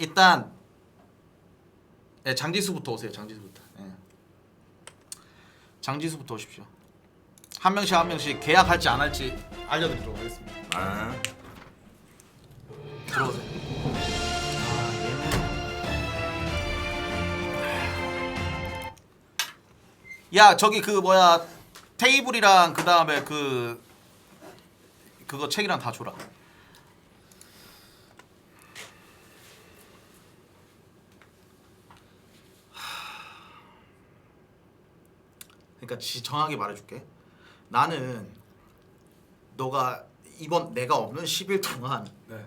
일단 예, 장지수부터 오세요. 장지수부터. 예. 장지수부터 오십시오. 한 명씩 계약할지 안 할지 알려드리도록 하겠습니다. 아. 들어오세요. 야 저기 그 뭐야 테이블이랑 그 다음에 그거 책이랑 다 줘라. 그러니까 정확하게 말해줄게. 나는 너가 이번 내가 없는 10일 동안 네.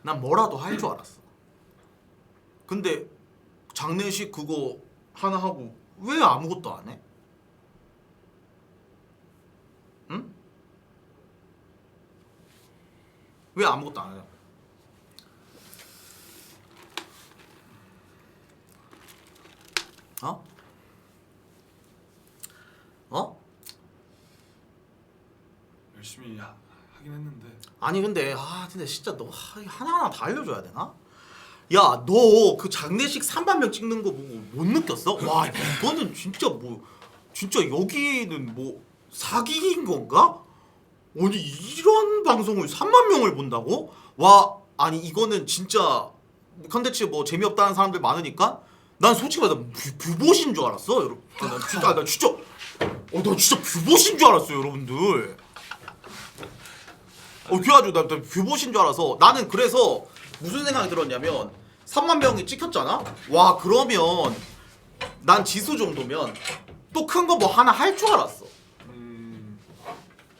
난 뭐라도 할 줄 알았어. 근데 장례식 그거 하나 하고 왜 아무것도 안 해? 응? 왜 아무것도 안 해? 어? 어? 열심히 하긴 했는데. 아니 근데 근데 진짜 너 하나하나 다 알려줘야 되나? 야 너 그 장례식 3만 명 찍는 거 보고 못 느꼈어? 와 이거는 진짜 뭐 진짜 여기는 뭐 사기인 건가? 아니 이런 방송을 3만 명을 본다고? 와 아니 이거는 진짜 컨텐츠 뭐 재미없다는 사람들 많으니까 난 솔직히 말해 뷰봇인 줄 알았어 여러분. 나 진짜 뷰봇인 줄 알았어요 여러분들. 그래가지고 나 뷰봇인 줄 알아서 나는 그래서 무슨 생각이 들었냐면 3만 명이 찍혔잖아? 와 그러면 난 지수 정도면 또 큰 거 뭐 하나 할 줄 알았어.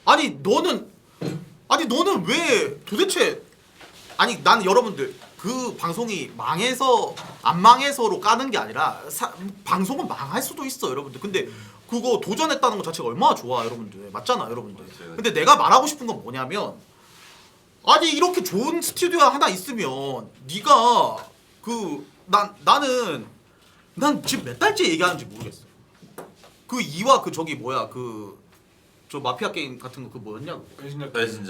아니 너는 왜 도대체 아니 난 여러분들 그 방송이 망해서 안 망해서로 까는 게 아니라 방송은 망할 수도 있어 여러분들. 근데 그거 도전했다는 것 자체가 얼마나 좋아 여러분들. 맞잖아 여러분들. 근데 내가 말하고 싶은 건 뭐냐면 아니 이렇게 좋은 스튜디오 하나 있으면 네가 난 지금 몇 달째 얘기하는지 모르겠어. 그 이와 그 저기 뭐야 저 마피아 게임 같은 거 그 뭐였냐?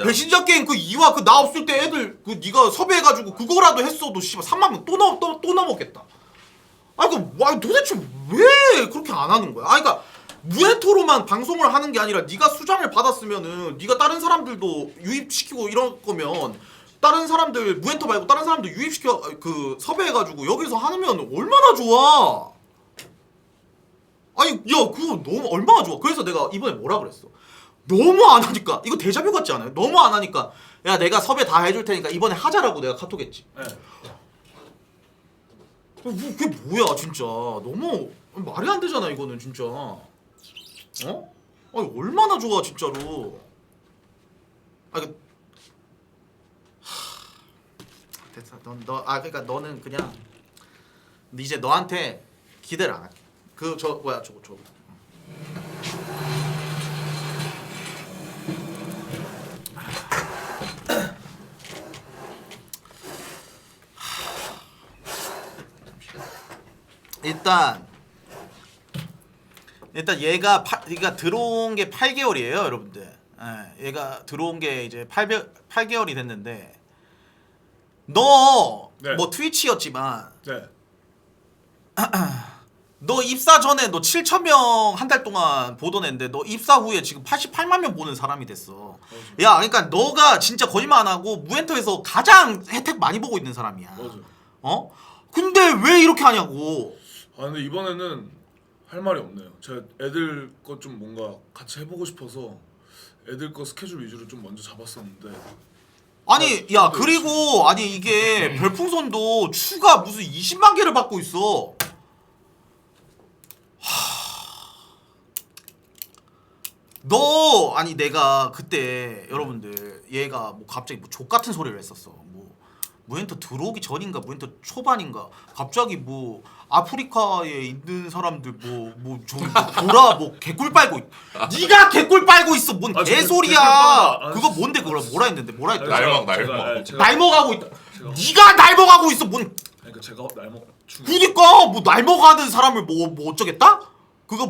배신자 게임 그 이와 그 나 없을 때 애들 그 네가 섭외해가지고 그거라도 했어도 씨발 3만 명 또 넘었겠다. 도대체 왜 그렇게 안 하는 거야? 그러니까 무에토로만 방송을 하는 게 아니라 네가 수장을 받았으면은 네가 다른 사람들도 유입시키고 이럴 거면 다른 사람들 무엔터 말고 다른 사람들 유입시켜 섭외해가지고 여기서 하면 얼마나 좋아. 아니 야 그거 너무 얼마나 좋아. 그래서 내가 이번에 뭐라 그랬어. 너무 안 하니까 이거 데자뷰 같지 않아요? 너무 안 하니까 야 내가 섭외 다 해줄 테니까 이번에 하자라고 내가 카톡했지. 네. 그게 뭐야 진짜. 너무 말이 안 되잖아 이거는 진짜. 어? 아니 얼마나 좋아 진짜로. 됐어. 그러니까 너는 그냥 이제 너한테 기대를 안 할게. 저거. 일단 얘가 들어온 게 8개월이에요, 여러분들. 예, 얘가 들어온 게 이제 8개월이 됐는데 너 네. 뭐 트위치였지만 네. 너 입사 전에 너 7,000명 한 달 동안 보던 애인데 너 입사 후에 지금 88만 명 보는 사람이 됐어. 야, 그러니까 너가 진짜 거짓말 안 하고 무엔터에서 가장 혜택 많이 보고 있는 사람이야. 맞아. 어? 근데 왜 이렇게 하냐고. 근데 이번에는 할 말이 없네요. 제가 애들 거 좀 뭔가 같이 해보고 싶어서 애들 거 스케줄 위주로 좀 먼저 잡았었는데. 아니 야 그리고 아니 이게 별풍선도 추가 무슨 20만 개를 받고 있어. 너 아니 내가 그때 여러분들 얘가 뭐 갑자기 뭐 족같은 소리를 했었어. 뭐 무엔터 들어오기 전인가 무엔터 초반인가 갑자기 뭐 아프리카에 있는 사람들 저기 보라 뭐 개꿀 빨고 네가 개꿀 빨고 있어. 뭔 개소리야. 그거 뭔데 그걸 뭐라 했는데 뭐라 했더라. 날먹하고 있다. 네가 날먹하고 있어. 뭔 그러니까 제가 날먹 그니까 뭐 날먹하는 사람을 뭐 어쩌겠다? 그거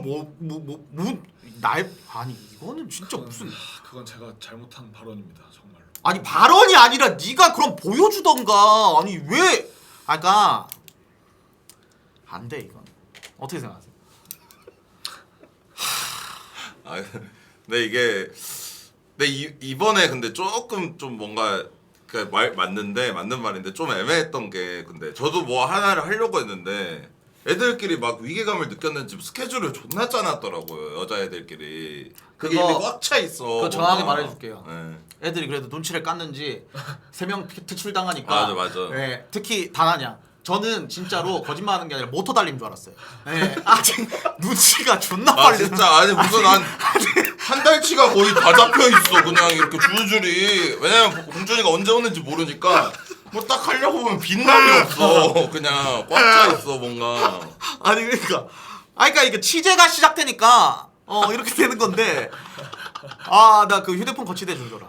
아니 이거는 진짜 무슨 그건 제가 잘못한 발언입니다 정말로. 아니 발언이 아니라 네가 그럼 보여주던가. 아니 왜 그러니까 안 돼 이건. 어떻게 생각하세요? 아, 근데 이게 이번에 근데 조금 좀 뭔가 그 말 맞는 말인데 좀 애매했던 게 근데 저도 뭐 하나를 하려고 했는데 애들끼리 막 위기감을 느꼈는지 스케줄을 존나 짜놨더라고요 여자애들끼리. 그게 그거- 이미 꽉 차 있어. 그거 정확하게 뭔가. 말해줄게요. 네. 애들이 그래도 눈치를 깠는지 3명 퇴출당하니까. 맞아. 네, 특히 다나냐. 저는 진짜로 거짓말하는 게 아니라 모터 달린 줄 알았어요. 네, 아직 눈치가 존나 아 빨리. 진짜 아니 무슨 한 달치가 거의 다 잡혀 있어 그냥 이렇게 줄줄이. 왜냐면 공준이가 언제 오는지 모르니까 뭐 딱 하려고 보면 빈감이 없어. 그냥 꽉 차 있어 뭔가. 아니 그러니까 이게 취재가 시작되니까 이렇게 되는 건데. 아 나 그 휴대폰 거치대 좀 줘라.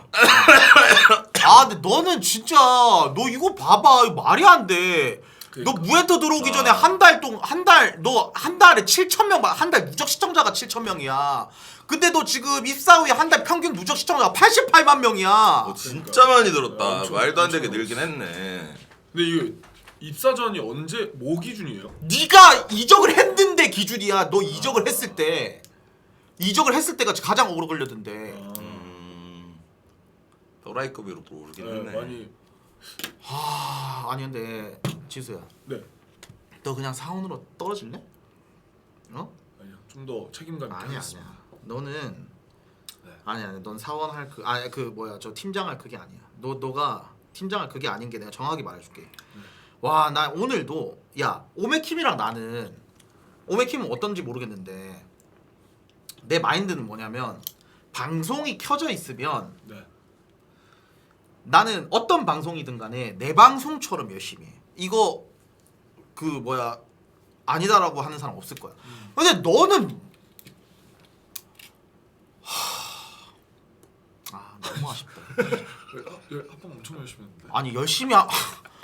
아 근데 너는 진짜 너 이거 봐봐 이거 말이 안 돼. 너 무엔터 들어오기 전에 한 달에 7,000명 한 달 누적 시청자가 7,000명이야. 근데 너 지금 입사 후에 한 달 평균 누적 시청자가 88만 명이야. 진짜 많이 들었다. 엄청, 말도 안 되게 엄청 늘긴 했네. 근데 이게 입사 전이 언제 뭐 기준이에요? 네가 이적을 했는데 기준이야. 너 이적을 했을 때가 가장 오래 걸렸던데. 또라이급으로 모르긴 네, 했네. 많이. 아니 근데 지수야, 네. 너 그냥 사원으로 떨어질래? 어? 아니요. 좀 더 책임감 있게 아니야. 하겠습니다. 너는 네. 아니야. 넌 사원 할 그 뭐야 저 팀장 할 그게 아니야. 너가 팀장 할 그게 아닌 게 내가 정확히 말해줄게. 와 나 오늘도 야 오메킴이랑 나는 오메킴은 어떤지 모르겠는데 내 마인드는 뭐냐면 방송이 켜져 있으면 네. 나는 어떤 방송이든 간에 내 방송처럼 열심히 해. 이거 그 뭐야 아니다라고 하는 사람 없을 거야. 근데 너는 너무 아쉽다. 합방 엄청 열심히 했는데. 아니 열심히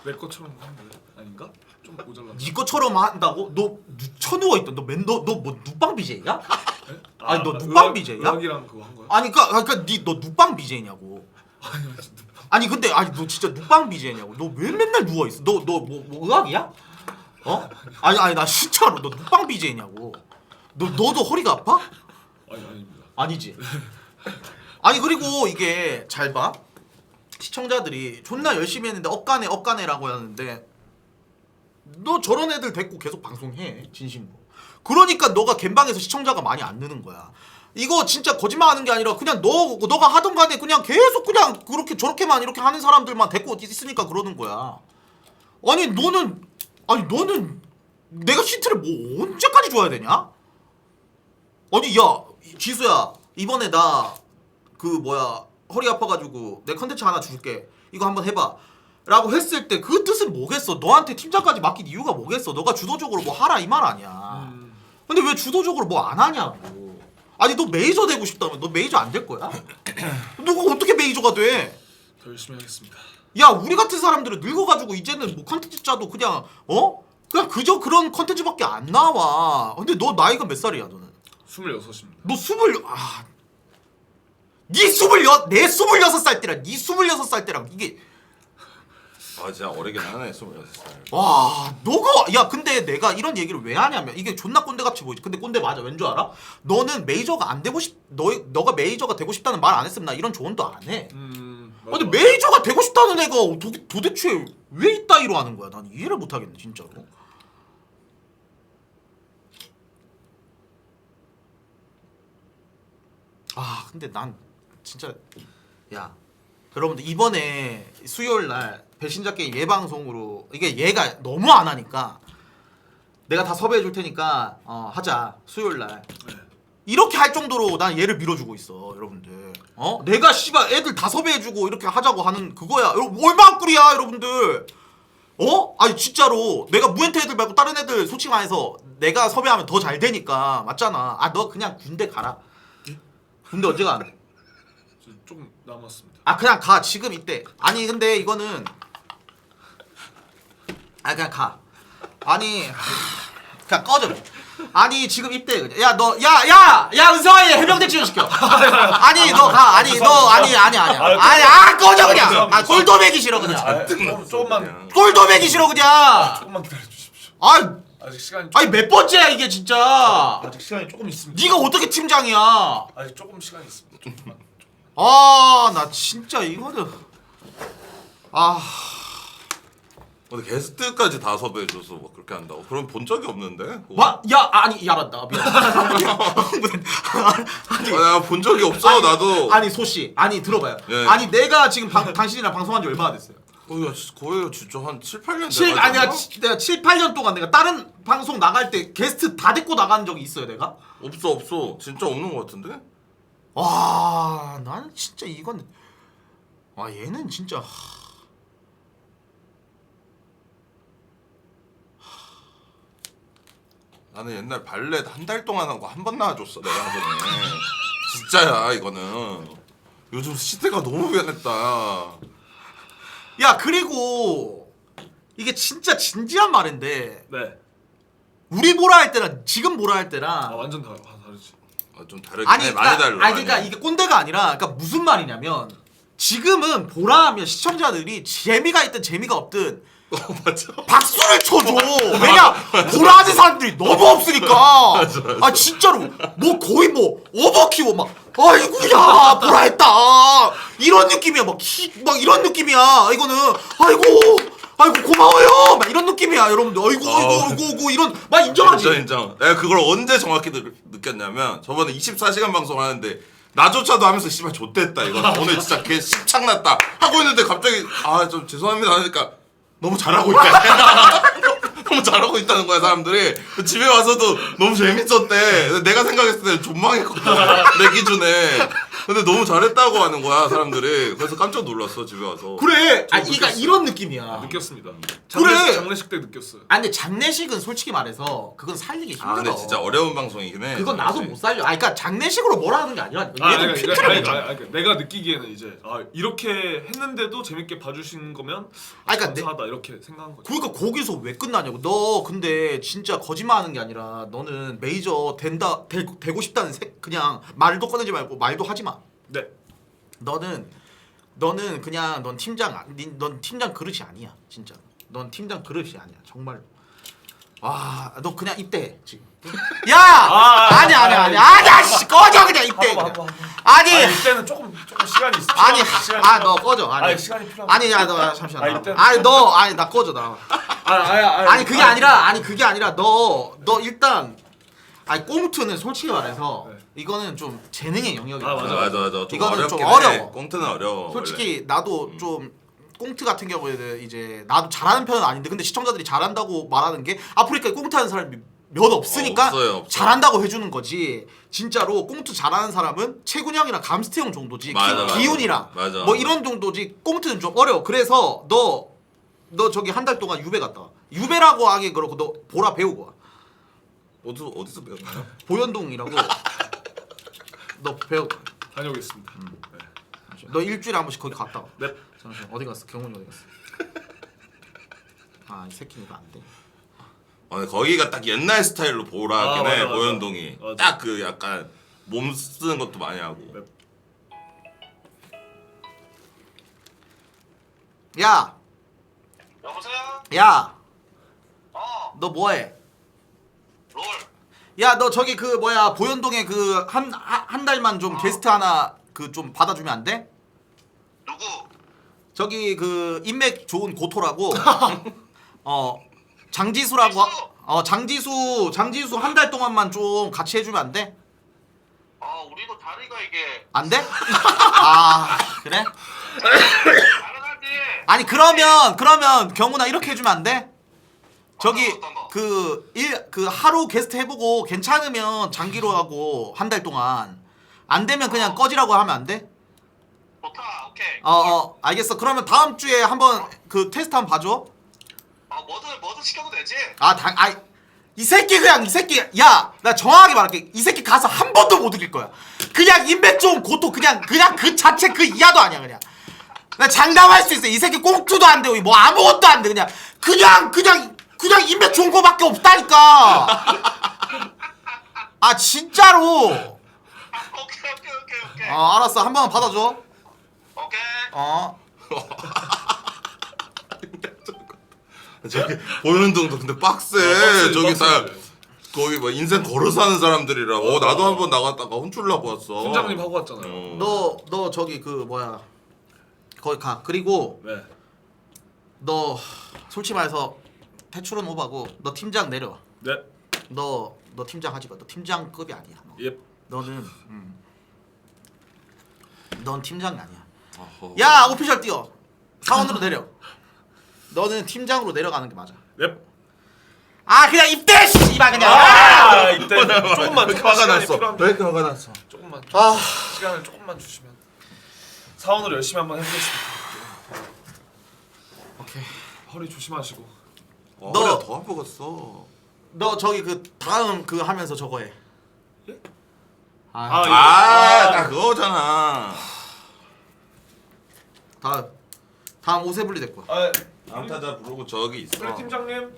내 것처럼 하는 거 아닌가? 좀 모자랐나? 네 것처럼 한다고? 너 쳐누워 있던 너뭐 눕방 BJ야? 네? 아니, 너 눕방 BJ 야? 의학이랑 그거 한 거야? 아니 그러니까 너 눕방 BJ냐고. 아니 진짜. 아니 근데 너 진짜 눕방 BJ냐고. 너 왜 맨날 누워 있어? 너 뭐 의학이야? 어? 아니 나 진짜로 너 눕방 BJ냐고. 너도 허리가 아파? 아닙니다. 아니지. 아니 그리고 이게 잘 봐. 시청자들이 존나 열심히 했는데 억가네라고 하는데 너 저런 애들 데리고 계속 방송해 진심으로. 그러니까 너가 갬방에서 시청자가 많이 안 느는 거야. 이거 진짜 거짓말하는 게 아니라 그냥 너가 하던 간에 그냥 계속 그냥 그렇게 저렇게만 이렇게 하는 사람들만 데리고 있으니까 그러는 거야. 아니 너는 내가 시트를 뭐 언제까지 줘야 되냐? 아니 야 지수야 이번에 나 그 뭐야 허리 아파가지고 내 컨텐츠 하나 줄게 이거 한번 해봐 라고 했을 때 그 뜻은 뭐겠어? 너한테 팀장까지 맡긴 이유가 뭐겠어? 너가 주도적으로 뭐 하라 이 말 아니야. 근데 왜 주도적으로 뭐 안 하냐고. 아니 너 메이저 되고 싶다면 너 메이저 안 될 거야? 너가 어떻게 메이저가 돼? 더 열심히 하겠습니다. 야 우리 같은 사람들은 늙어가지고 이제는 뭐 컨텐츠 짜도 그냥 그냥 그저 그런 컨텐츠밖에 안 나와. 근데 너 나이가 몇 살이야 너는? 26입니다. 너 내 26살 때랑 네 26살 때랑 이게 아 진짜 어리긴 하네 26살. 와 너가 야 근데 내가 이런 얘기를 왜 하냐면 이게 존나 꼰대같이 보이지. 근데 꼰대 맞아. 왠 줄 알아? 너는 메이저가 안 되고 너가 메이저가 되고 싶다는 말 안 했으면 나 이런 조언도 안 해. 근데 메이저가 되고 싶다는 애가 도대체 왜 이따위로 하는 거야? 난 이해를 못 하겠네 진짜로. 근데 난 진짜 야 여러분들 이번에 수요일 날 배신자 게임 예방송으로 이게 얘가 너무 안 하니까 내가 다 섭외해 줄 테니까 하자 수요일 날. 네. 이렇게 할 정도로 난 얘를 밀어주고 있어 여러분들. 내가 씨발 애들 다 섭외해주고 이렇게 하자고 하는 그거야. 얼마나 꿀이야 여러분들. 아니 진짜로 내가 무엔터 애들 말고 다른 애들 솔직히 말해서 내가 섭외하면 더 잘 되니까 맞잖아. 너 그냥 군대 가라. 군대 언제 가? 좀 남았습니다. 그냥 가 지금 이때. 아니 근데 이거는 그냥 가. 아니 그냥 꺼져. 아니 지금 입대 그냥. 야 너 야 은성이 해병대 지원시켜. 아니 너 가. 아니 너 아니 꺼져 그냥. 아 꼴도 매기 싫어 그냥. 조금만 꼴도 매기 싫어 그냥. 조금만 기다려 주십시오. 아 아직 시간이 아니 몇 번째야 이게 진짜. 아직 시간이 조금 있습니다. 네가 어떻게 팀장이야? 아직 조금 시간이 있습니다. 조금만. 아 나 진짜 이거는 근데 게스트까지 다 섭외해줘서 막 그렇게 한다고? 그럼 본 적이 없는데? 야 아니 야란다 미안. 내가 본 적이 없어 나도. 아니 소씨 아니 들어봐요. 예. 아니 내가 지금 당신이랑 방송한 지 얼마나 됐어요? 거의 진짜 한 7, 8년 7 아니야 내가 7, 8년 동안 내가 다른 방송 나갈 때 게스트 다 데리고 나간 적이 있어요 내가? 없어 진짜 없는 것 같은데? 와 나는 진짜 이건 얘는 진짜 나는 옛날 발레 한 달 동안 하고 한 번 나와줬어 내가 전에. 진짜야 이거는. 요즘 시대가 너무 변했다. 야 그리고 이게 진짜 진지한 말인데 네. 우리 보라 할 때랑 지금 보라 할 때랑 완전 다르지. 좀 다르긴 해. 많이 달라. 그러니까 이게 꼰대가 아니라 그러니까 무슨 말이냐면 지금은 보라 하면 시청자들이 재미가 있든 재미가 없든 맞아. 박수를 쳐줘. 왜냐 보라 하는 사람들이 너무 없으니까. 맞아. 아 진짜로 뭐 거의 뭐 오버키워 막 아이고야 보라 했다 이런 느낌이야 막 이런 느낌이야 이거는 아이고 고마워요 막 이런 느낌이야 여러분들. 아이고 이런 막 인정하지. 인정. 내가 그걸 언제 정확히 느꼈냐면 저번에 24시간 방송하는데 나조차도 하면서 씨발 좆됐다 이거 오늘 진짜 걔 십창났다 하고 있는데 갑자기 좀 죄송합니다 하니까 너무 잘하고 있다. 너무 잘하고 있다는 거야 사람들이. 집에 와서도 너무 재밌었대. 내가 생각했을 때 존망했거든 내 기준에. 근데 너무 잘했다고 하는 거야 사람들이. 그래서 깜짝 놀랐어 집에 와서. 그래. 그러니까 이런 느낌이야. 느꼈습니다. 그래. 장례식 때 느꼈어요. 근데 장례식은 솔직히 말해서 그건 살리기 힘들어. 근데 진짜 어려운 방송이긴 해. 그건 나도 못 살려. 그러니까 장례식으로 뭐라 하는 게 아니라 얘는 그러니까 내가 느끼기에는 이제 이렇게 했는데도 재밌게 봐주신 거면 그러니까 감사하다 이렇게 생각한 거죠. 그러니까 거기서 왜 끝나냐고. 너 근데 진짜 거짓말하는 게 아니라 너는 메이저 되고 싶다는 그냥 말도 꺼내지 말고 말도 하지 마. 네. 너는 그냥 넌 팀장 그릇이 아니야 진짜. 넌 팀장 그릇이 아니야 정말로. 너 그냥 입대해 지금. 야 아니야 씨 꺼져 그냥 입대. 아니 이때는 조금 시간이 있어. 아니 너 꺼져. 아니 시간이 필요한. 아니 야 너 잠시만. 이때는- 아니 나 꺼져 나. 아니 그게 아니라 너 일단 꽁트는 솔직히 말해서 네. 이거는 좀 재능의 영역이야. 맞아. 좀 이거는 좀 어렵긴 해. 어려워. 꽁트는 어려워. 솔직히 나도 좀 꽁트 같은 경우에는 이제 나도 잘하는 편은 아닌데 근데 시청자들이 잘한다고 말하는 게 아프리카에 꽁트하는 사람이 몇 없으니까 없어요. 잘한다고 해주는 거지. 진짜로 꽁트 잘하는 사람은 채군 형이랑 감스트 형 정도지. 맞아. 기훈이랑 맞아. 뭐 이런 정도지. 꽁트는 좀 어려워. 그래서 너 저기 한 달 동안 유배 갔다 와. 유배라고 하기 그렇고 너 보라 배우고 와. 어디서 배웠나요? 보현동이라고 너 배우. 다녀오겠습니다. 네. 너 일주일에 한 번씩 거기 갔다 와. 네. 잠시만 어디 갔어? 경훈이 어디 갔어? 이 새끼니까 안 돼. 근데 거기가 딱 옛날 스타일로 보라긴 해. 맞아. 보현동이 맞아. 딱 그 약간 몸 쓰는 것도 많이 하고. 네. 야, 여보세요? 야, 어, 너 뭐해? 롤. 야, 너 저기 그 뭐야 보현동에 그 한 달만 좀 게스트 하나 그 좀 받아주면 안 돼? 누구? 저기 그 인맥 좋은 고토라고 장지수라고 장지수 한 달 동안만 좀 같이 해주면 안 돼? 우리도 다리가 이게 안 돼? 그래? 가능하지. 아니 그러면 경훈아 이렇게 해주면 안 돼? 저기 어떤 거? 그 하루 게스트 해보고 괜찮으면 장기로 하고 한 달 동안 안 되면 그냥 꺼지라고 하면 안 돼? 좋다. 오케이. 알겠어. 그러면 다음 주에 한번 그 테스트 한번 봐줘. 뭐든 시켜도 되지. 이 새끼 야 나 정확하게 말할게. 이 새끼 가서 한 번도 못 이길 거야. 그냥 인맥 좋은 고토 그냥 그 자체 그 이하도 아니야 그냥. 나 장담할 수 있어. 이 새끼 꽁투도 안 되고 뭐 아무것도 안 돼. 그냥 인맥 좋은 거밖에 없다니까. 아 진짜로. 오케이. 알았어. 한 번만 받아줘. 오케이. 저기 보는 동도 근데 빡세. 저기 다 거기 뭐 인생 걸어 사는 사람들이라. 나도 한번 나갔다가 혼쭐나고 왔어. 팀장님 하고 왔잖아요. 너 저기 그 뭐야 거기 가. 그리고 네. 너 솔직히 말해서 태출은 오바고 너 팀장 내려와. 네. 너 팀장 하지 마. 너 팀장급이 아니야. 너. 예. 너는 넌 팀장이 아니야. 어허. 야 오피셜 뛰어. 사원으로 내려. 너는 팀장으로 내려가는 게 맞아. 네. 아 그냥 입대 씨발 그냥. 이때 조금만 화가 났어. 왜 이렇게 화가 났어? 조금만 아. 시간을 조금만 주시면 사원으로 열심히 한번 해보겠습니다. 오케이. 허리 조심하시고. 너- 너 더 아프겠어. 너 저기 그 다음 그 하면서 저거 해. 예? 나 그거잖아. 다음 오세블리 됐고. 다음 타자 부르고 저기 있어. 그래 팀장님.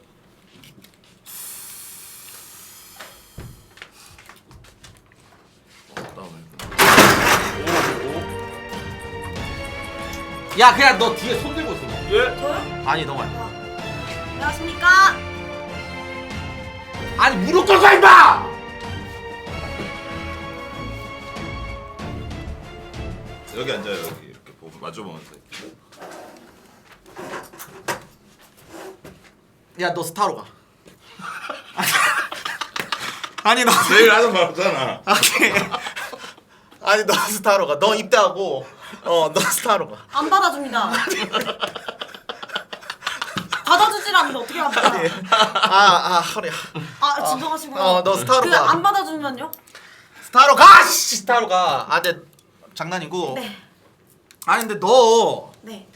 야 그냥 너 뒤에 손 들고 있어. 예. 저요? 아니 너가. 안녕하십니까? 아니 무릎 꿇고 임마. 여기 앉아요. 여기 이렇게 마주 보면서. 야 너 스타로 가. 아니 너 내일 하는 말잖아. 아니 너 스타로 가. 너 입대하고 너 스타로 가. 안 받아줍니다. 받아주질 않는데 어떻게 받아? 허리야. 아 진정하시고요. 너 스타로 가. 안 받아주면요? 스타로 가. 씨 스타로 가. 근데 장난이고. 네. 아니 근데 너 네.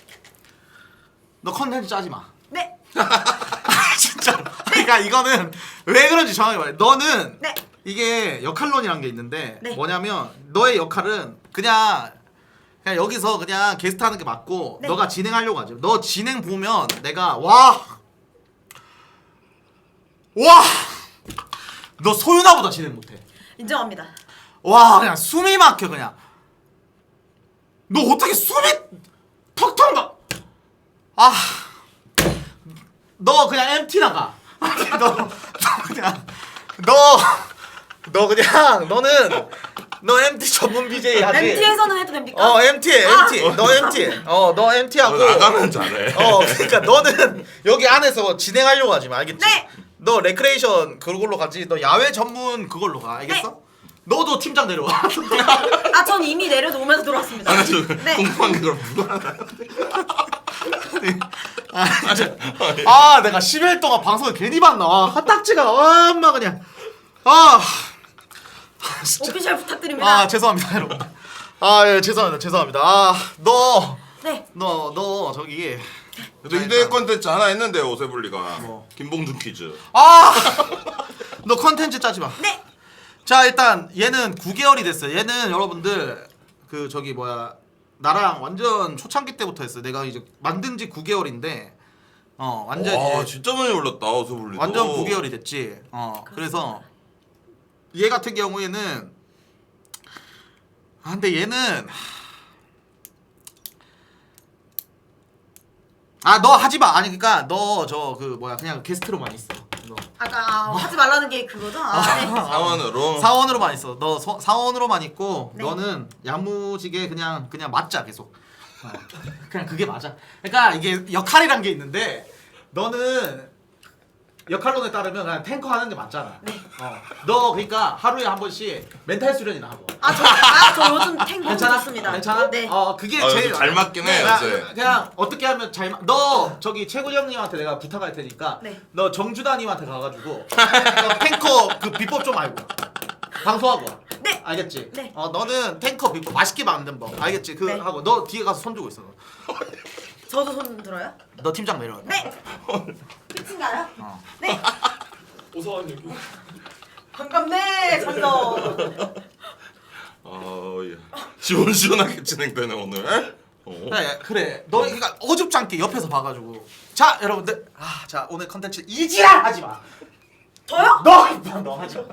컨텐츠 짜지 마. 네. 진짜로. 그러니까 이거는 왜 그런지 정확히 말해. 너는 네. 이게 역할론이란 게 있는데 네. 뭐냐면 너의 역할은 그냥 여기서 그냥 게스트 하는 게 맞고 네. 너가 진행하려고 하지. 너 진행 보면 내가 와 너 소윤아보다 진행 못해. 인정합니다. 와 그냥 숨이 막혀 그냥. 너 어떻게 숨이 턱턱 막. 너 그냥 MT 나가. 아니, 너 MT 전문 BJ 하지. MT에서는 해도 됩니까? MT. 너 MT 하고. 나가면 잘해. 그러니까 너는 여기 안에서 진행하려고 하지 마. 알겠지? 네. 너 레크레이션 그걸로 가지. 너 야외 전문 그걸로 가. 알겠어? 네. 너도 팀장 내려와. 전 이미 내려놓으면서 들어왔습니다. 아니 저 네. 궁금한 게 그럼 누가 하나요? 내가 10일 동안 방송을 괜히 봤나. 핫딱지가 엄마 그냥. 오피셜 부탁드립니다. 죄송합니다 여러분. 예, 죄송합니다. 네. 너 저기. 저 이대 컨텐츠 하나 했는데 오세블리가 뭐? 김봉준 퀴즈. 너 컨텐츠 짜지 마. 네. 자 일단 얘는 9개월이 됐어요. 얘는 여러분들 그 저기 뭐야 나랑 완전 초창기 때부터 했어요. 내가 이제 만든 지 9개월인데 완전 와 이제 진짜 많이 올랐다 오세블리도. 완전 9개월이 됐지. 그래서 얘 같은 경우에는 근데 얘는 너 하지 마. 아니 그러니까 너 저 그 뭐야 그냥 게스트로만 있어. 너. 아까 하지 말라는 게 그거죠? 네. 사원으로. 사원으로만 있어. 너 사원으로만 있고 네. 너는 야무지게 그냥 맞자 계속. 그냥 그게 맞아. 그러니까 이게 역할이란 게 있는데 너는 역할론에 따르면 그냥 탱커 하는 게 맞잖아. 네. 너 그러니까 하루에 한 번씩 멘탈 수련이나 하고. 저 요즘 탱고 괜찮아? 좋습니다. 괜찮아? 네. 그게 아, 제일 요즘 잘 맞긴 해, 그냥, 요새. 그냥 어떻게 하면 너 저기 최군이 형님한테 내가 부탁할 테니까 네. 너 정주다님한테 가가지고 너 탱커 그 비법 좀 알고 방송하고 와. 네. 알겠지? 네. 너는 탱커 비법 맛있게 만든 법 알겠지? 그 네. 하고 너 뒤에 가서 손 주고 있어. 저도 손 들어요? 너 팀장 내려와. 네. 끝인가요? 네. 오서원 여기. 반갑네, 장정. 시원시원하게 진행되네 오늘. 그래. 너 그러니까 어줍지 않게 옆에서 봐가지고. 자 여러분들, 자 오늘 컨텐츠 이지랄 하지 마. 저요? 너 하지 마.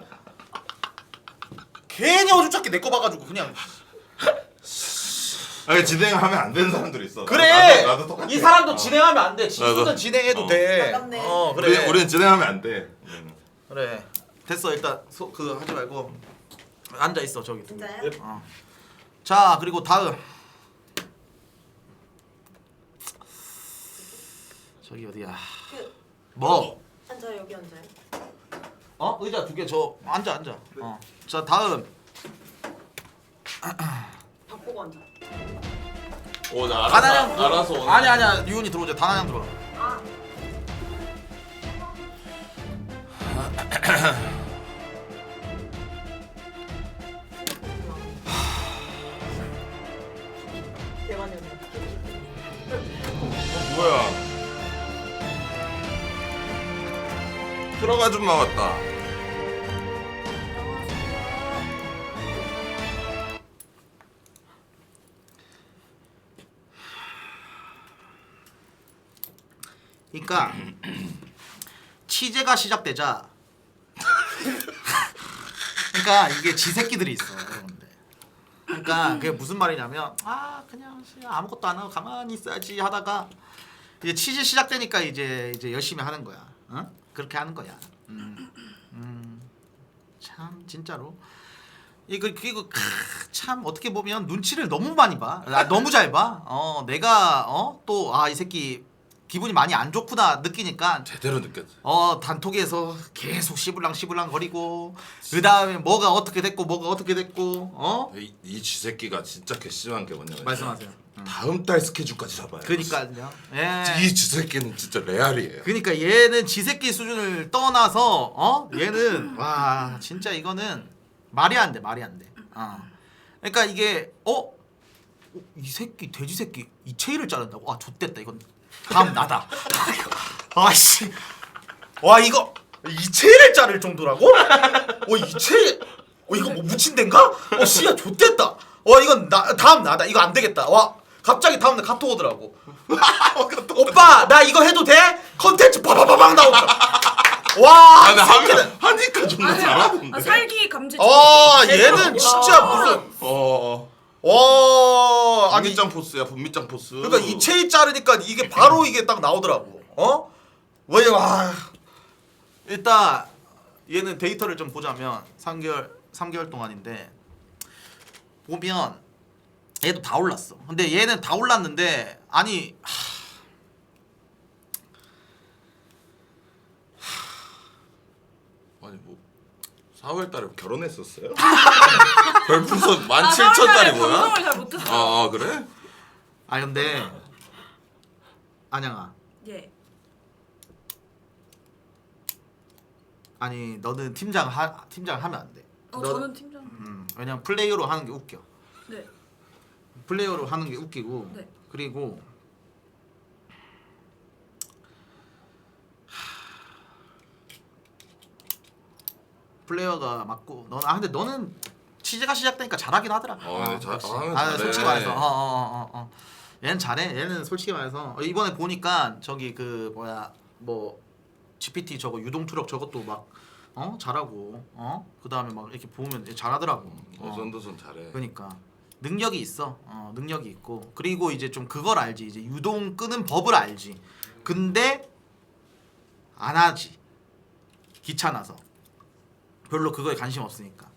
괜히 어줍잖게 내 거 봐가지고 그냥. 아니 진행하면 안 되는 사람들이 있어. 그래. 나도 똑같아. 이 사람도 진행하면 안 돼. 진수는 나도. 진행해도 돼. 반갑네. 그래. 우리는 진행하면 안 돼. 그래. 됐어. 일단 그거 하지 말고 앉아 있어 저기. 진짜요? 자 그리고 다음. 저기 어디야? 그 뭐? 앉아요. 여기 앉아요. 의자 2개 저 앉아. 자 다음. 바꾸고 앉아. 나 다나양 알아서 오늘. 아니야 유은이 들어오자. 다나양 들어와. 아. 대만이 언니. 뭐야? 들어가 좀 나왔다. 그러니까 취재가 시작되자. 그러니까 이게 지새끼들이 있어 여러분들. 그러니까 그게 무슨 말이냐면 그냥 아무것도 안 하고 가만히 있어야지 하다가 이제 취재 시작되니까 이제 열심히 하는 거야. 그렇게 하는 거야. 참 진짜로 그리고 참 어떻게 보면 눈치를 너무 많이 봐. 너무 잘 봐. 내가 또 이 새끼 기분이 많이 안 좋구나 느끼니까 제대로 느꼈어. 단톡에서 계속 시불랑 거리고 그 다음에 뭐가 어떻게 됐고 이 쥐새끼가 진짜 괘씸한 게 뭐냐면 말씀하세요. 다음 달 스케줄까지 잡아요. 그니까요. 예. 이 쥐새끼는 진짜 레알이에요. 그러니까 얘는 지새끼 수준을 떠나서 얘는 와 진짜 이거는 말이 안 돼. 그러니까 이게 이 새끼 돼지 새끼 이채일을 자른다고? 좆됐다 이건 다음 나다. 아씨 와 이거 이채일을 자를 정도라고? 이채일 이거 뭐 묻힌 데인가? 씨야 좆됐다. 이건 다음 나다. 이거 안 되겠다. 와 갑자기 다음날 카톡 오더라고. 오빠 나 이거 해도 돼? 컨텐츠 바바바방 나오더라. 와, 근데 하니까 존나 잘하던데. 살기 감지. 얘는 진짜 무슨 아니 분밑장 포스야, 분밑장 포스. 그러니까 이체이 자르니까 이게 바로 이게 딱 나오더라고. 왜 일단 얘는 데이터를 좀 보자면 3개월 동안인데 보면 얘도 다 올랐어. 근데 얘는 다 올랐는데 아니 뭐 4월달에 결혼했었어요? 별풍선 17,000달이 뭐야? 방송을 잘 못했어. 그래? 근데 안양아 예. 아니 너는 팀장 하면 안 돼. 저는 팀장. 왜냐면 플레이어로 하는 게 웃겨. 네. 플레이어로 하는 게 웃기고 네. 그리고 플레이어가 맞고 근데 너는 취재가 시작되니까 잘하긴 하더라. 솔직히 말해서 얘는 잘해. 얘는 솔직히 말해서 이번에 보니까 저기 그 뭐 GPT 저거 유동 투력 저것도 막 잘하고 그 다음에 막 이렇게 보면 잘하더라고. 어선도선 잘해. 그러니까 능력이 있어. 능력이 있고 그리고 이제 좀 그걸 알지. 이제 유동 끄는 법을 알지. 근데 안 하지. 귀찮아서. 별로 그거에 관심 없으니까.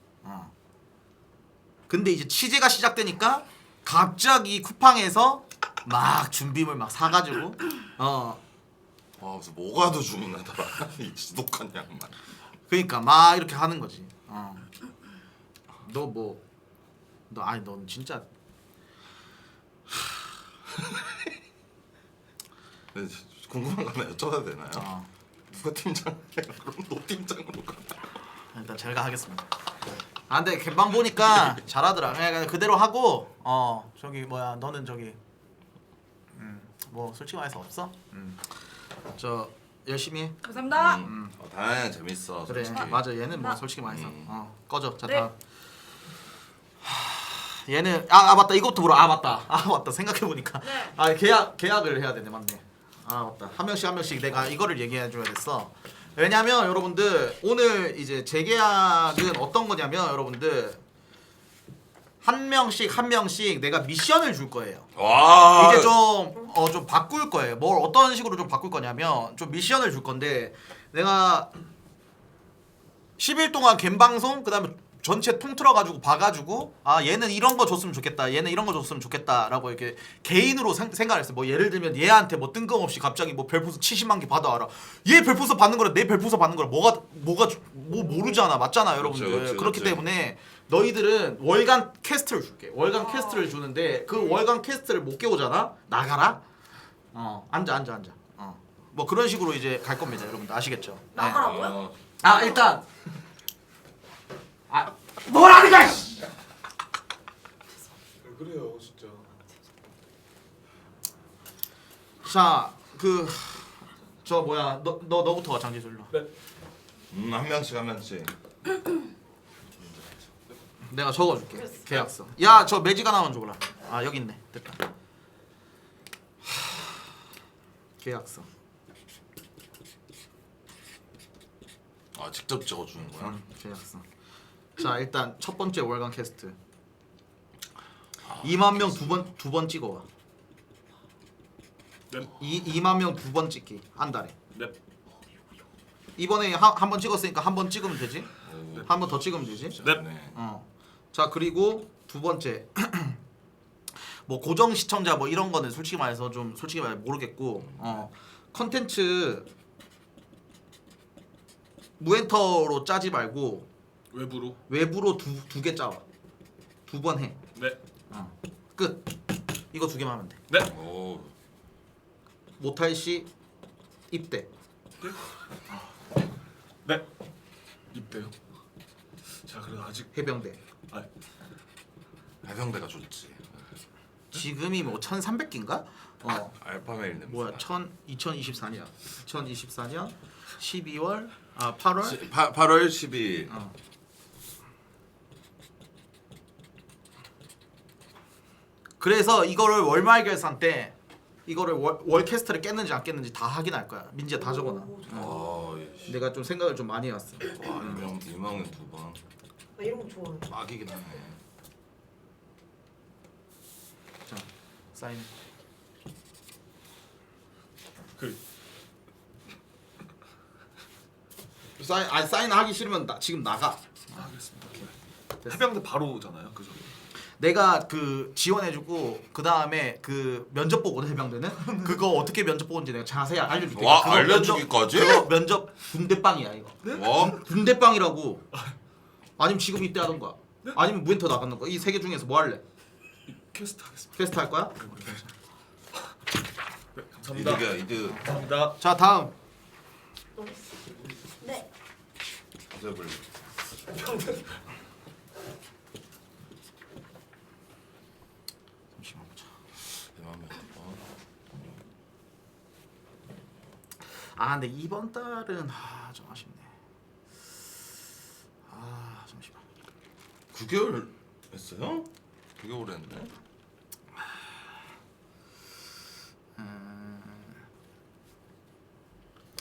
근데 이제 취재가 시작되니까 갑자기 쿠팡에서 막 준비물 막 사가지고 그래서 뭐가도 주문하더라. 이 지독한 양반. 그러니까 막 이렇게 하는 거지. 넌 진짜 궁금한 거 하나 여쭤봐도 되나요? 누가 팀장 해? 그럼 너 팀장으로 가. 일단 제가 하겠습니다. 근데 개방 보니까 잘하더라. 그냥 그대로 하고 저기 너는 저기 뭐 솔직히 말해서 없어. 저 열심히 해. 감사합니다. 다나양 재밌어. 그래 솔직히. 맞아. 얘는 뭐 솔직히 말해서 꺼져. 자 네. 다음. 얘는 맞다 이것부터 물어. 맞다 생각해보니까 네. 계약을 해야 되네. 맞네. 맞다 한 명씩 내가 이거를 얘기해줘야 됐어. 왜냐면 여러분들 오늘 이제 재계약은 어떤 거냐면 여러분들 한 명씩 내가 미션을 줄 거예요. 와. 이제 좀 바꿀 거예요. 뭘 어떤 식으로 좀 바꿀 거냐면 좀 미션을 줄 건데 내가 10일 동안 갬 방송 그다음에 전체 통틀어 가지고 봐가지고 아 얘는 이런 거 줬으면 좋겠다, 얘는 이런 거 줬으면 좋겠다라고 이렇게 개인으로 생각을 했어. 뭐 예를 들면 얘한테 뭐 뜬금없이 갑자기 뭐 별풍선 70만 개 받아와라. 얘 별풍선 받는 거랑 내 별풍선 받는 거랑 뭐 모르잖아, 맞잖아, 여러분들. 그렇지, 그렇기 그렇지. 때문에 너희들은 월간 퀘스트를 줄게. 월간 퀘스트를 주는데 그 월간 퀘스트를 못 깨우잖아. 나가라. 앉아. 뭐 그런 식으로 이제 갈 겁니다, 여러분들 아시겠죠? 네. 나가라고요? 아 일단 뭐라는 거야? 왜 그래요 진짜. 자, 저 뭐야, 너부터 와, 장지술로. 네. 한 명씩. 내가 적어줄게. 계약서. 야, 저 매직 하나만 줘라. 아 여기 있네. 됐다. 계약서. 아 직접 적어주는 거야? 계약서. 자, 일단 첫 번째 월간 캐스트. 2만 명 두 번 찍어와. 네. 2만 명 두 번 찍기 한 달에. 네. 이번에 한 번 찍었으니까 한 번 찍으면 되지. 오, 한 번 더 찍으면 되지. 네. 자, 그리고 두 번째 뭐 고정 시청자 뭐 이런 거는 솔직히 말해서 모르겠고 컨텐츠 무엔터로 짜지 말고 외부로 두 개 짜와. 두 번 해. 네. 끝. 이거 두 개만 하면 돼. 네. 오. 모탈 씨 입대. 네. 입대요. 자, 그래도 아직 해병대. 해병대가 좋지. 지금이 뭐 1,300기인가? 알파메일 냄새. 뭐야? 2024년 12월 8월 8월 12일. 그래서 이거를 월말 결산 때 이거를 월 캐스트를 깼는지 안 깼는지 다 확인할 거야. 민지야 다 적어놔. 와, 내가 좀 생각을 좀 많이 해왔어. 이명은 두 번. 나 이런 거 좋아해. 막이긴 하네. 자, 사인. 사인 하기 싫으면 지금 나가. 하겠습니다. 해병대 바로잖아요, 그죠? 내가 지원해주고 그 다음에 면접 보거든. 해병대는 그거 어떻게 면접 보는지 내가 자세히 알려줄게. 와, 그거 알려주기까지? 그거 면접 군대빵이야 이거. 와. 군대빵이라고. 아니면 지금 이때 하던가. 아니면 무엔터 나가는 거. 이 세 개 중에서 뭐 할래? 퀘스트 하겠습니다. 퀘스트 할 거야? 네, 감사합니다. 이득이야 이득. 감사합니다. 자, 다음. 네. 어제블. 잠시만 보자. 대만면 두 번. 근데 이번 달은 좀 아쉽네. 잠시만. 9개월 했어요? 9개월 했네.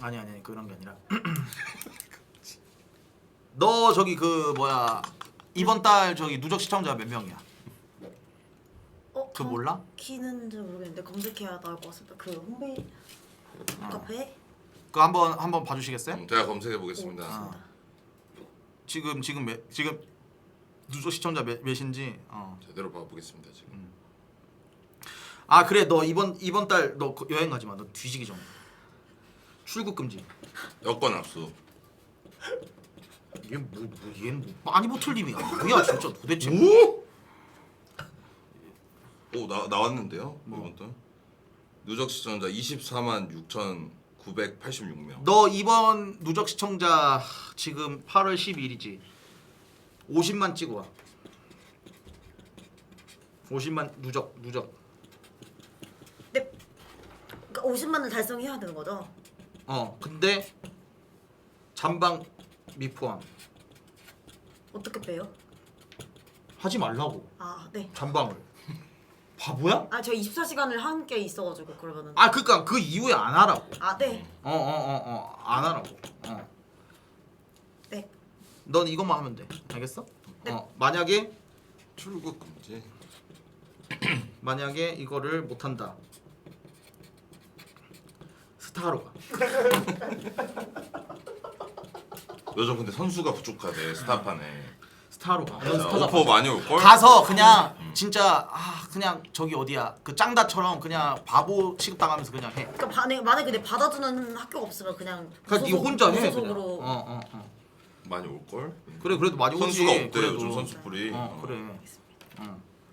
아니 그런 게 아니라 너 이번 달 누적 시청자 몇 명이야? 그거 몰라? 키는지 모르겠는데 검색해야 나올 것 같습니다. 그 홈페이지 카페. 그거 한번 봐주시겠어요? 제가 검색해 보겠습니다. 지금 누적 시청자 몇인지. 제대로 봐보겠습니다 지금. 그래, 너 이번 달 너 여행 가지 마. 너 뒤지기 전. 출국 금지. 여권 압수. 얘는 뭐 많이 보틀림이야. 뭐야 진짜 도대체. 오 나왔는데요? 뭐? 이번 달 누적 시청자 24만 6,986명. 너 이번 누적 시청자 지금 8월 12일이지. 50만 찍어 와. 50만 누적. 네. 그러니까 50만을 달성해야 되는 거죠? 근데 잠방 미포함. 어떻게 빼요? 하지 말라고. 네. 잠방을. 바보야? 저 24시간을 함께 있어가지고 그러면은. 그니까 그 이후에 안 하라고. 네. 안 하라고. 네. 넌 이것만 하면 돼. 알겠어? 네. 만약에 출국 금지. 만약에 이거를 못한다. 스타로 가. 요즘 근데 선수가 부족하대 스타판에. 스타로 가. 넌 자, 스타가 오퍼 많이 올 걸? 가서 그냥 진짜 그냥 저기 어디야 그 짱다처럼 그냥 바보 취급당하면서 그냥 해. 그러니까 만약에 내 받아주는 학교가 없으면 그냥 그냥 네 혼자 해. 그냥. 무소속으로. 많이 올 걸? 그래 그래도 많이 오지. 선수가 없대 그래도. 요즘 선수풀이. 그래.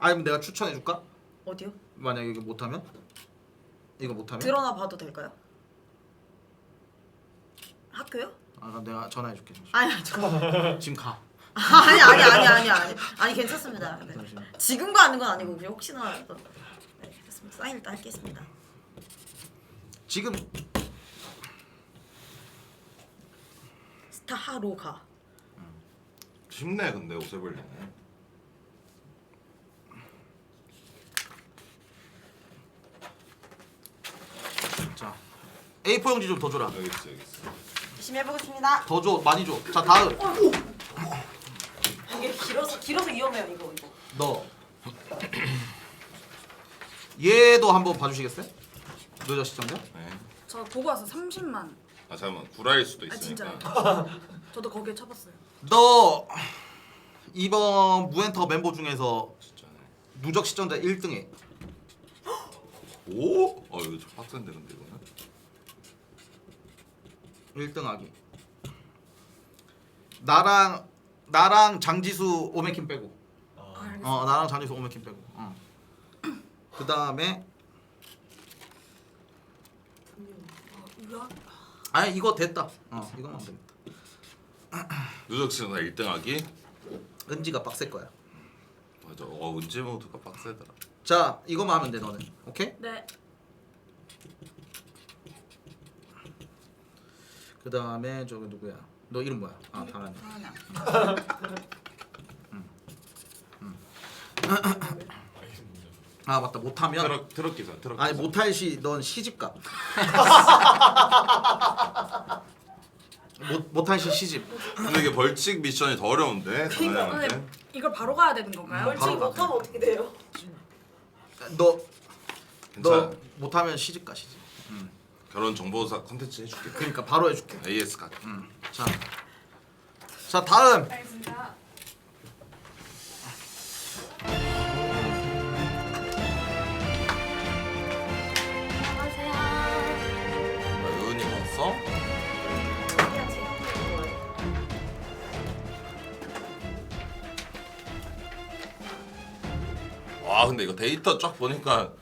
아니면 내가 추천해 줄까? 어디요? 만약에 이거 못하면? 이거 못하면? 드러나 봐도 될까요? 학교요? 그럼 내가 전화해 줄게. 아니 저 지금 가. 아니 괜찮습니다. 네. 잠시만. 지금 가는 건 아니고 그냥 혹시나 또. 네, 됐습니다. 사인 일단 하겠습니다. 지금 스타로 가. 쉽네 근데 오세블리는. 자 A4 용지 좀 더 줘라. 여기 있어 여기 있어. 열심히 해보겠습니다. 더 줘. 많이 줘. 자 다음 이게 길어서 위험해요 이거. 너. 얘도 한번 봐주시겠어요? 노자 시청자? 네. 저 보고 와서 30만. 아 잠깐만 구라일 수도 아 있으니까. 진짜요? 저도 거기에 쳐봤어요. 너 이번 무엔터 멤버 중에서 진짜네. 누적 시청자 1등해. 오? 이거 좀 빡센데 근데 이거는. 1등하기. 나랑 장지수 오메킨 빼고. 알겠습니다. 나랑 장지수 오메킨 빼고. 그 다음에 우와. 아니 이거 됐다. 이거만 하면 됩니다. 누적 시청자 1등하기. 은지가 빡셀 거야. 맞아. 은지 모드가 빡세더라. 자 이거만 하면 돼 너는. 오케이? 네. 그 다음에 저기 누구야? 너 이름 뭐야? 다란이. 아니야. 맞다 못하면 트럭 기사 트럭. 아니 기사. 못할 시 넌 시집가. 못할 시 시집. 근데 이게 벌칙 미션이 더 어려운데. 전화형한테. 근데 이걸 바로 가야 되는 건가요? 벌칙 바로 못하면 어떻게 돼요? 너 괜찮아. 못하면 시집 가 시집. 결혼 정보사 컨텐츠 해줄게. 그러니까 바로 해줄게. AS 가. 자 다음. 알겠습니다. 안녕하세요. 여은이 왔어? 와 근데 이거 데이터 쫙 보니까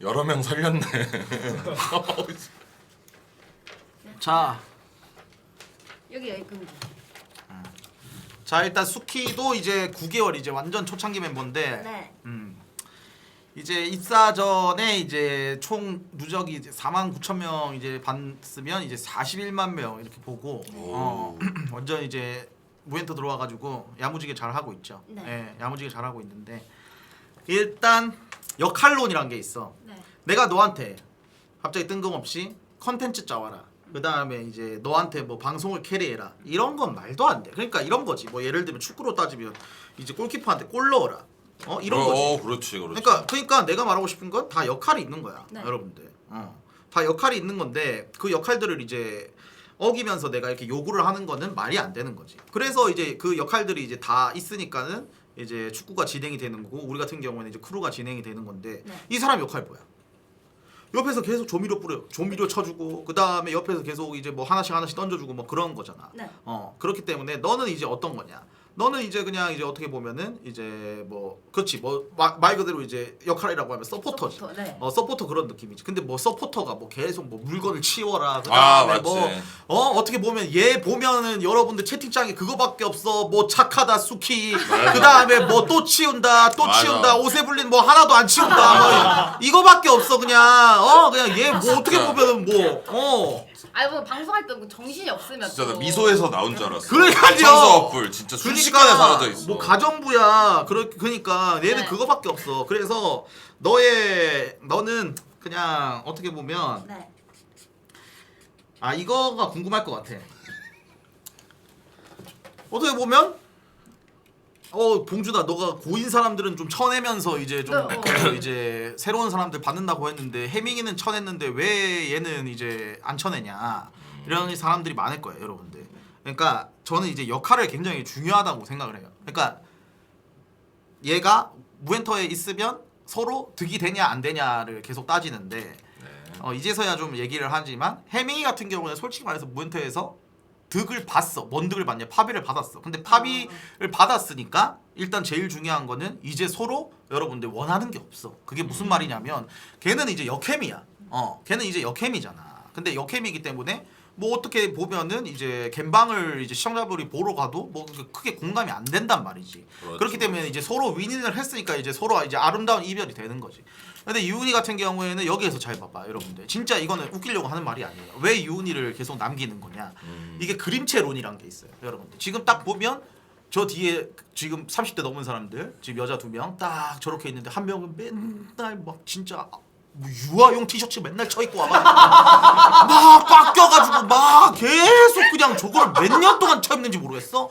여러 명 살렸네. 자 여기 금지. 자 일단 수키도 이제 9개월 이제 완전 초창기 멤버인데 네. 이제 입사 전에 이제 총 누적이 이제 49,000명 이제 봤으면 이제 41만 명 이렇게 보고 완전 이제 무엔터 들어와 가지고 야무지게 잘 하고 있죠. 네. 예, 야무지게 잘 하고 있는데 일단 역할론이란 게 있어. 네. 내가 너한테 갑자기 뜬금없이 컨텐츠 짜와라. 그 다음에 이제 너한테 뭐 방송을 캐리해라. 이런 건 말도 안 돼. 그러니까 이런 거지. 뭐 예를 들면 축구로 따지면 이제 골키퍼한테 골 넣어라. 이런 거지. 그렇지. 그러니까 내가 말하고 싶은 건 다 역할이 있는 거야. 네. 여러분들. 다 역할이 있는 건데 그 역할들을 이제 어기면서 내가 이렇게 요구를 하는 거는 말이 안 되는 거지. 그래서 이제 그 역할들이 이제 다 있으니까는 이제 축구가 진행이 되는 거고 우리 같은 경우는 이제 크루가 진행이 되는 건데 네. 이 사람 역할 뭐야? 옆에서 계속 조미료 뿌려, 조미료 쳐주고 그 다음에 옆에서 계속 이제 뭐 하나씩 던져주고 뭐 그런 거잖아. 네. 그렇기 때문에 너는 이제 어떤 거냐? 너는 이제 그냥 이제 어떻게 보면은 이제 뭐 그렇지 뭐 말 그대로 이제 역할이라고 하면 서포터지. 서포터, 네. 서포터 그런 느낌이지. 근데 뭐 서포터가 뭐 계속 뭐 물건을 치워라. 그다음에 맞지. 뭐 어떻게 보면 얘 보면은 여러분들 채팅창에 그거밖에 없어. 뭐 착하다 수키. 그다음에 뭐 또 치운다. 또 맞아. 치운다. 옷에불린 뭐 하나도 안 치운다. 뭐 이거밖에 없어 그냥. 그냥 얘 뭐 어떻게 보면은 뭐 아니 뭐 방송할 때 뭐 정신이 없으면 진짜 나 또. 미소에서 나온 줄 알았어. 그러니까요. 청소 어플 진짜 순식간에 사라져 있어. 뭐 가정부야. 그러니까 얘는 네. 그거밖에 없어. 그래서 너는 그냥 어떻게 보면 네. 이거가 궁금할 것 같아. 어떻게 보면 봉준아 너가 고인 사람들은 좀 쳐내면서 이제 좀 네, 이제 새로운 사람들 받는다고 했는데 해밍이는 쳐냈는데 왜 얘는 이제 안 쳐내냐 이런 사람들이 많을 거예요 여러분들. 그러니까 저는 이제 역할을 굉장히 중요하다고 생각을 해요. 그러니까 얘가 무엔터에 있으면 서로 득이 되냐 안 되냐를 계속 따지는데 이제서야 좀 얘기를 하지만 해밍이 같은 경우는 솔직히 말해서 무엔터에서 득을 봤어. 뭔 득을 봤냐? 파비를 받았어. 근데 파비를 받았으니까 일단 제일 중요한 거는 이제 서로 여러분들 원하는 게 없어. 그게 무슨 말이냐면 걔는 이제 역캠이야. 걔는 이제 역캠이잖아. 근데 역캠이기 때문에 뭐 어떻게 보면은 이제 갬방을 이제 시청자분이 보러 가도 뭐 크게 공감이 안 된단 말이지. 그렇죠. 그렇기 때문에 이제 서로 윈윈을 했으니까 이제 서로 이제 아름다운 이별이 되는 거지. 근데 유은이 같은 경우에는 여기에서 잘 봐봐 여러분들. 진짜 이거는 웃기려고 하는 말이 아니에요. 왜 유은이를 계속 남기는 거냐. 이게 그림체론이란 게 있어요 여러분들. 지금 딱 보면 저 뒤에 지금 30대 넘은 사람들 지금 여자 2명 딱 저렇게 있는데 한 명은 맨날 막 진짜 뭐 유아용 티셔츠 맨날 쳐입고 와가지고 막 꽉 껴가지고 막 계속 그냥 저걸 몇 년 동안 쳐입는지 모르겠어.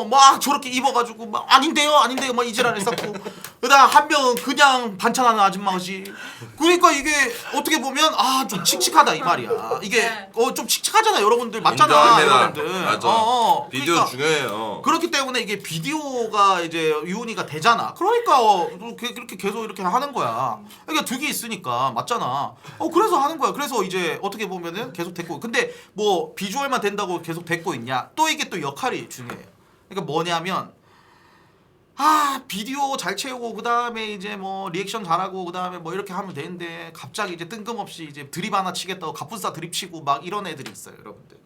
막 저렇게 입어가지고 막 아닌데요 막 이지랄 했었고 그다음 한 명은 그냥 반찬하는 아줌마지. 그러니까 이게 어떻게 보면 좀 칙칙하다 이 말이야. 이게 좀 칙칙하잖아 여러분들. 맞잖아 인정합니다. 여러분들. 맞아. 비디오 그러니까 중요해요. 그렇기 때문에 이게 비디오가 이제 유은이가 되잖아. 그러니까 그렇게 계속 이렇게 하는 거야. 그러니까 득이 있으니까 맞잖아. 그래서 하는 거야. 그래서 이제 어떻게 보면은 계속 됐고. 근데 뭐 비주얼만 된다고 계속 됐고 있냐? 또 이게 또 역할이 중요해요. 그러니까 뭐냐면 비디오 잘 채우고 그다음에 이제 뭐 리액션 잘하고 그다음에 뭐 이렇게 하면 되는데 갑자기 이제 뜬금없이 이제 드립 하나 치겠다고 갑분싸 드립 치고 막 이런 애들이 있어요, 여러분들.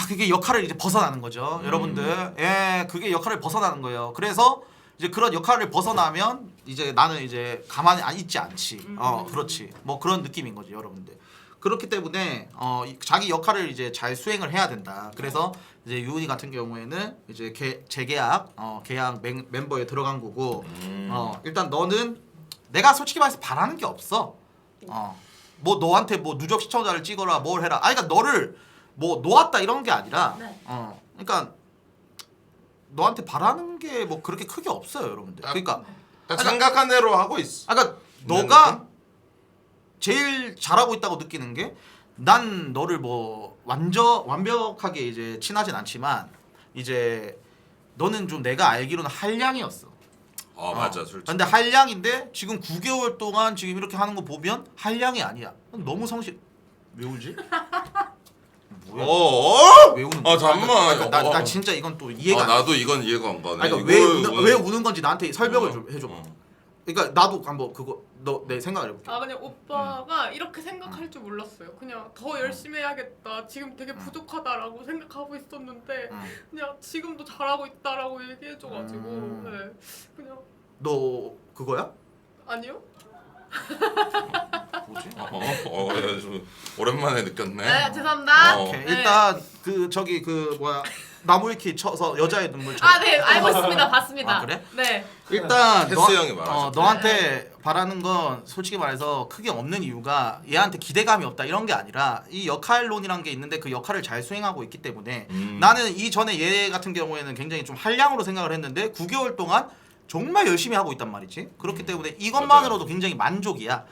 그게 역할을 이제 벗어나는 거죠, 여러분들. 예, 그게 역할을 벗어나는 거예요. 그래서 이제 그런 역할을 벗어나면 이제 나는 이제 가만히 안 있지 않지. 그렇지. 뭐 그런 느낌인 거지, 여러분들. 그렇기 때문에 자기 역할을 이제 잘 수행을 해야 된다. 그래서 이제 유은이 같은 경우에는 이제 재계약 계약 멤버에 들어간 거고 일단 너는 내가 솔직히 말해서 바라는 게 없어. 뭐 너한테 뭐 누적 시청자를 찍어라 뭘 해라. 그러니까 너를 뭐 놓았다 이런 게 아니라 네. 그러니까 너한테 바라는 게 뭐 그렇게 크게 없어요, 여러분들. 그러니까 딱 생각한 대로 하고 있어. 그러니까 너가 제일 잘하고 있다고 느끼는 게 난 너를 뭐 완벽하게 이제 친하진 않지만 이제 너는 좀 내가 알기로는 한량이었어. 맞아 솔직히. 근데 한량인데 지금 9개월 동안 지금 이렇게 하는 거 보면 한량이 아니야. 너무 성실. 왜 울지? 뭐야? 왜 우는 거야? 잠깐만. 나 진짜 이건 또 이해가 안 돼. 나도 이건 이해가 안 가네. 그러니까 왜 우는 건지 나한테 설명을 좀 해줘. 그러니까 나도 한번 그거 너 내 생각을 해볼게. 그냥 오빠가 이렇게 생각할 줄 몰랐어요. 그냥 더 열심히 해야겠다. 지금 되게 부족하다라고 생각하고 있었는데 그냥 지금도 잘하고 있다라고 얘기해줘가지고 네. 그냥 너 그거야? 아니요? 뭐지? 좀 오랜만에 느꼈네. 네, 죄송합니다. 오케이. 네. 일단 저기 뭐야 나무 위키 쳐서 여자의 눈물 쳐. 네, 알고 있습니다. 봤습니다. 아, 그래? 네. 일단 헬스 형이 말하셨대. 너한테 바라는 건 솔직히 말해서 크게 없는 이유가 얘한테 기대감이 없다 이런 게 아니라 이 역할론이란 게 있는데 그 역할을 잘 수행하고 있기 때문에 나는 이전에 얘 같은 경우에는 굉장히 좀 한량으로 생각을 했는데 9개월 동안 정말 열심히 하고 있단 말이지. 그렇기 때문에 이것만으로도 굉장히 만족이야.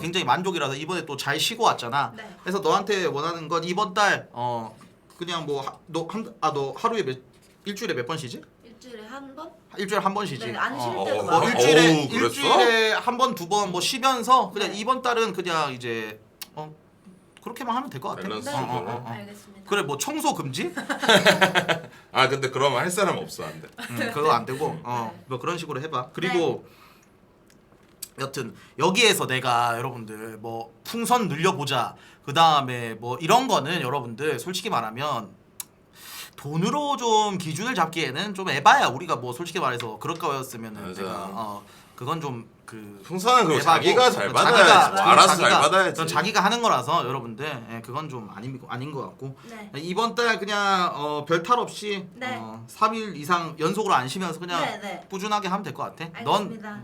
굉장히 만족이라서 이번에 또 잘 쉬고 왔잖아. 네. 그래서 너한테 원하는 건 이번 달 그냥 뭐 너 하루에 일주일에 몇 번 쉬지? 일주일에 한 번? 일주일에 한 번 쉬지. 네, 안 쉴 때도 뭐 많아요. 그랬어? 일주일에 한 번 두 번 뭐 쉬면서 그냥 네. 이번 달은 그냥 이제 그렇게만 하면 될 것 같아. 밸런스. 알겠습니다. 그래 뭐 청소 금지? 근데 그러면 할 사람 없어 안 돼. 그거 안 되고 뭐 그런 식으로 해봐. 그리고 여튼 여기에서 내가 여러분들 뭐 풍선 늘려보자 그 다음에 뭐 이런 거는 여러분들 솔직히 말하면 돈으로 좀 기준을 잡기에는 좀 에바야. 우리가 뭐 솔직히 말해서 그럴 거였으면은 맞아. 내가 그건 좀 풍선은 그거 에바고, 자기가 잘 받아야지. 뭐 알아서 잘 받아야지. 전 자기가 하는 거라서 여러분들 그건 좀 아닌 것 같고 네. 이번 달 그냥 별 탈 없이 네. 3일 이상 연속으로 안 쉬면서 그냥 네. 꾸준하게 하면 될 것 같아. 알겠습니다.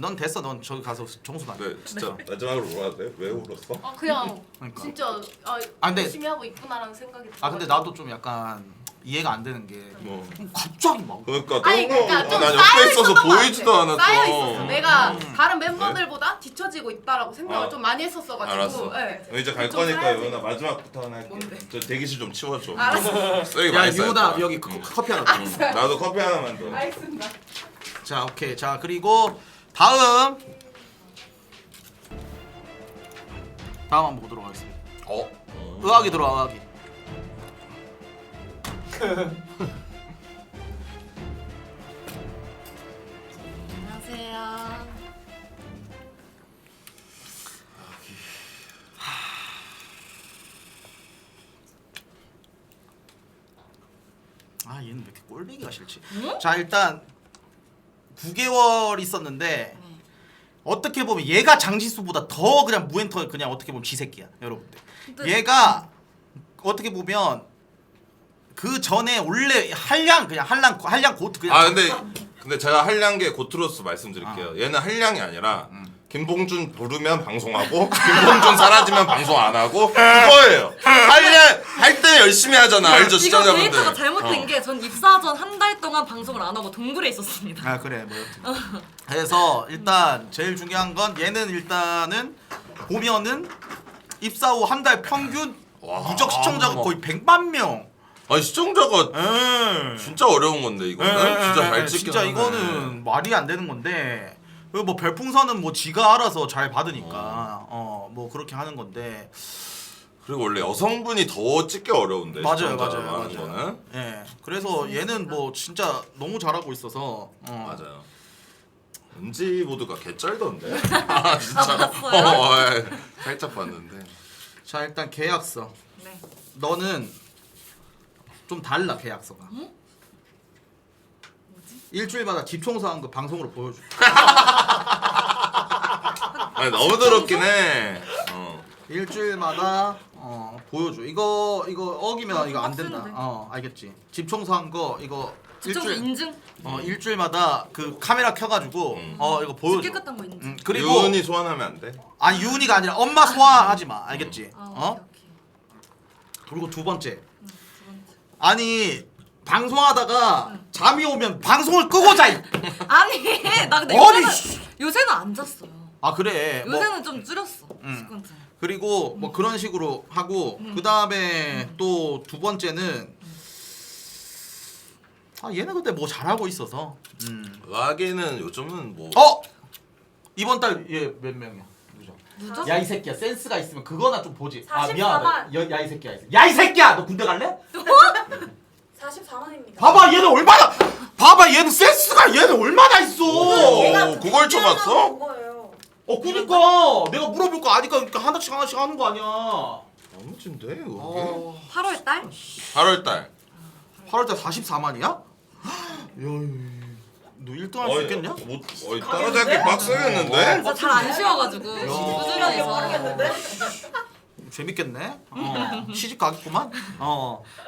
넌 됐어. 넌 저기 가서 정수나. 네, 진짜 마지막으로 물어봐도 돼? 왜 울었어? 그냥 그러니까. 진짜 아, 근데- 열심히 하고 있구나라는 생각이 들어요. 근데 나도 좀 약간 이해가 안 되는 게 뭐. 갑자기 막 그러니까 아니 그러니까 너무 좀 난 쌓여 옆에 있어서 있었던 것 보이지도 같아. 않았어. 쌓여 있었어. 내가 음. 다른 멤버들보다 뒤처지고 있다라고 생각을 어. 좀 많이 했었어가지고. 알았어. 네. 이제 갈 좀 거니까 쌓여져 유나 마지막부터 하나 할게. 뭔데? 저 대기실 좀 치워줘. 알았어. 쓰레기 야 많이 유나 쌓였다. 여기 커피 하나 줘. 응. 나도 커피 하나만 더. 알겠습니다. 자 오케이 자 그리고 다음 한번 보도록 하겠습니다. 의학이 들어와 의학이. 안녕하세요. 아 얘는 왜 이렇게 꼴배기가 싫지? 자 일단 9개월 있었는데 어떻게 보면 얘가 장지수보다 더 그냥 무엔터 그냥 어떻게 보면 지새끼야 여러분들. 얘가 어떻게 보면 그 전에 원래 한량 그냥 한량 고트 그냥. 아 근데 제가 한량계 고트로스 말씀드릴게요. 얘는 한량이 아니라 김봉준 부르면 방송하고 김봉준 사라지면 방송 안 하고 그거예요. 한량 할 때 열심히 하잖아. 알죠 이거 시청자분들. 데이터가 잘못된 게 전 입사 전 한 달 동안 방송을 안 하고 동굴에 있었습니다. 아 그래 뭐 여튼. 그래서 일단 제일 중요한 건 얘는 일단은 보면은 입사 후 한 달 평균 와. 누적 시청자가 거의 100만 명. 아니 시청자가 진짜 어려운 건데 이거는 진짜 잘 찍긴 진짜 하네. 이거는 말이 안 되는 건데 그 뭐 별풍선은 뭐 지가 알아서 잘 받으니까 뭐 그렇게 하는 건데 그리고 원래 여성분이 더 찍기 어려운데 맞아요 시청자 맞아요 많은 맞아요. 거는 예 그래서 얘는 뭐 진짜 너무 잘하고 있어서 맞아요. 은지 모드가 개쩔던데. 아 진짜. 봤어요? 살짝 봤는데. 자 일단 계약서 네. 너는 좀 달라 계약서가. 일주일마다 집 청소한 거 방송으로 보여줘. 아니 너무 더럽긴 해. 일주일마다 보여줘. 이거 어기면 이거 안 된다. 빡센데. 알겠지. 집 청소한 거 이거 집청소 인증? 일주일마다 그 카메라 켜가지고 이거 보여줘. 깨끗한 거 인증. 그리고 유은이 소환하면 안 돼? 아니 유은이가 아니라 엄마 소화하지 마. 알겠지? 아, 오케이. 그리고 두 번째. 두 번째. 아니 방송하다가 잠이 오면 방송을 끄고 자. 아니 나 근데 아니, 요새는 안 잤어요. 아 그래. 뭐 요새는 좀 줄였어. 시간대. 그리고 뭐 그런 식으로 하고 그 다음에 또 두 번째는 얘는 근데 뭐 잘하고 있어서. 의학에는 요즘은 뭐 이번 달 얘 몇 명이야? 누죠? 야 이 새끼야 센스가 있으면 그거나 좀 보지. 44만. 미안하다. 야 이 새끼야. 야 이 새끼야 너 군대 갈래? 44만입니다. 봐봐 얘는 얼마나. 봐봐 얘는 센스가 얘는 얼마나 있어. 그걸 쳐봤어? 그거예요. 그니까 내가 물어볼 거 아니까 그러니까 하나씩 하는 거 아니야. 아무진데 이게? 8월 달? 8월달. 8월달 44만이야? 야, 너 1등 할 수 있겠냐? 뭐 따라잡기 빡세겠는데? 저 잘 안 쉬어가지고 꾸준히 모르겠는데. 재밌겠네. 시집 가겠구만.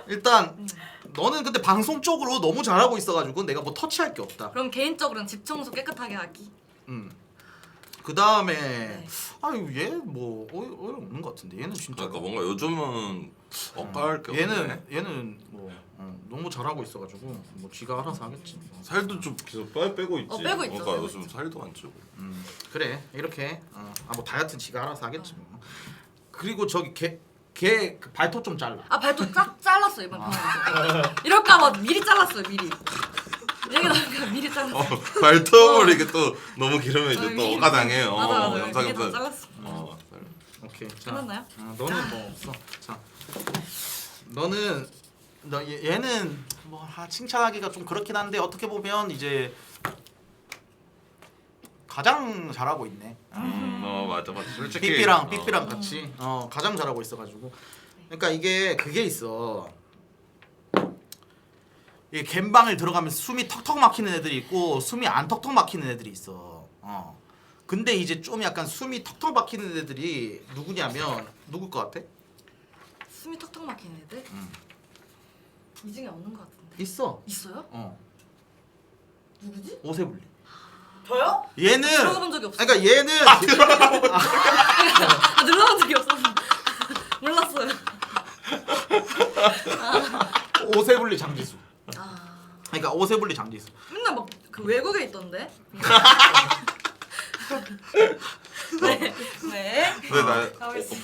일단 너는 근데 방송 쪽으로 너무 잘하고 있어가지고 내가 뭐 터치할 게 없다. 그럼 개인적으로는 집 청소 깨끗하게 하기. 그 다음에 아유 얘 뭐 없는 것 같은데 얘는 진짜. 그러니까 뭔가 요즘은 억까할 게 없네. 얘는 뭐 너무 잘하고 있어가지고 뭐 지가 알아서 하겠지. 살도 좀 계속 빼고 있지. 빼고 있죠, 그러니까 빼고 요즘 있죠. 살도 안 찌고. 그래 이렇게 뭐 다이어트 지가 알아서 하겠지 뭐. 그리고 저기 걔 그 발톱 좀 잘라. 아 발톱 쫙 잘랐어 이번 편에. 이럴까봐 미리 잘랐어요 미리. 얘기 나니까 미리 잘랐어. 발톱을 이게 또 너무 기르면 이제 또 미리- 억가당해요. 맞아. 영상 미리 다 영상. 잘랐어. 오케이. 자, 끝났나요? 너는 뭐 없어. 자, 너는 얘는 뭐 칭찬하기가 좀 그렇긴 한데 어떻게 보면 이제 가장 잘하고 있네. 맞아. 솔직히 삐삐랑 같이 가장 잘하고 있어가지고. 그러니까 이게 그게 있어. 이 갬방을 들어가면 숨이 턱턱 막히는 애들이 있고 숨이 안 턱턱 막히는 애들이 있어. 근데 이제 좀 약간 숨이 턱턱 막히는 애들이 누구냐면 누굴 것 같아? 숨이 턱턱 막히는 애들? 이 중에 없는 것 같은데. 있어. 있어요? 누구지? 오세블리. 저요? 얘는 들어가본 적이 없어. 그러니까 얘는 들어본 적이 없어서 몰랐어요. 오세블리 장지수. 아 그러니까 오세블리 장지수. 맨날 막 그 외국에 있던데. 네. 네. 근데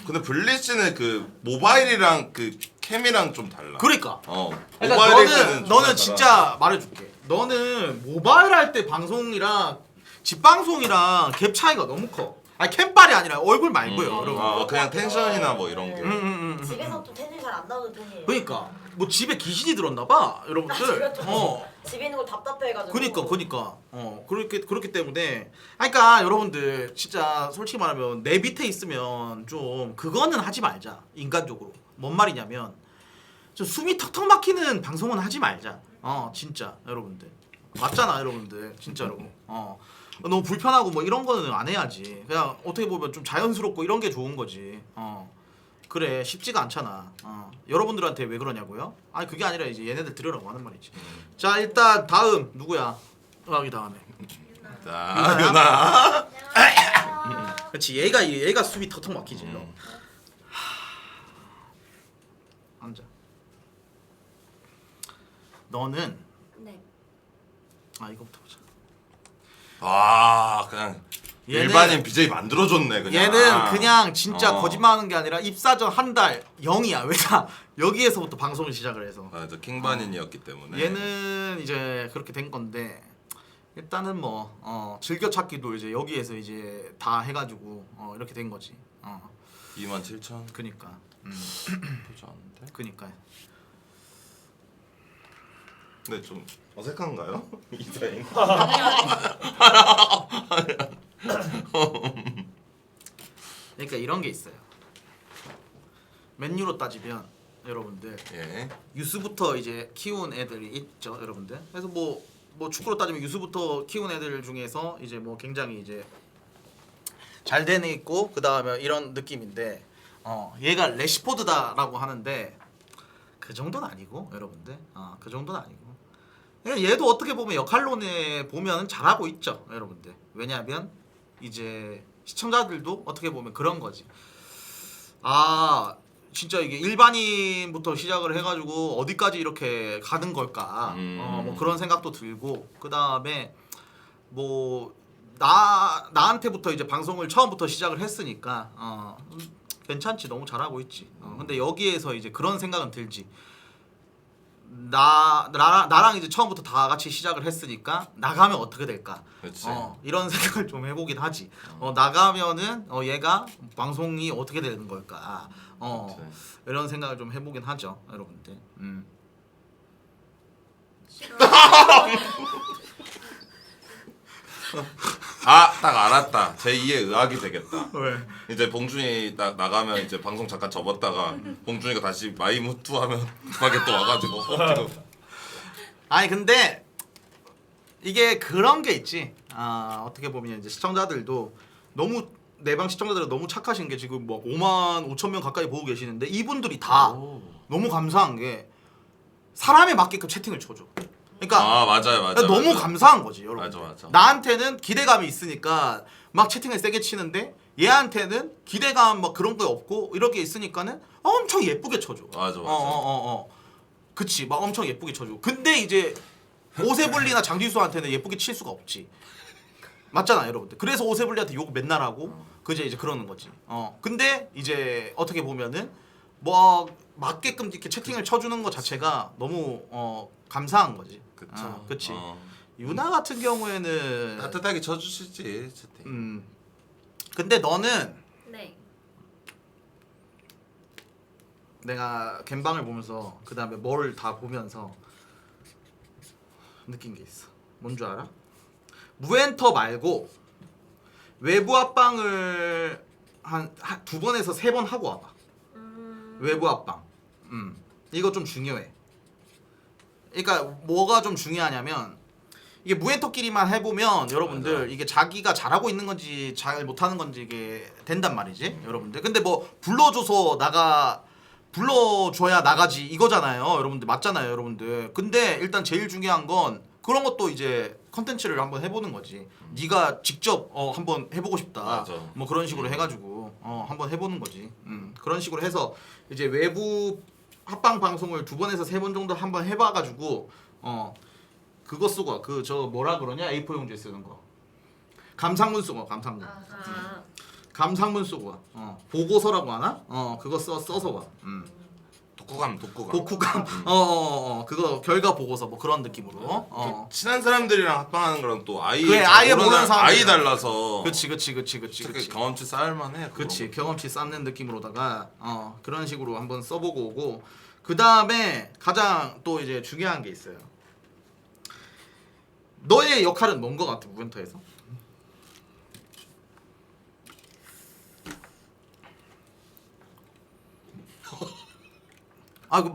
근데 블리츠는 그 모바일이랑 그 캠이랑 좀 달라. 그러니까. 모바일에 그러니까 너는 진짜 말해줄게. 너는 모바일 할 때 방송이랑 집 방송이랑 갭 차이가 너무 커. 아니 캠빨이 아니라 얼굴 말고요, 여러분. 그냥 텐션이나 뭐 이런 게. 집에서 또 텐션이 잘 안 나오는 편이에요. 그러니까 뭐 집에 귀신이 들었나봐, 여러분들. 집에 있는 걸 답답해가지고. 그러니까 그렇기 때문에 그러니까 여러분들 진짜 솔직히 말하면 내 밑에 있으면 좀 그거는 하지 말자, 인간적으로. 뭔 말이냐면 좀 숨이 턱턱 막히는 방송은 하지 말자. 진짜 여러분들 맞잖아, 여러분들 진짜로. 너무 불편하고 뭐 이런 거는 안 해야지. 그냥 어떻게 보면 좀 자연스럽고 이런 게 좋은 거지. 그래 쉽지가 않잖아. 여러분들한테 왜 그러냐고요? 아니 그게 아니라 이제 얘네들 들으라고 하는 말이지. 자 일단 다음 누구야? 이 다음에. 자 유나. 그렇지 얘가 숨이 턱턱 막히지. 앉아. 너는 네. 이거부터 보자. 그냥 얘는- 일반인 BJ 만들어줬네 그냥. 얘는 그냥 진짜 어. 거짓말하는 게 아니라 입사전 한 달 0이야. 왜냐 여기에서부터 방송을 시작을 해서. 저 킹반인이었기 때문에. 얘는 이제 그렇게 된 건데 일단은 뭐 즐겨찾기도 이제 여기에서 이제 다 해가지고 이렇게 된 거지. 27,000. 그니까. 보지 않는데. 그니까. 근데 좀 어색한가요? 이사인. 그러니까 이런 게 있어요. 맨유로 따지면 여러분들 예. 유스부터 이제 키운 애들이 있죠, 여러분들. 그래서 뭐 축구로 따지면 유스부터 키운 애들 중에서 이제 뭐 굉장히 이제 잘 된 애 있고 그 다음에 이런 느낌인데 얘가 레시포드다라고 하는데 그 정도는 아니고 여러분들. 그 정도는 아니고. 그러니까 얘도 어떻게 보면 역할론에 보면 잘하고 있죠, 여러분들. 왜냐하면 이제 시청자들도 어떻게 보면 그런 거지. 진짜 이게 일반인부터 시작을 해가지고 어디까지 이렇게 가는 걸까? 뭐 그런 생각도 들고 그 다음에 뭐 나한테부터 이제 방송을 처음부터 시작을 했으니까 괜찮지, 너무 잘하고 있지. 근데 여기에서 이제 그런 생각은 들지. 나랑 이제 처음부터 다 같이 시작을 했으니까 나가면 어떻게 될까? 그치. 이런 생각을 좀 해보긴 하지. 나가면은 얘가 방송이 어떻게 되는 걸까? 이런 생각을 좀 해보긴 하죠, 여러분들. 딱 알았다. 제2의 의학이 되겠다. 왜? 이제 봉준이 딱 나가면 이제 방송 잠깐 접었다가 봉준이가 다시 마이무투하면 급하게 또 와가지고 아니 근데 이게 그런 게 있지. 어떻게 보면 이제 시청자들도 너무 내방 시청자들은 너무 착하신 게 지금 뭐 55,000명 가까이 보고 계시는데 이분들이 다 너무 감사한 게 사람에 맞게끔 채팅을 쳐줘. 그러니까 맞아요. 너무 감사한 거지, 여러분. 맞아. 나한테는 기대감이 있으니까 막 채팅을 세게 치는데 얘한테는 기대감 막 그런 거 없고 이렇게 있으니까는 엄청 예쁘게 쳐줘. 맞아. 그치, 막 엄청 예쁘게 쳐줘. 근데 이제 오세블리나 장지수한테는 예쁘게 칠 수가 없지. 맞잖아, 여러분들. 그래서 오세블리한테 욕 맨날 하고 이제 그러는 거지. 근데 이제 어떻게 보면은 뭐 맞게끔 이렇게 채팅을 쳐주는 것 자체가 너무 감사한 거지. 그쵸. 그치. 유나 같은 경우에는 따뜻하게 쳐주시지 채팅. 근데 너는 네. 내가 갬방을 보면서 그 다음에 뭘 다 보면서 느낀 게 있어. 뭔 줄 알아? 무엔터 말고 외부 합방을 한 2번에서 3번 하고 와봐. 외부 합방. 이거 좀 중요해. 그러니까 뭐가 좀 중요하냐면 이게 무엔터끼리만 해보면 여러분들 맞아. 이게 자기가 잘하고 있는 건지 잘 못하는 건지 이게 된단 말이지, 여러분들. 근데 뭐 불러줘야 나가지 이거잖아요, 여러분들. 맞잖아요, 여러분들. 근데 일단 제일 중요한 건 그런 것도 이제 컨텐츠를 한번 해보는 거지. 네가 직접 한번 해보고 싶다. 맞아. 뭐 그런 식으로 해가지고 한번 해보는 거지. 그런 식으로 해서 이제 외부 합방 방송을 2번에서 3번 정도 한번 해봐가지고 그거 쓰고 와. 그 저 뭐라 그러냐 A4 용지에 쓰는 거. 감상문 쓰고 와. 감상문. 아, 감상문 쓰고 와. 보고서라고 하나? 그거 써서 와. 독후감. 독후감. 그거 결과 보고서 뭐 그런 느낌으로. 친한 사람들이랑 합방하는 거랑 또 그래, 아예 모르는 사람들. 아이 달라서. 그치. 경험치 쌓을만해. 그치. 경험치 쌓는 느낌으로다가 그런 식으로 한번 써보고 오고. 그 다음에 가장 또 이제 중요한 게 있어요. 너의 역할은 뭔 거 같아 무엔터에서?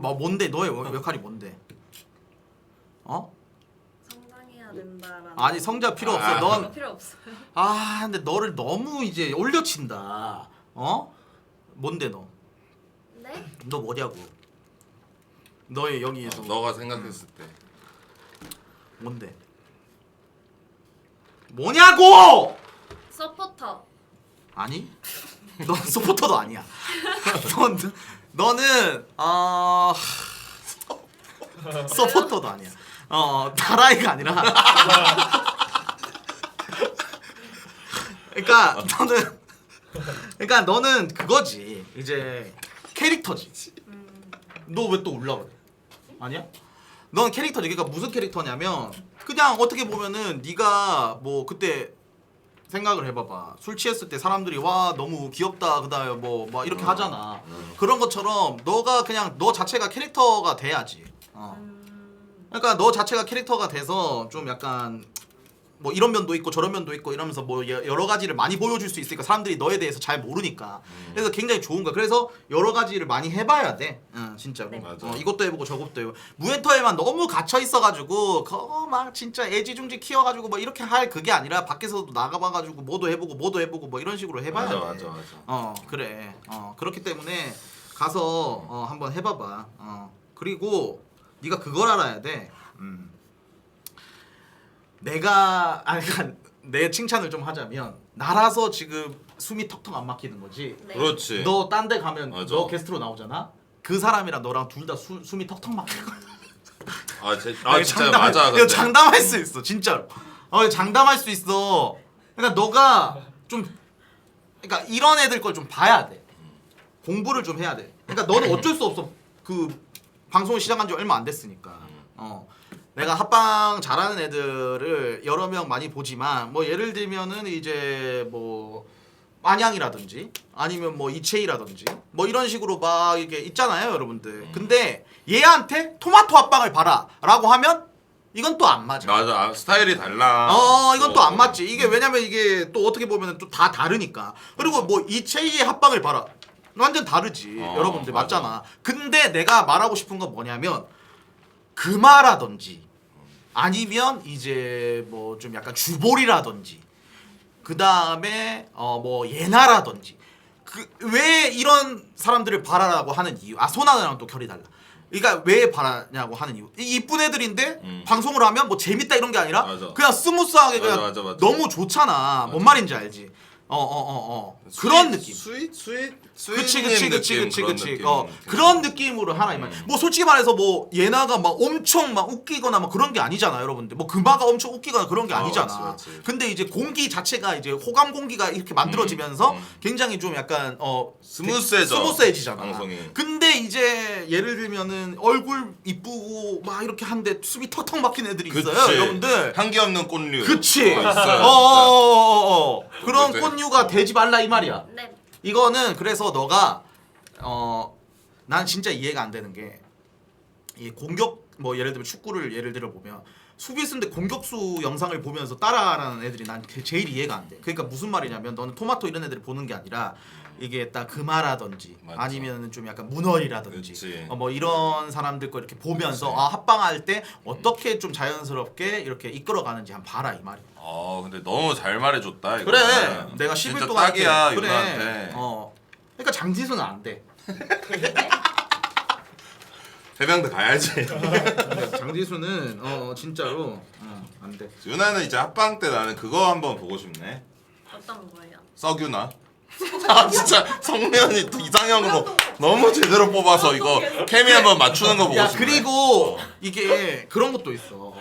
뭐 뭔데 너의 역할이 뭔데? 성장해야 된다라는. 아니 성장 필요 없어. 넌 필요 없어요. 근데 너를 너무 이제 올려친다. 뭔데 너? 네? 너 뭐냐고? 너의 여기에서 너가 생각했을 때. 뭔데? 뭐냐고! 서포터. 아니? 넌 서포터도 아니야. 너는 서포터도 아니야. 다라이가 아니라. 그러니까 너는 그거지. 이제 캐릭터지. 너 왜 또 올라그래? 아니야? 넌 캐릭터지. 그러니까 무슨 캐릭터냐면 그냥 어떻게 보면은 네가 뭐 그때 생각을 해봐봐. 술 취했을 때 사람들이 와 너무 귀엽다 그다음에 뭐 이렇게 하잖아. 그런 것처럼 너가 그냥 너 자체가 캐릭터가 돼야지. 그러니까 너 자체가 캐릭터가 돼서 좀 약간 뭐 이런 면도 있고 저런 면도 있고 이러면서 뭐 여러 가지를 많이 보여줄 수 있으니까 사람들이 너에 대해서 잘 모르니까. 그래서 굉장히 좋은 거야. 그래서 여러 가지를 많이 해봐야 돼. 진짜로. 네. 맞아. 이것도 해보고 저것도 해보고. 무엔터에만 너무 gat혀 있어가지고 그거 막 진짜 애지중지 키워가지고 뭐 이렇게 할 그게 아니라 밖에서도 나가봐가지고 뭐도 해보고 뭐 이런 식으로 해봐야 돼. 맞아. 그래. 그렇기 때문에 가서 한번 해봐봐. 그리고 네가 그걸 알아야 돼. 그러니까 내 칭찬을 좀 하자면 나라서 지금 숨이 턱턱 안 막히는 거지. 네. 그렇지. 너 딴 데 가면 맞아. 너 게스트로 나오잖아. 그 사람이랑 너랑 둘 다 숨이 턱턱 막힐 거야. 진짜 맞아. 이거 근데. 장담할 수 있어, 진짜로. 장담할 수 있어. 그러니까 너가 좀, 그러니까 이런 애들 걸 좀 봐야 돼. 공부를 좀 해야 돼. 그러니까 너는 어쩔 수 없어. 그 방송을 시작한 지 얼마 안 됐으니까. 내가 합방 잘하는 애들을 여러 명 많이 보지만 뭐 예를 들면은 이제 뭐 안양이라든지 아니면 뭐 이채이라든지 뭐 이런 식으로 막 이게 있잖아요, 여러분들. 근데 얘한테 토마토 합방을 봐라라고 하면 이건 또 안 맞아. 맞아. 스타일이 달라. 이건 또 안 맞지. 이게 왜냐면 이게 또 어떻게 보면은 또 다 다르니까. 그리고 뭐 이채이의 합방을 봐라. 완전 다르지. 여러분들 맞아. 맞잖아. 근데 내가 말하고 싶은 건 뭐냐면 금화라든지 아니면 이제 뭐 좀 약간 주볼이라든지 그 다음에 뭐 예나라든지 왜 이런 사람들을 바라라고 하는 이유. 소나나랑 또 결이 달라. 그러니까 왜 바라냐고 하는 이유. 이쁜 애들인데 방송을 하면 뭐 재밌다 이런 게 아니라 맞아. 그냥 스무스하게 그냥 맞아. 너무 좋잖아. 뭔 말인지 알지? 그런 느낌. 그치. 그런 느낌으로 하나 이 말. 뭐 솔직히 말해서 뭐 예나가 막 엄청 막 웃기거나 막 그런 게 아니잖아, 여러분들. 뭐 금화가 엄청 웃기거나 그런 게 아니잖아. 맞지. 근데 이제 공기 자체가 이제 호감 공기가 이렇게 만들어지면서 굉장히 좀 약간 스무스해지잖아. 방송이. 근데 이제 예를 들면은 얼굴 이쁘고 막 이렇게 한데 숨이 턱턱 막힌 애들이 있어요, 여러분들. 향기 없는 꽃류. 그치. 있어요. 그런 네. 꽃류가 되지 말라 이 말이야. 네. 이거는 그래서 너가 난 진짜 이해가 안 되는 게 이 공격 뭐 예를 들면 축구를 예를 들어 보면 수비수인데 공격수 영상을 보면서 따라하는 애들이 난 제일 이해가 안 돼. 그러니까 무슨 말이냐면 너는 토마토 이런 애들을 보는 게 아니라 이게 딱 금화라든지 맞죠. 아니면 좀 약간 문어리라든지 그치. 뭐 이런 사람들 거 이렇게 보면서 합방할 때 어떻게 좀 자연스럽게 이렇게 이끌어가는지 한번 봐라 이 말이야. 근데 너무 잘 말해줬다. 이거. 그래. 내가 10일 진짜 동안 딱이야 그래. 유나한테. 그러니까 장지수는 안 돼. 해병대 가야지. 장지수는 진짜로 안 돼. 유나는 이제 합방 때 나는 그거 한번 보고 싶네. 어떤 거예요? 썩유나. 진짜 성면이 또 이상형으로 너무 제대로 뽑아서 이거 케미 한번 맞추는 거 보고 야 싶네. 그리고 이게 그런 것도 있어.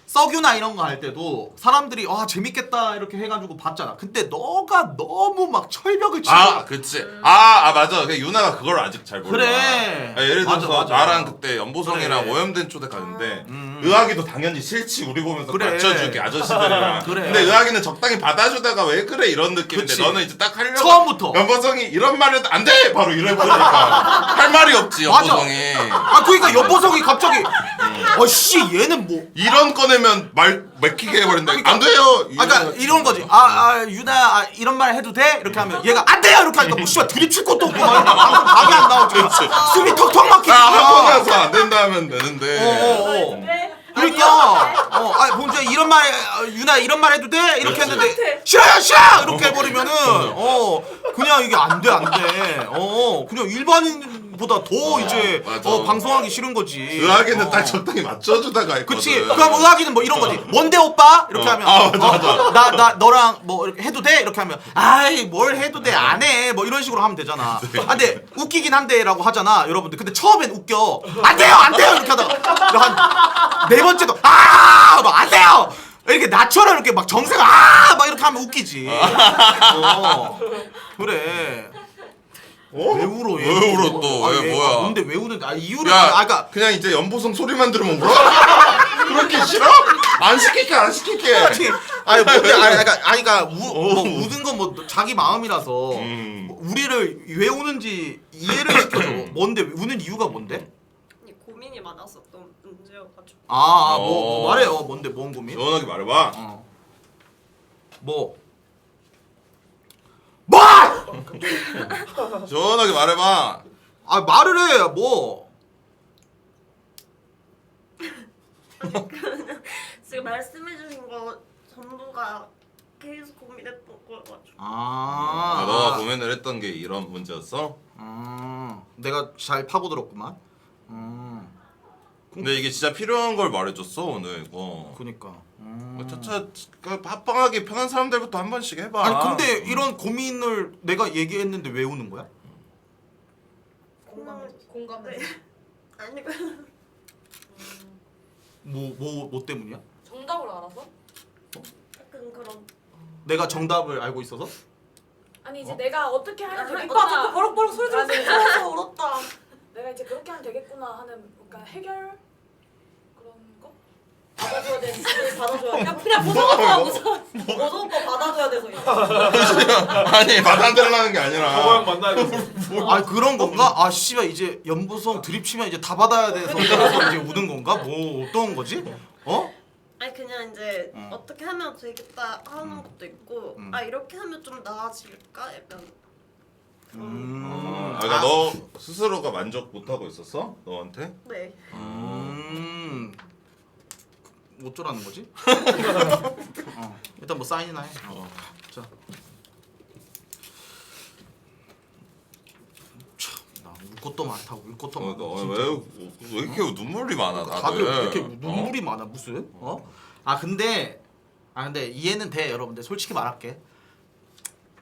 썩유나 이런 거 할 때도 사람들이 아 재밌겠다 이렇게 해가지고 봤잖아. 근데 너가 너무 막 철벽을 치고 그치. 맞아. 그 유나가 그걸 아직 잘 몰라. 그래. 예를 들어서 맞아. 나랑 그때 연보성이랑 그래. 오염된 초대 갔는데 의학이도 당연히 싫지. 우리 보면서 그래. 맞춰줄게 아저씨들이랑. 그래. 근데 의학이는 적당히 받아주다가 왜 그래 이런 느낌인데 그치. 너는 이제 딱 하려고 처음부터. 연보성이 이런 말 해도 안 돼! 바로 이래버리니까 할 말이 없지 맞아. 연보성이. 그러니까 연보성이 갑자기 씨 얘는 뭐 이런 꺼내면 말 맥히게 해버린다. 안 돼요. 그러니까 이런 거지. 유나 이런 말 해도 돼? 이렇게 하면 얘가 안 돼요. 이렇게 하니까 뭐 씨발 드립칠 것도 없고 막 방송 각이 안 나오지. 숨이 턱턱 막히니까. 하고 나서 안 된다 하면 되는데. 그러니까 본주야 이런 말 유나 이런 말 해도 돼? 이렇게 했는데 싫어요 싫어 이렇게 해버리면은 그냥 이게 안 돼. 그냥 일반인보다 더 이제 맞아. 방송하기 싫은 거지. 의학에는 딱 적당히 맞춰주다가 했거든. 그치. 그럼 의학이는 뭐 이런 거지. 뭔데 오빠? 이렇게 하면 맞아. 나 너랑 뭐 이렇게 해도 돼? 이렇게 하면 아이 뭘 해도 돼 안 해. 뭐 이런 식으로 하면 되잖아. 근데 웃기긴 한데라고 하잖아 여러분들. 근데 처음엔 웃겨. 안 돼요 이렇게 하다가 한 네 번째도 안 돼요. 이렇게 나처럼 이렇게 막 정색 막 이렇게 하면 웃기지. 그래. 왜 울어? 왜 울어 또? 왜 뭐야? 근데 왜 우는데? 이유를 야, 그러니까 그냥 이제 연보성 소리만 들으면 울어? 그렇게 싫어? 안 시킬게. 그러니까 우는 건 뭐 자기 마음이라서 우리를 왜 우는지 이해를 시켜줘. 뭔데 우는 이유가 뭔데? 고민이 많았었던 문제여가지고. 뭐 말해요. 뭔데 뭔 고민? 시원하게 말해봐. 뭐? 시원하게 말해봐. 말을 해. 뭐? 지금 말씀해주신 거 전부가 계속 고민했던 거여가지고. 너가 고민을 했던 게 이런 문제였어? 내가 잘 파고들었구만. 근데 이게 진짜 필요한 걸 말해줬어 오늘 이거. 그니까. 차차 합방하기 편한 사람들부터 한 번씩 해봐. 아니 근데 이런 고민을 내가 얘기했는데 왜 우는 거야? 공감해. 아니 뭐 때문이야? 정답을 알아서? 약간 그런. 내가 정답을 알고 있어서? 아니 이제 내가 어떻게 하면 오빠 되겠구나. 자꾸 버럭버럭 소리 들어서 울었다. 내가 이제 그렇게 하면 되겠구나 하는 뭔가 해결 그런 거? 받아줘야 돼. 받아줘야 돼. 그냥 보성 오빠 받아줘야 돼서 이거. 아니 받아들라는 게 아니라. 만나야 그런 건가? 씨발 이제 연보성 드립 치면 이제 다 받아야 돼서 그래서 이제 우는 건가? 뭐 어떤 거지? 아니 그냥 이제 어떻게 하면 되겠다 하는 것도 있고 이렇게 하면 좀 나아질까? 약간 그러니까 너 스스로가 만족 못하고 있었어? 너한테? 네. 어쩌라는 거지? 일단 뭐 사인이나 해. 자. 나 울 것도 많다. 울 것도 많아. 왜 이렇게 눈물이 많아 다들 왜 이렇게 다들? 눈물이 많아 무슨? 근데 이해는 돼 여러분들. 솔직히 말할게.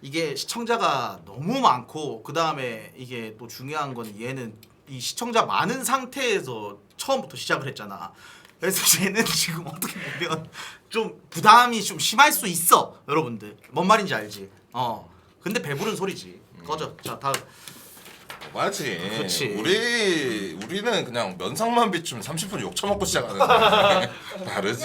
이게 시청자가 너무 많고 그 다음에 이게 또 중요한 건 얘는 이 시청자 많은 상태에서 처음부터 시작을 했잖아. 그래서 얘는 지금 어떻게 보면 좀 부담이 좀 심할 수 있어 여러분들. 뭔 말인지 알지? 근데 배부른 소리지. 꺼져. 자 다음. 맞지. 그치. 우리는 그냥 면상만 비추면 30분 욕 처먹고 시작하는 거야. 다르지.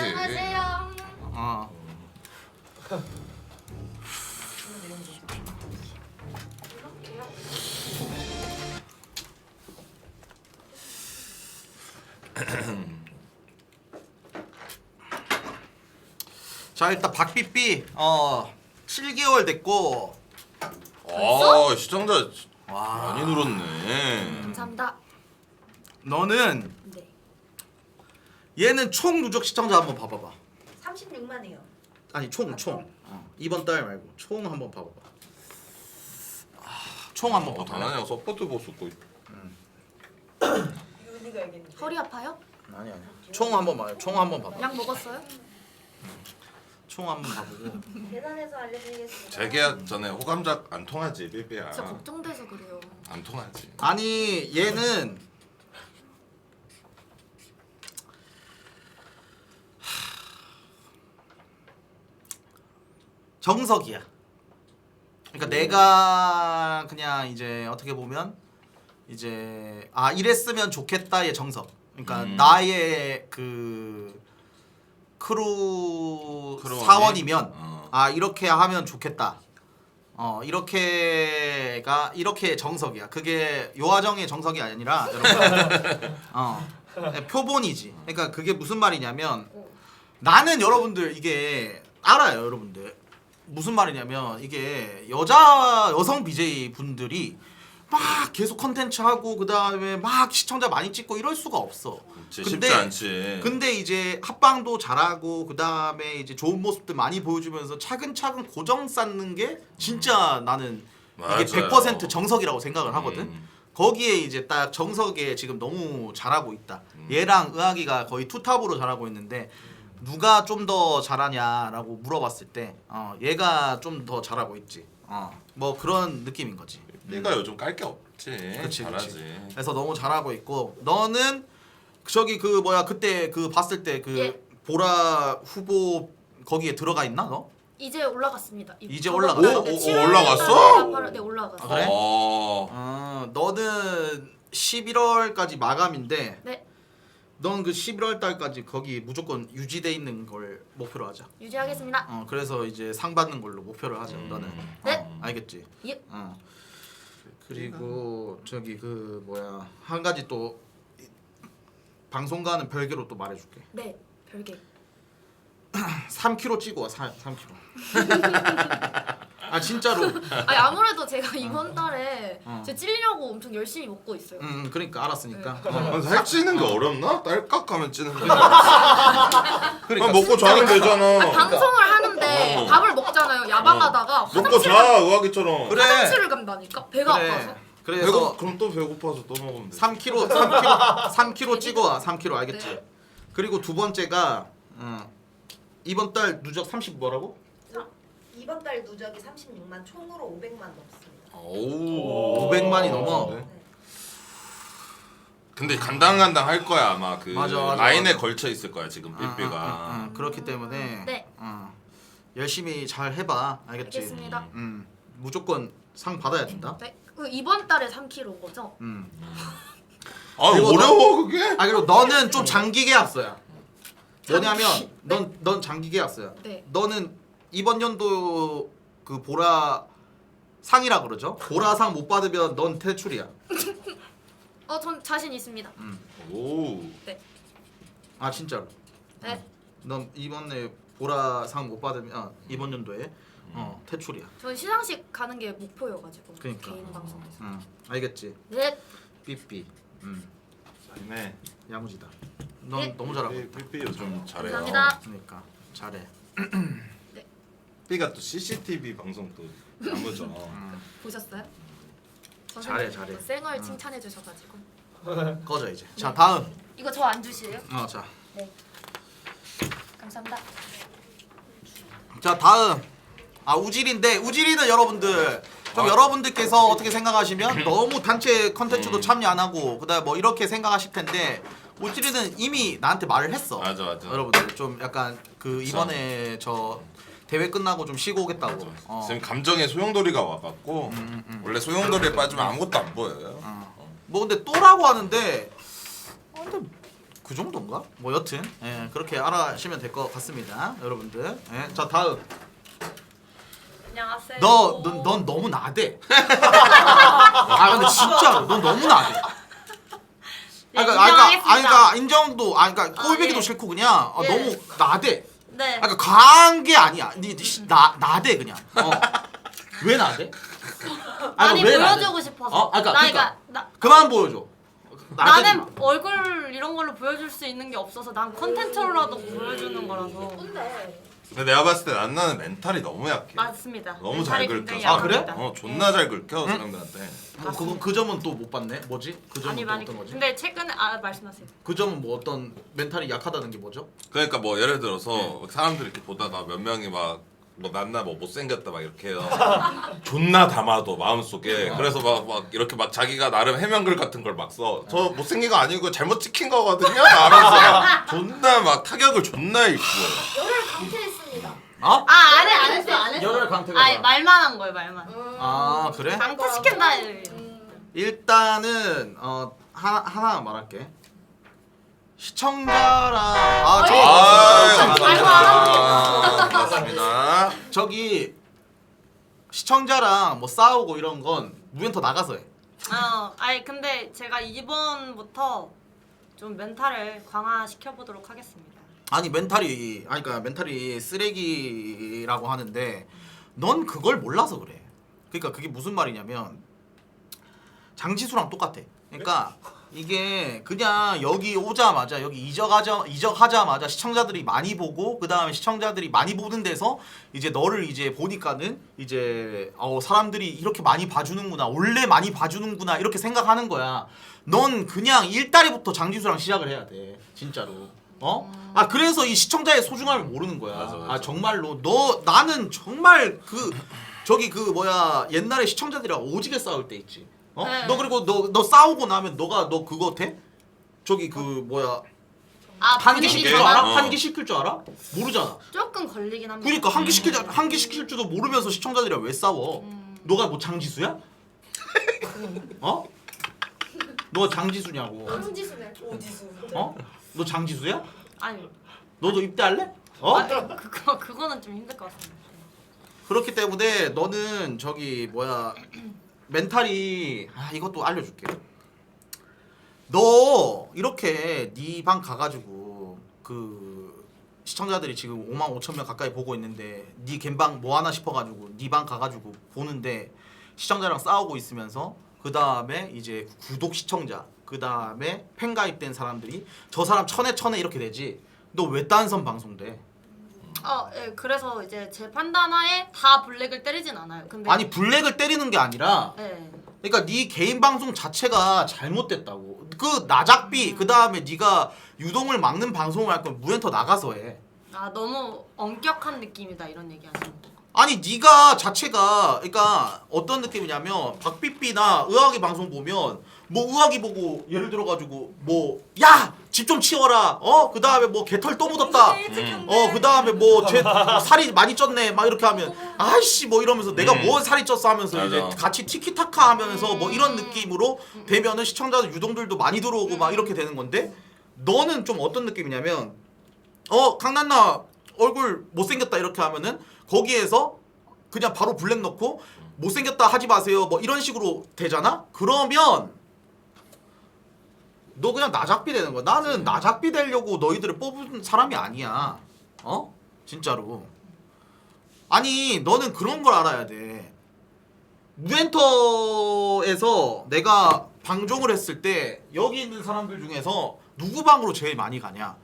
자 일단 박삐삐 7개월 됐고 시청자 많이 늘었네. 감사합니다. 너는 네. 얘는 총 누적 시청자 한번 봐봐봐. 36만이요. 아니 총 이번 달 말고 총 한번 봐봐봐. 총 한번 봐봐. 당연히 서포트 보수 고 윤희가 얘기했는데. 허리 아파요? 아니 총 한번 봐요. 총 한번 봐봐. 약 먹었어요? 총 한번 봐보고. 계산해서 알려드리겠습니다. 재계약 전에 호감작 안 통하지 삐삐야. 진짜 걱정돼서 그래요. 안 통하지. 아니 얘는 정석이야. 그러니까 내가 그냥 이제 어떻게 보면 이제 아 이랬으면 좋겠다의 정석. 그러니까 나의 그 크루 크루원이? 사원이면 어. 아 이렇게 하면 좋겠다. 이렇게가 이렇게 정석이야. 그게 요하정의 정석이 아니라 여러분 표본이지. 그러니까 그게 무슨 말이냐면 나는 여러분들 이게 알아요, 여러분들. 무슨 말이냐면 이게 여성 BJ 분들이 막 계속 컨텐츠 하고 그다음에 막 시청자 많이 찍고 이럴 수가 없어. 그치, 쉽지 않지. 근데 이제 합방도 잘하고 그다음에 이제 좋은 모습들 많이 보여주면서 차근차근 고정 쌓는 게 진짜 나는 이게 맞아요. 100% 정석이라고 생각을 하거든. 거기에 이제 딱 정석에 지금 너무 잘하고 있다. 얘랑 의학이가 거의 투탑으로 잘하고 있는데 누가 좀 더 잘하냐라고 물어봤을 때 얘가 좀 더 잘하고 있지. 뭐 그런 느낌인 거지. 얘가 요즘 깔 게 없지. 그치, 잘하지. 그치. 그래서 너무 잘하고 있고 너는 저기 그 뭐야 그때 그 봤을 때 그 예. 보라 후보 거기에 들어가 있나 너? 이제 올라갔습니다. 이제 저번 올라갔어? 달에 오, 7월 올라갔어? 달에 네 올라갔어. 아, 그래? 어. 너는 11월까지 마감인데 네 넌 그 11월 달까지 거기 무조건 유지돼 있는 걸 목표로 하자. 유지하겠습니다. 그래서 이제 상 받는 걸로 목표를 하자. 너는. 네. 알겠지? 예. 그리고 저기 그 뭐야 한 가지 또 방송과는 별개로 또 말해줄게. 네 별개. 3kg 찌고 와 3kg. 아 진짜로. 아니 아무래도 제가 이번 달에 어. 제가 찔려고 엄청 열심히 먹고 있어요. 그러니까 알았으니까. 살 찌는 게 어렵나? 딸깍하면 찌는 게. 그러니까 먹고 자면 되잖아. 방송을 하는데 밥을 먹잖아요. 야방하다가 먹고 자, 의학이처럼. 그래. 화장실을 간다니까 배가 그래. 아파서. 그래서 그럼 또 배고파서 또 먹으면 돼. 3kg 찌고 와 3kg 알겠지? 네. 그리고 두 번째가 이번 달 누적 30 뭐라고? 이번 달 누적이 36만 총으로 500만 넘습니다. 오. 500만이 넘어. 네. 근데 간당간당 할 거야 아마 그 맞아. 라인에 걸쳐 있을 거야 지금 삐삐가. 그렇기 때문에 네. 열심히 잘 해봐. 알겠지? 알겠습니다. 무조건 상 받아야 된다. 네. 그 이번 달에 3kg인 거죠? 아 그리고 어려워 그게? 아 그리고 너는 좀 장기 계약서야. 뭐냐면 넌 장기 계약서야. 네. 너는 이번 연도 그 보라 상이라 그러죠? 보라상 못 받으면 넌 퇴출이야. 전 자신 있습니다. 오. 아 진짜로. 네. 넌 이번에 보라상 못 받으면 이번 연도에 퇴출이야. 전 시상식 가는 게 목표여가지고 그러니까. 개인 방송에서. 알겠지? 네. 삐삐. 잘네. 야무지다. 넌 네. 너무 잘하고 있다. 삐삐 요즘 잘해요. 감사합니다. 그러니까 잘해. 삐가 또 CCTV 방송 또 야무져. 보셨어요? 잘해. 생얼 칭찬해 주셔가지고. 꺼져 이제. 자 다음. 이거 저 안 주시에요? 자. 네. 감사합니다. 자 다음. 우질인데 우질이는 여러분들 좀 여러분들께서 어떻게 생각하시면 너무 단체 컨텐츠도 참여 안 하고 그다음 뭐 이렇게 생각하실 텐데 우질이는 이미 나한테 말을 했어. 맞아. 여러분들 좀 약간 그 이번에 저 대회 끝나고 좀 쉬고 오겠다고. 지금 감정의 소용돌이가 와갖고 원래 소용돌이에 빠지면 아무것도 안 보여요. 뭐 근데 또라고 하는데 근데 그 정도인가? 뭐 여튼 그렇게 알아시면 될 것 같습니다, 여러분들. 자 다음. 안녕하세요. 넌 너무 나대. 근데 진짜로 넌 너무 나대. 네, 인정하겠습니다. 그러니까 인정도 그러니까 꼴배기도 예. 싫고 그냥 예. 너무 나대. 네. 그러니까 과한 게 아니야. 나대 그냥. 왜 나대? 많이 왜 나대? 보여주고 싶어서. 그러니까 나 그만 보여줘. 나대지 나는 마. 얼굴 이런 걸로 보여줄 수 있는 게 없어서 난 컨텐츠로라도 보여주는 거라서. 근데 내가 봤을 때 난나는 멘탈이 너무 약해. 맞습니다. 너무 잘 멘탈이 긁혀. 굉장히 그래? 약합니다. 존나 잘 긁혀 사람들한테. 그 점은 또 못 봤네. 뭐지? 그 점은 많이 또 많이. 어떤 거지? 근데 최근에 말씀하세요. 그 점은 뭐 어떤 멘탈이 약하다는 게 뭐죠? 그러니까 뭐 예를 들어서 사람들이 이렇게 보다가 몇 명이 막 뭐 난나 뭐 못생겼다 막 이렇게 해요. 존나 담아도 마음속에. 그래서 막 이렇게 막 자기가 나름 해명글 같은 걸 막 써. 저 못생긴 거 아니고 잘못 찍힌 거거든요. 하면서 존나 막 타격을 존나 입고. 열혈 강퇴했습니다. 어? 안 했어. 열혈 강퇴가 아 뭐야? 말만 한 거예요 말만. 아 그래? 강퇴시킨다. 일단은 하나 말할게. 시청자랑 맞습니다. 저기 시청자랑 뭐 싸우고 이런 건 무엔터 나가서 해. 아니 근데 제가 이번부터 좀 멘탈을 강화시켜 보도록 하겠습니다. 아니 그러니까 멘탈이 쓰레기라고 하는데 넌 그걸 몰라서 그래. 그러니까 그게 무슨 말이냐면 장지수랑 똑같아. 그러니까 이게 그냥 여기 오자마자 여기 이적하자마자 시청자들이 많이 보고 그 다음에 시청자들이 많이 보는 데서 이제 너를 이제 보니까는 이제 사람들이 이렇게 많이 봐주는구나 원래 많이 봐주는구나 이렇게 생각하는 거야. 넌 그냥 일다리부터 장지수랑 시작을 해야 돼 진짜로. 그래서 이 시청자의 소중함을 모르는 거야. 맞아. 정말로 나는 정말 옛날에 시청자들이랑 오지게 싸울 때 있지. 네. 너 그리고 너 싸우고 나면 너 그거 돼? 한기 시킬 줄 알아? 한기 시킬 줄 알아? 모르잖아. 조금 걸리긴 합니다. 그러니까 한기 시킬 줄도 모르면서 시청자들이랑 왜 싸워? 너가 뭐 장지수야? 너 장지수냐고. 한지수네. 오지수. 너 장지수야? 아니 너도 입대할래? 그거는 좀 힘들 것 같습니다. 그렇기 때문에 너는 멘탈이 이것도 알려줄게. 너 이렇게 네 방 가가지고 그 시청자들이 지금 55,000명 가까이 보고 있는데 네 갬방 뭐 하나 싶어가지고 네 방 가가지고 보는데 시청자랑 싸우고 있으면서 그 다음에 이제 구독 시청자 그 다음에 팬 가입된 사람들이 저 사람 천에 이렇게 되지. 너 왜 딴선 방송돼? 예, 그래서 이제 제 판단하에 다 블랙을 때리진 않아요. 근데 아니 블랙을 때리는 게 아니라 예. 그러니까 네 개인 방송 자체가 잘못됐다고. 그 나작비 그 다음에 네가 유동을 막는 방송을 할 거면 무엔터 나가서 해. 너무 엄격한 느낌이다 이런 얘기 하시는 거. 아니 네가 자체가 그러니까 어떤 느낌이냐면 박삐삐나 의학이 방송 보면 뭐 의학이 보고 예를 들어가지고 뭐 야 집 좀 치워라 그 다음에 뭐 개털 또 묻었다 그 다음에 뭐 쟤 살이 많이 쪘네 막 이렇게 하면 아이씨 뭐 이러면서 내가 뭐 살이 쪘어 하면서 이제 같이 티키타카 하면서 뭐 이런 느낌으로 되면은 시청자들 유동들도 많이 들어오고 막 이렇게 되는 건데 너는 좀 어떤 느낌이냐면 강난나 얼굴 못생겼다 이렇게 하면은 거기에서 그냥 바로 블랙 넣고 못생겼다 하지 마세요 뭐 이런 식으로 되잖아? 그러면 너 그냥 나작비 되는 거야. 나는 나작비 되려고 너희들을 뽑은 사람이 아니야. 진짜로. 아니 너는 그런 걸 알아야 돼. 무엔터에서 내가 방종을 했을 때 여기 있는 사람들 중에서 누구 방으로 제일 많이 가냐?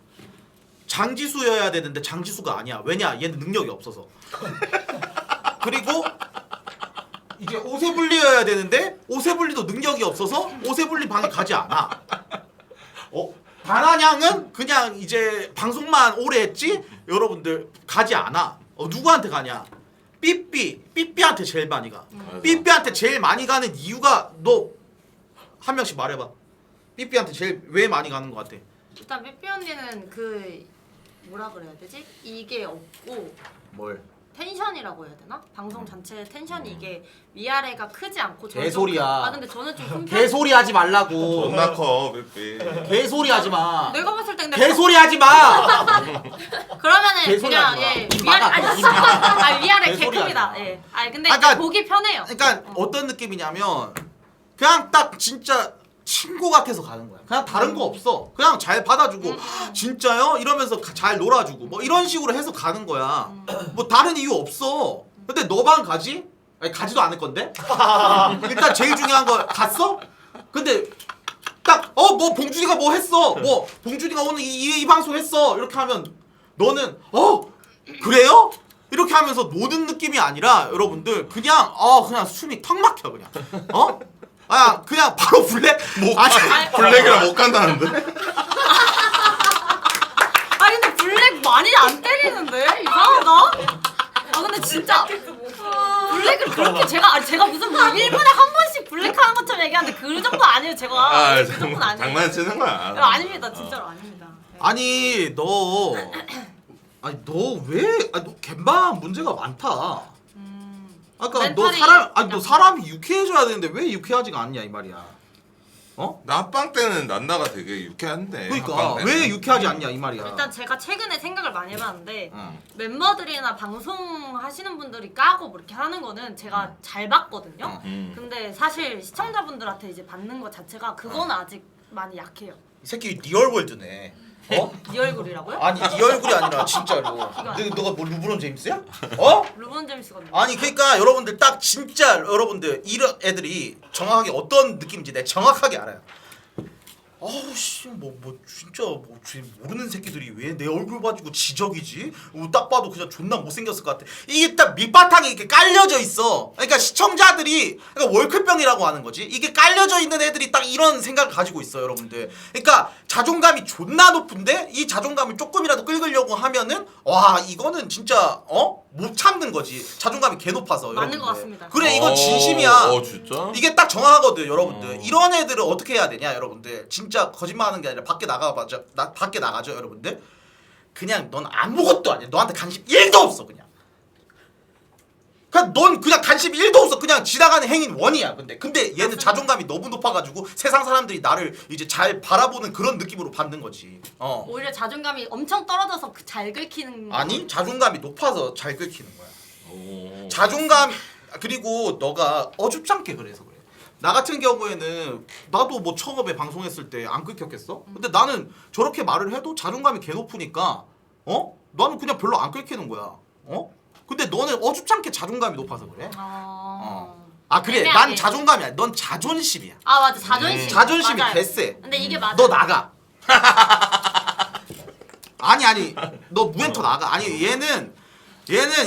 장지수여야 되는데 장지수가 아니야. 왜냐? 얘는 능력이 없어서. 그리고 이제 오세블리여야 되는데 오세블리도 능력이 없어서 오세블리 방에 가지 않아. 바나냥은 그냥 이제 방송만 오래 했지 여러분들 가지 않아. 누구한테 가냐? 삐삐한테 제일 많이 가. 삐삐한테 제일 많이 가는 이유가 너 한 명씩 말해봐. 삐삐한테 제일 왜 많이 가는 것 같아? 일단 삐삐 언니는 뭐라 그래야 되지? 이게 없고 뭘? 텐션이라고 해야 되나? 방송 전체 텐션이 이게 위아래가 크지 않고 개소리야. 근데 저는 좀 큰 편. 개소리 하지 말라고. 존나 커 삐삐. 개소리 하지 마. 내가 봤을 때 근데 개소리 하지 마. 그러면은 개소리 그냥 하지 마. 위아래 위아래 개소리 개큽니다. 하지 마. 예. 근데 그러니까- 이제 보기 편해요. 그러니까 어떤 느낌이냐면 그냥 딱 진짜 친구 같아서 가는 거야. 그냥 다른 거 없어. 그냥 잘 받아주고 진짜요? 이러면서 잘 놀아주고 뭐 이런 식으로 해서 가는 거야. 뭐 다른 이유 없어. 근데 너 방 가지? 아니 가지도 않을 건데? 일단 제일 중요한 거 갔어? 근데 딱 뭐 봉준이가 뭐 했어? 뭐 봉준이가 오늘 이 방송 했어? 이렇게 하면 너는 그래요? 이렇게 하면서 노는 느낌이 아니라 여러분들 그냥 숨이 턱 막혀 그냥. 그냥 바로 블랙? 블랙이라 못 간다는데? 근데 블랙 많이 안 때리는데 이상하다. 근데 진짜 블랙을 그렇게 제가 무슨 뭐 1분에 한 번씩 블랙하는 것처럼 얘기하는데 그 정도 아니에요 제가. 그 정도는 아니에요. 장난치는 거야. 아닙니다 진짜로 아닙니다. 네. 아니 너 왜? 너 갬방 문제가 많다. 아까 너 멘탈이 사람이 유쾌해져야 되는데 왜 유쾌하지가 않냐 이 말이야. 어? 나 합방 때는 난나가 되게 유쾌한데. 그러니까 합방 때는. 왜 유쾌하지 않냐 이 말이야. 일단 제가 최근에 생각을 많이 해봤는데 응. 멤버들이나 방송하시는 분들이 까고 뭐 이렇게 하는 거는 제가 잘 봤거든요. 근데 사실 시청자분들한테 이제 받는 것 자체가 그거는 아직 많이 약해요. 이 새끼 리얼월드네. 어? 네 얼굴이라고요? 아니 네 얼굴이 아니라 진짜로. 너가 뭐 르브론 제임스야? 어? 르브론 제임스거든요. 아니 그러니까 여러분들 딱 진짜 여러분들 이런 애들이 정확하게 어떤 느낌인지 내가 정확하게 알아요. 아우 씨뭐 진짜 뭐 모르는 새끼들이 왜 내 얼굴 가지고 지적이지? 딱 봐도 그냥 존나 못생겼을 것 같아. 이게 딱 밑바탕에 이렇게 깔려져 있어. 그러니까 시청자들이 그러니까 월클병이라고 하는 거지. 이게 깔려져 있는 애들이 딱 이런 생각을 가지고 있어요, 여러분들. 그러니까 자존감이 존나 높은데 이 자존감을 조금이라도 끌려고 하면은 와 이거는 진짜 못 참는 거지. 자존감이 개 높아서. 맞는 여러분들. 것 같습니다. 그래 이건 진심이야. 진짜? 이게 딱 정확하거든 여러분들. 이런 애들은 어떻게 해야 되냐 여러분들. 진짜 거짓말하는 게 아니라 밖에 나가죠 여러분들. 그냥 넌 아무것도 아니야. 너한테 관심 1도 없어 그냥. 그냥 넌 그냥 관심 1도 없어. 그냥 지나가는 행인 원이야. 근데 얘는 자존감이 너무 높아가지고 세상 사람들이 나를 이제 잘 바라보는 그런 느낌으로 받는 거지. 오히려 자존감이 엄청 떨어져서 잘 긁히는. 아니 자존감이 높아서 잘 긁히는 거야. 오. 자존감 그리고 너가 어줍잖게 그래서 그래. 나 같은 경우에는 나도 뭐 처음에 방송했을 때 안 긁혔겠어? 근데 나는 저렇게 말을 해도 자존감이 개 높으니까 나는 그냥 별로 안 긁히는 거야. 근데 너는 어줍잖게 자존감이 높아서 그래. 아 그래 애매하네. 난 자존감이 아니야. 넌 자존심이야. 아 맞아 자존심. 자존심이 맞아요. 개쎄. 근데 이게 맞아. 너 나가. 아니 너 무엔터 나가. 아니 얘는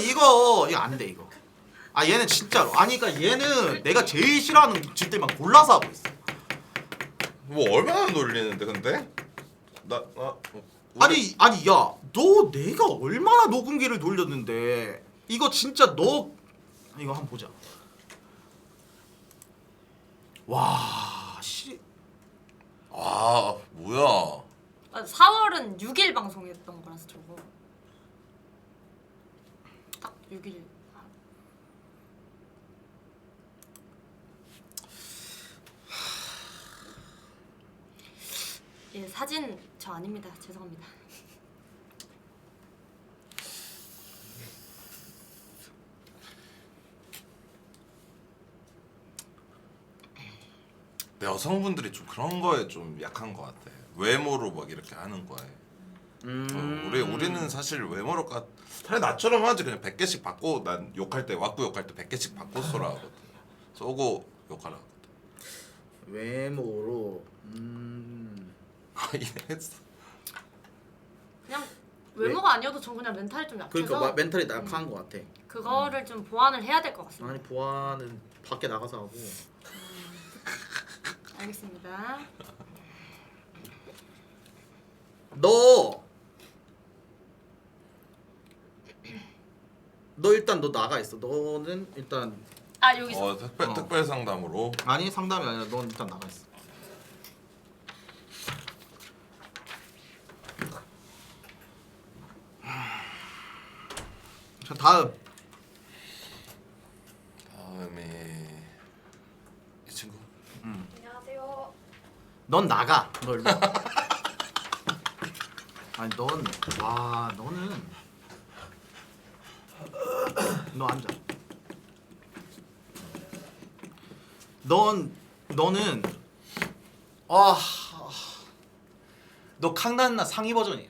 이거 안 돼 이거. 아 얘는 진짜로 아니 그러니까 얘는 내가 제일 싫어하는 짓들만 골라서 하고 있어. 뭐 얼마나 놀리는데 근데? 아니 야 너 내가 얼마나 녹음기를 돌렸는데 이거 진짜 너 이거 한번 보자. 와 씨. 아 뭐야? 4월은 6일 방송했던 거라서 저거 딱 6일. 예 사진 저 아닙니다 죄송합니다. 여성분들이 좀 그런 거에 좀 약한 것 같아. 외모로 막 이렇게 하는 거에. 우리는 사실 외모로 차라리 나처럼 하지. 그냥 100개씩 받고 난 욕할 때 왁구 욕할 때 100개씩 받고 쏘라 하거든. 쏘고 욕하라 하거든. 외모로 이해했어. 그냥 외모가 아니어도 전 그냥 멘탈이 좀 약해서 그러니까 멘탈이 약한 것 같아. 그거를 좀 보완을 해야 될 것 같습니다. 아니 보안은 밖에 나가서 하고. 알겠습니다. 너 일단 너 나가 있어. 너는 일단 여기서 특별 상담으로. 아니 상담이 아니라 넌 일단 나가 있어. 자 다음에 이 친구. 안녕하세요. 넌 나가. 너 일로 와. 아니 너는 너 앉아. 너는 너 캉난나 상위 버전이야.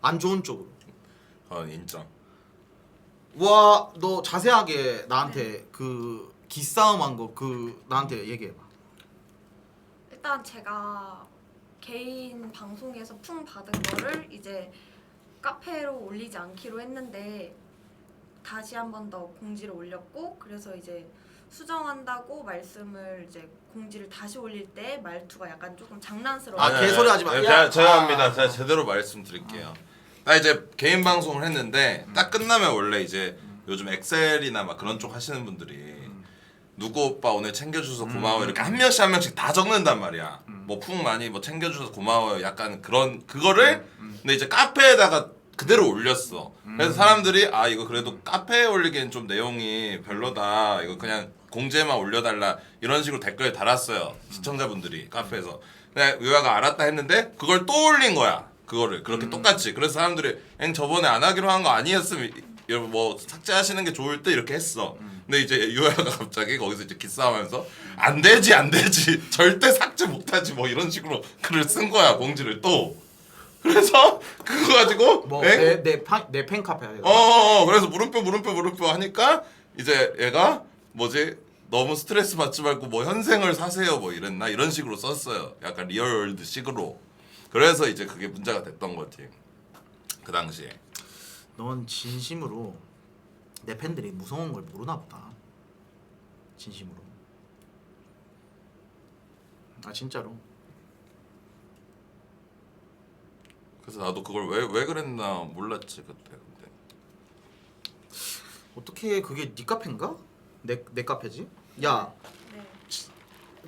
안 좋은 쪽으로. 인정. 와, 너 자세하게 나한테 그 기싸움한 거 나한테 얘기해봐. 일단 제가 개인 방송에서 풍 받은 거를 이제 카페로 올리지 않기로 했는데 다시 한 번 더 공지를 올렸고 그래서 이제 수정한다고 말씀을 이제 공지를 다시 올릴 때 말투가 약간 조금 장난스러워. 개소리 하지 마. 제가 합니다. 제가 제대로 말씀드릴게요. 나 이제 개인 방송을 했는데 딱 끝나면 원래 이제 요즘 엑셀이나 막 그런 쪽 하시는 분들이 누구 오빠 오늘 챙겨줘서 고마워 이렇게 한 명씩 다 적는단 말이야. 뭐 푹 많이 뭐 챙겨줘서 고마워요. 약간 그런 그거를 근데 이제 카페에다가 그대로 올렸어. 그래서 사람들이 아 이거 그래도 카페에 올리기엔 좀 내용이 별로다. 이거 그냥 공지에만 올려달라 이런 식으로 댓글 달았어요. 시청자분들이 카페에서. 근데 유아가 알았다 했는데 그걸 또 올린 거야. 그거를 그렇게 똑같이. 그래서 사람들이 엥 저번에 안 하기로 한 거 아니었으면 뭐 삭제하시는 게 좋을 듯 이렇게 했어. 근데 이제 유아가 갑자기 거기서 이제 기싸움하면서 안 되지 절대 삭제 못하지 뭐 이런 식으로 글을 쓴 거야 공지를 또. 그래서 그거 가지고 뭐내 팬카페야. 그래서 물음표 하니까 이제 얘가 뭐지 너무 스트레스 받지 말고 뭐 현생을 사세요 뭐 이랬나 이런 식으로 썼어요. 약간 리얼월드 식으로. 그래서 이제 그게 문제가 됐던 거지 그 당시에. 넌 진심으로 내 팬들이 무서운 걸 모르나 보다. 진심으로. 아 진짜로. 그래서 나도 그걸 왜 그랬나 몰랐지 그때. 근데 어떻게 그게 네 카페인가? 내 카페지? 야, 네.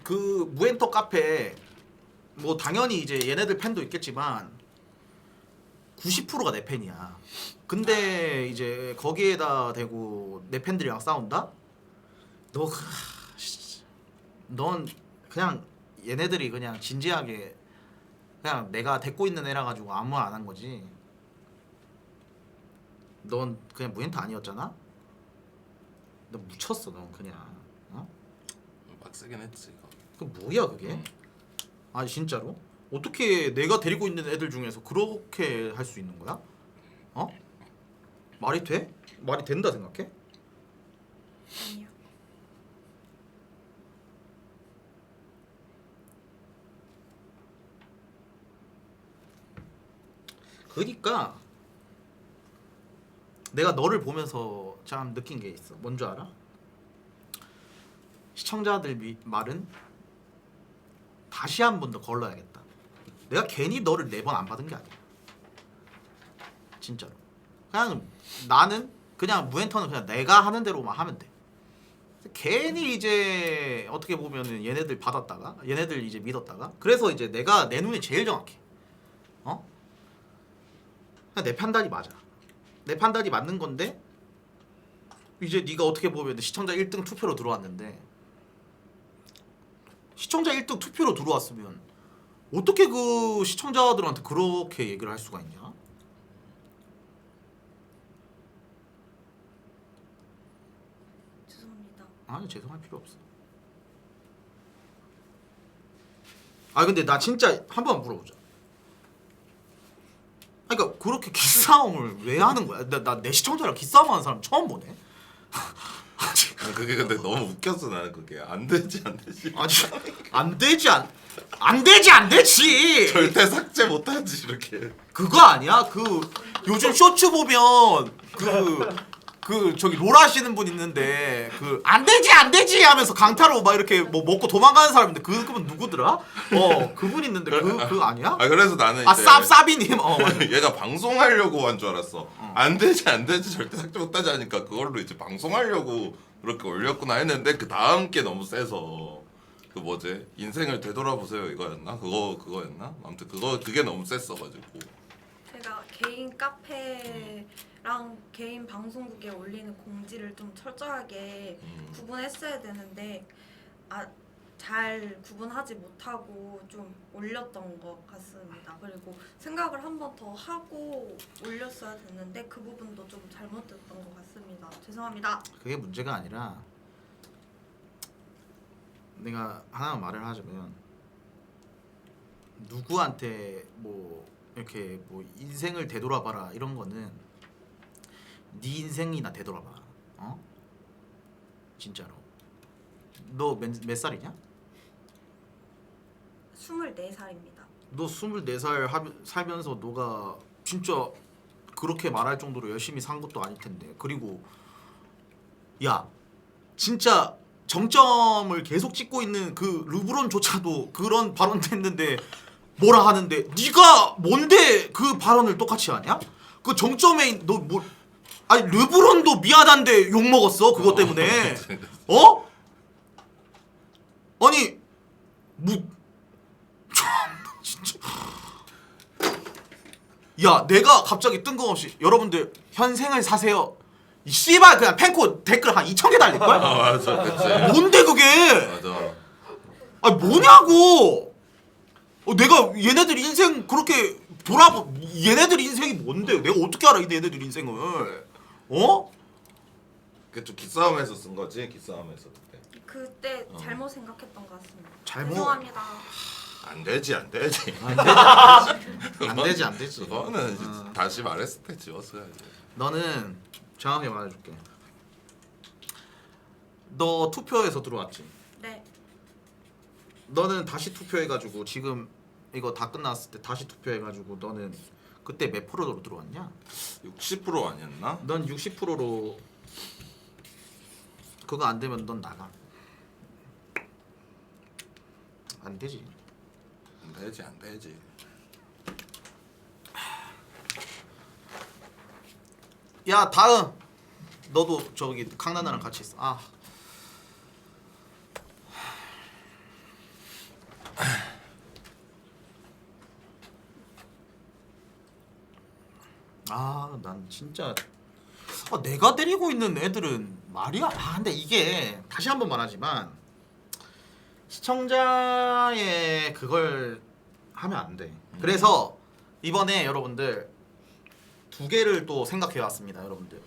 그 무엔터 카페 뭐 당연히 이제 얘네들 팬도 있겠지만 90%가 내 팬이야. 근데 이제 거기에다 대고 내 팬들이랑 싸운다? 넌 그냥 얘네들이 그냥 진지하게 그냥 내가 데리고 있는 애라 가지고 아무 말 안 한 거지. 넌 그냥 무엔터 아니었잖아? 너 묻혔어 넌 그냥. 어? 빡세긴 했지 이거. 그 뭐야 그게? 아니 진짜로? 어떻게 내가 데리고 있는 애들 중에서 그렇게 할 수 있는 거야? 어? 말이 돼? 말이 된다 생각해? 아니요. 그러니까 내가 너를 보면서 참 느낀 게 있어. 뭔 줄 알아? 시청자들 말은 다시 한 번 더 걸러야겠다. 내가 괜히 너를 4번 안 받은 게 아니야. 진짜로. 그냥 나는 그냥 무엔터는 그냥 내가 하는 대로만 하면 돼. 괜히 이제 어떻게 보면은 얘네들 받았다가 얘네들 이제 믿었다가 그래서 이제 내가 내 눈이 제일 정확해. 어? 그냥 내 판단이 맞아. 내 판단이 맞는 건데 이제 네가 어떻게 보면 시청자 1등 투표로 들어왔는데 시청자 1등 투표로 들어왔으면 어떻게 그 시청자들한테 그렇게 얘기를 할 수가 있냐? 죄송합니다. 아니 죄송할 필요 없어. 아 근데 나 진짜 한 번 물어보자. 그러니까 그렇게 기싸움을 왜 하는 거야? 나 내 시청자랑 기싸움하는 사람 처음 보네. 아니, 그게 근데 너무 웃겼어 나는 그게 안 되지 아니 안 되지 안 되지. 절대 삭제 못하지 이렇게. 그거 아니야? 그 요즘 쇼츠 보면 그 저기 롤 하시는 분 있는데 그 안 되지 하면서 강타로 막 이렇게 뭐 먹고 도망가는 사람인데 그분 누구더라? 그분 있는데 그 아니야? 아 그래서 나는 아 이제 쌉싸비님 맞아. 얘가 방송하려고 한 줄 알았어. 안 되지 절대 삭제 못하지 하니까 그걸로 이제 방송하려고 그렇게 올렸구나 했는데 그 다음 게 너무 세서 그 뭐지 인생을 되돌아보세요 이거였나 그거였나 아무튼 그게 너무 셌어가지고. 제가 개인 카페랑 개인 방송국에 올리는 공지를 좀 철저하게 구분했어야 되는데 잘 구분하지 못하고 좀 올렸던 것 같습니다. 그리고 생각을 한 번 더 하고 올렸어야 됐는데 그 부분도 좀 잘못됐던 것 같습니다. 죄송합니다. 그게 문제가 아니라 내가 하나 말을 하자면 누구한테 뭐 이렇게 뭐 인생을 되돌아봐라 이런 거는 네 인생이나 되돌아봐. 진짜로. 너 몇 살이냐? 24살입니다. 너 24살 살면서 너가 진짜 그렇게 말할 정도로 열심히 산 것도 아닐 텐데. 그리고 야 진짜 정점을 계속 찍고 있는 그 르브론조차도 그런 발언 했는데 뭐라 하는데 네가 뭔데 그 발언을 똑같이 하냐? 그 정점에 너 뭐 아니 르브론도 미안한데 욕 먹었어 그것 때문에. 어? 아니 뭐 진짜. 야 내가 갑자기 뜬금없이 여러분들 현생을 사세요. 이 씨발 그냥 팬코 댓글 한 2,000개 달릴걸? 맞아, 그치. 뭔데 그게? 맞아. 아 뭐냐고. 내가 얘네들 인생 그렇게 얘네들 인생이 뭔데? 내가 어떻게 알아 얘네들 인생을? 어? 그게 좀 기싸움에서 쓴 거지 기싸움에서 그때 잘못 생각했던 것 같습니다. 잘못? 죄송합니다. 안 되지. 안 되지. 그거는 이제 다시 말했을 때 지웠어야지. 너는 정확하게 말해줄게. 너 투표에서 들어왔지? 네. 너는 다시 투표해가지고 지금 이거 다 끝났을 때 다시 투표해가지고 너는 그때 몇 프로로 들어왔냐? 60% 아니었나? 넌 60%로 그거 안 되면 넌 나가. 안 되지. 안 되지. 야 다음 너도 저기 강나나랑 같이 있어. 난 진짜 내가 데리고 있는 애들은 말이야. 근데 이게 다시 한번 말하지만 시청자의 그걸 하면 안 돼. 그래서 이번에 여러분들 2개를 또 생각해 왔습니다. 여러분들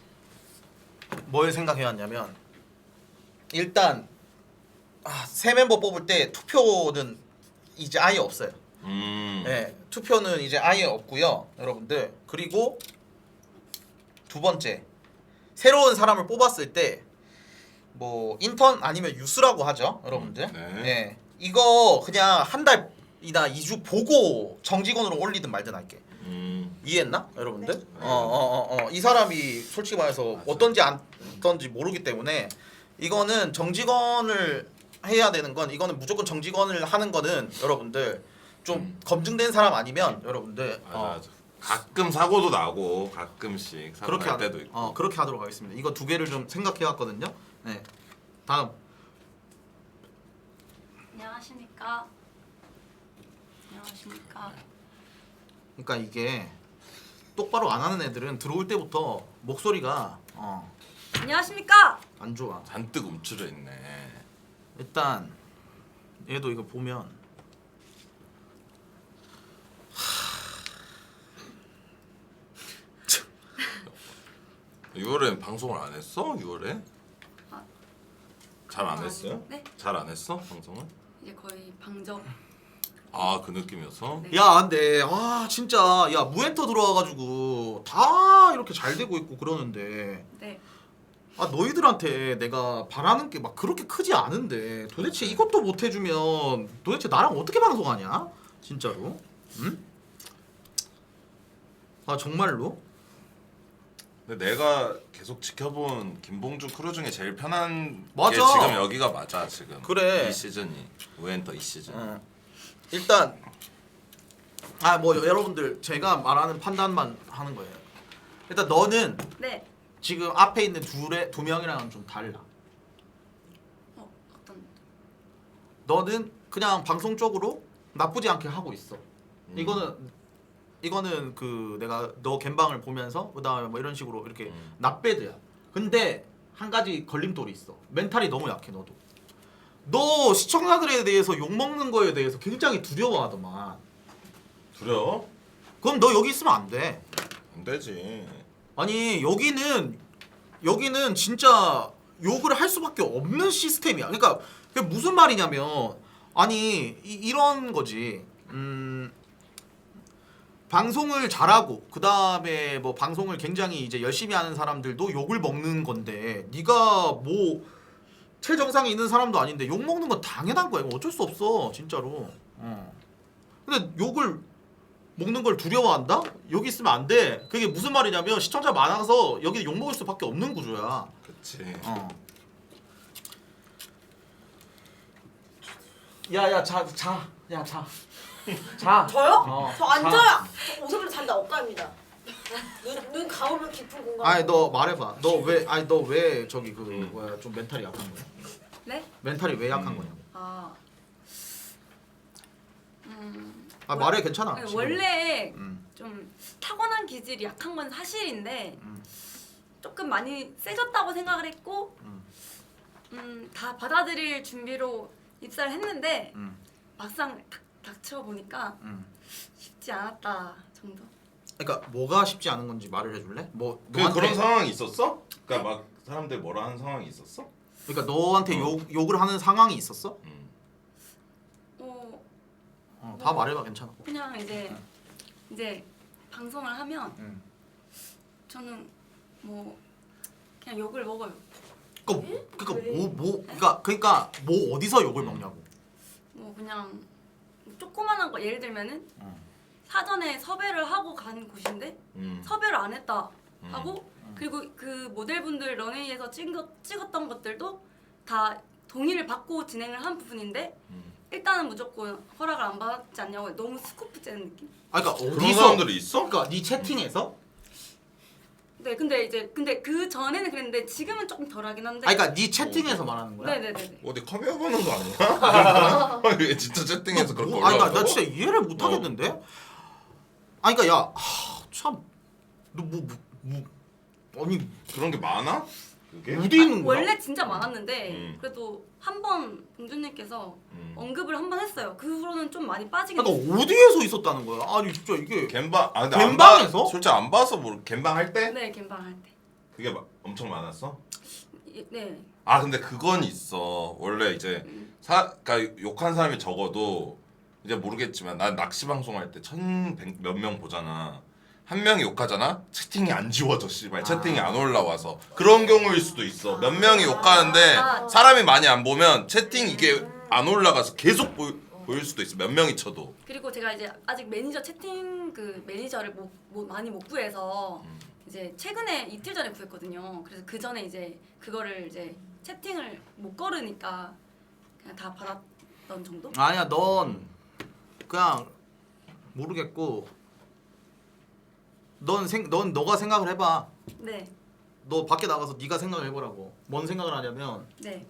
뭘 생각해 왔냐면 일단 새 멤버 뽑을 때 투표는 이제 아예 없어요. 네, 투표는 이제 아예 없고요, 여러분들. 그리고 두 번째, 새로운 사람을 뽑았을 때 뭐 인턴 아니면 유스라고 하죠, 여러분들. 네. 이거 그냥 한 달이나 2주 보고 정직원으로 올리든 말든 할게. 이해했나, 여러분들? 네. 이 사람이 솔직히 말해서 어떤지 안 어떤지 모르기 때문에 이거는 정직원을 해야 되는 건 이거는 무조건 정직원을 하는 거는 여러분들 좀 검증된 사람 아니면 여러분들 맞아. 가끔 사고도 나고 가끔씩 사고 그렇게 날 때도 있고. 그렇게 하도록 하겠습니다. 이거 2개를 좀 생각해 왔거든요. 네. 다음. 안녕하십니까. 안녕하십니까. 그러니까 이게 똑바로 안 하는 애들은 들어올 때부터 목소리가 안녕하십니까. 안 좋아. 잔뜩 움츠려 있네. 일단 얘도 이거 보면 6월엔 방송을 안 했어? 6월에? 잘 안 했어요? 네. 잘 안 했어? 방송을? 이제 거의 방정. 그 느낌이었어? 네. 야 근데 진짜 야 무엔터 들어와가지고 다 이렇게 잘 되고 있고 그러는데 네. 너희들한테 내가 바라는 게 막 그렇게 크지 않은데 도대체 이것도 못 해주면 도대체 나랑 어떻게 방송하냐? 진짜로? 응? 정말로? 근데 내가 계속 지켜본 김봉주 크루 중에 제일 편한 맞아. 게 지금 여기가 맞아 지금. 그래. 이 시즌이 우엔터 이 시즌. 일단 뭐 여러분들 제가 말하는 판단만 하는 거예요. 일단 너는 네. 지금 앞에 있는 두 명이랑은 좀 달라. 어떤? 너는 그냥 방송 쪽으로 나쁘지 않게 하고 있어. 이거는 그 내가 너 갬방을 보면서 그다음에 뭐 이런 식으로 이렇게 낫배드야. 근데 한 가지 걸림돌이 있어. 멘탈이 너무 약해 너도. 너 시청자들에 대해서 욕먹는 거에 대해서 굉장히 두려워하더만. 두려워? 그럼 너 여기 있으면 안 돼. 안 되지. 아니 여기는 진짜 욕을 할 수밖에 없는 시스템이야. 그러니까 그게 무슨 말이냐면 이런 거지. 방송을 잘하고 그 다음에 뭐 방송을 굉장히 이제 열심히 하는 사람들도 욕을 먹는 건데 네가 뭐 최정상에 있는 사람도 아닌데 욕 먹는 건 당연한 거야. 이거 어쩔 수 없어 진짜로. 근데 욕을 먹는 걸 두려워한다? 여기 있으면 안 돼. 그게 무슨 말이냐면 시청자 많아서 여기 욕 먹을 수밖에 없는 구조야. 그치. 야야 자. 저요? 저 앉아요. 저 어차피 잔다 엇가입니다. 눈 감으면 깊은 공간. 아니 너 말해봐. 너 왜 저기 그 뭐야 좀 멘탈이 약한 거야? 네? 멘탈이 왜 약한 거냐고. 말해 괜찮아. 아니, 지금. 원래 좀 타고난 기질이 약한 건 사실인데 조금 많이 세졌다고 생각을 했고 다 받아들일 준비로 입사를 했는데 막상 닥쳐 보니까 쉽지 않았다 정도. 그러니까 뭐가 쉽지 않은 건지 말을 해줄래? 뭐 그런 상황이 있었어? 그러니까 막 사람들 뭐라 하는 상황이 있었어? 그러니까 너한테 욕을 하는 상황이 있었어? 다 말해봐 괜찮아. 그냥 이제 방송을 하면 저는 뭐 그냥 욕을 먹어요. 그러니까 뭐 어디서 욕을 먹냐고. 뭐 그냥 조그만한 거 예를 들면은 사전에 섭외를 하고 간 곳인데 섭외를 안 했다 하고 그리고 그 모델분들 런웨이에서 찍었던 것들도 다 동의를 받고 진행을 한 부분인데 일단은 무조건 허락을 안 받지 않냐고 너무 스코프 째는 느낌? 그러니까 그런 어디서 사람들이 있어? 그러니까 네 채팅에서? 네 근데 그 전에는 그랬는데 지금은 조금 덜하긴 한데 그러니까 네 채팅에서 말하는 거야? 네네네. 어디 카메라 보는 거 아니야? 왜 진짜 채팅에서 그렇게 올라왔다고? 나 진짜 이해를 못 하겠는데? 그러니까 너 아니 그런 게 많아? 그게? 어디 있는 거야? 원래 진짜 많았는데 그래도 한 번 공주님께서 언급을 한 번 했어요. 그 후로는 좀 많이 빠지긴 했어요. 그러니까 어디에서 있었다는 거야? 아니 진짜 이게 갬방 근데 갬방에서? 솔직히 안 봐서 갬방 할 때? 네, 갬방 할 때. 그게 엄청 많았어? 네. 근데 그건 있어. 원래 이제 그러니까 욕한 사람이 적어도 이제 모르겠지만 난 낚시 방송할 때 1,100 몇 명 보잖아. 한 명이 욕하잖아? 채팅이 안 지워져 씨발. 채팅이 안 올라와서 그런 경우일 수도 있어. 몇 명이 욕하는데 사람이 많이 안 보면 채팅 이게 안 올라가서 계속 보일 수도 있어. 몇 명이 쳐도. 그리고 제가 이제 아직 매니저 채팅 매니저를 많이 못 구해서 이제 최근에 이틀 전에 구했거든요. 그래서 그 전에 이제 그거를 이제 채팅을 못 걸으니까 그냥 다 받았던 정도? 아니야 넌 그냥 모르겠고 넌 너가 생각을 해봐. 네. 너 밖에 나가서 네가 생각을 해보라고. 뭔 생각을 하냐면 네.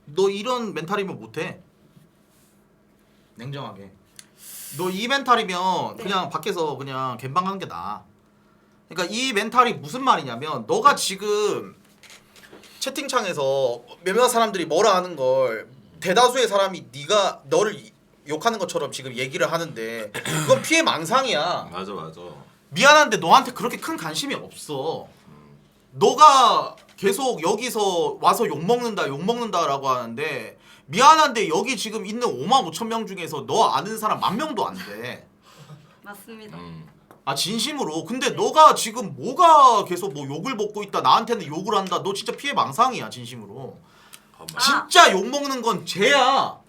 너 이런 멘탈이면 못해. 냉정하게. 너 이 멘탈이면 그냥 밖에서 그냥 갬방하는 게 나아. 그러니까 이 멘탈이 무슨 말이냐면 너가 지금 채팅창에서 몇몇 사람들이 뭐라 하는 걸 대다수의 사람이 네가 너를 욕하는 것처럼 지금 얘기를 하는데 그건 피해 망상이야. 맞아. 미안한데 너한테 그렇게 큰 관심이 없어. 너가 계속 여기서 와서 욕먹는다라고 하는데 미안한데 여기 지금 있는 55,000명 중에서 너 아는 사람 10,000명도 안 돼. 맞습니다. 진심으로. 근데 너가 지금 뭐가 계속 뭐 욕을 먹고 있다 나한테는 욕을 한다 너 진짜 피해 망상이야 진심으로. 진짜 욕먹는 건 쟤야.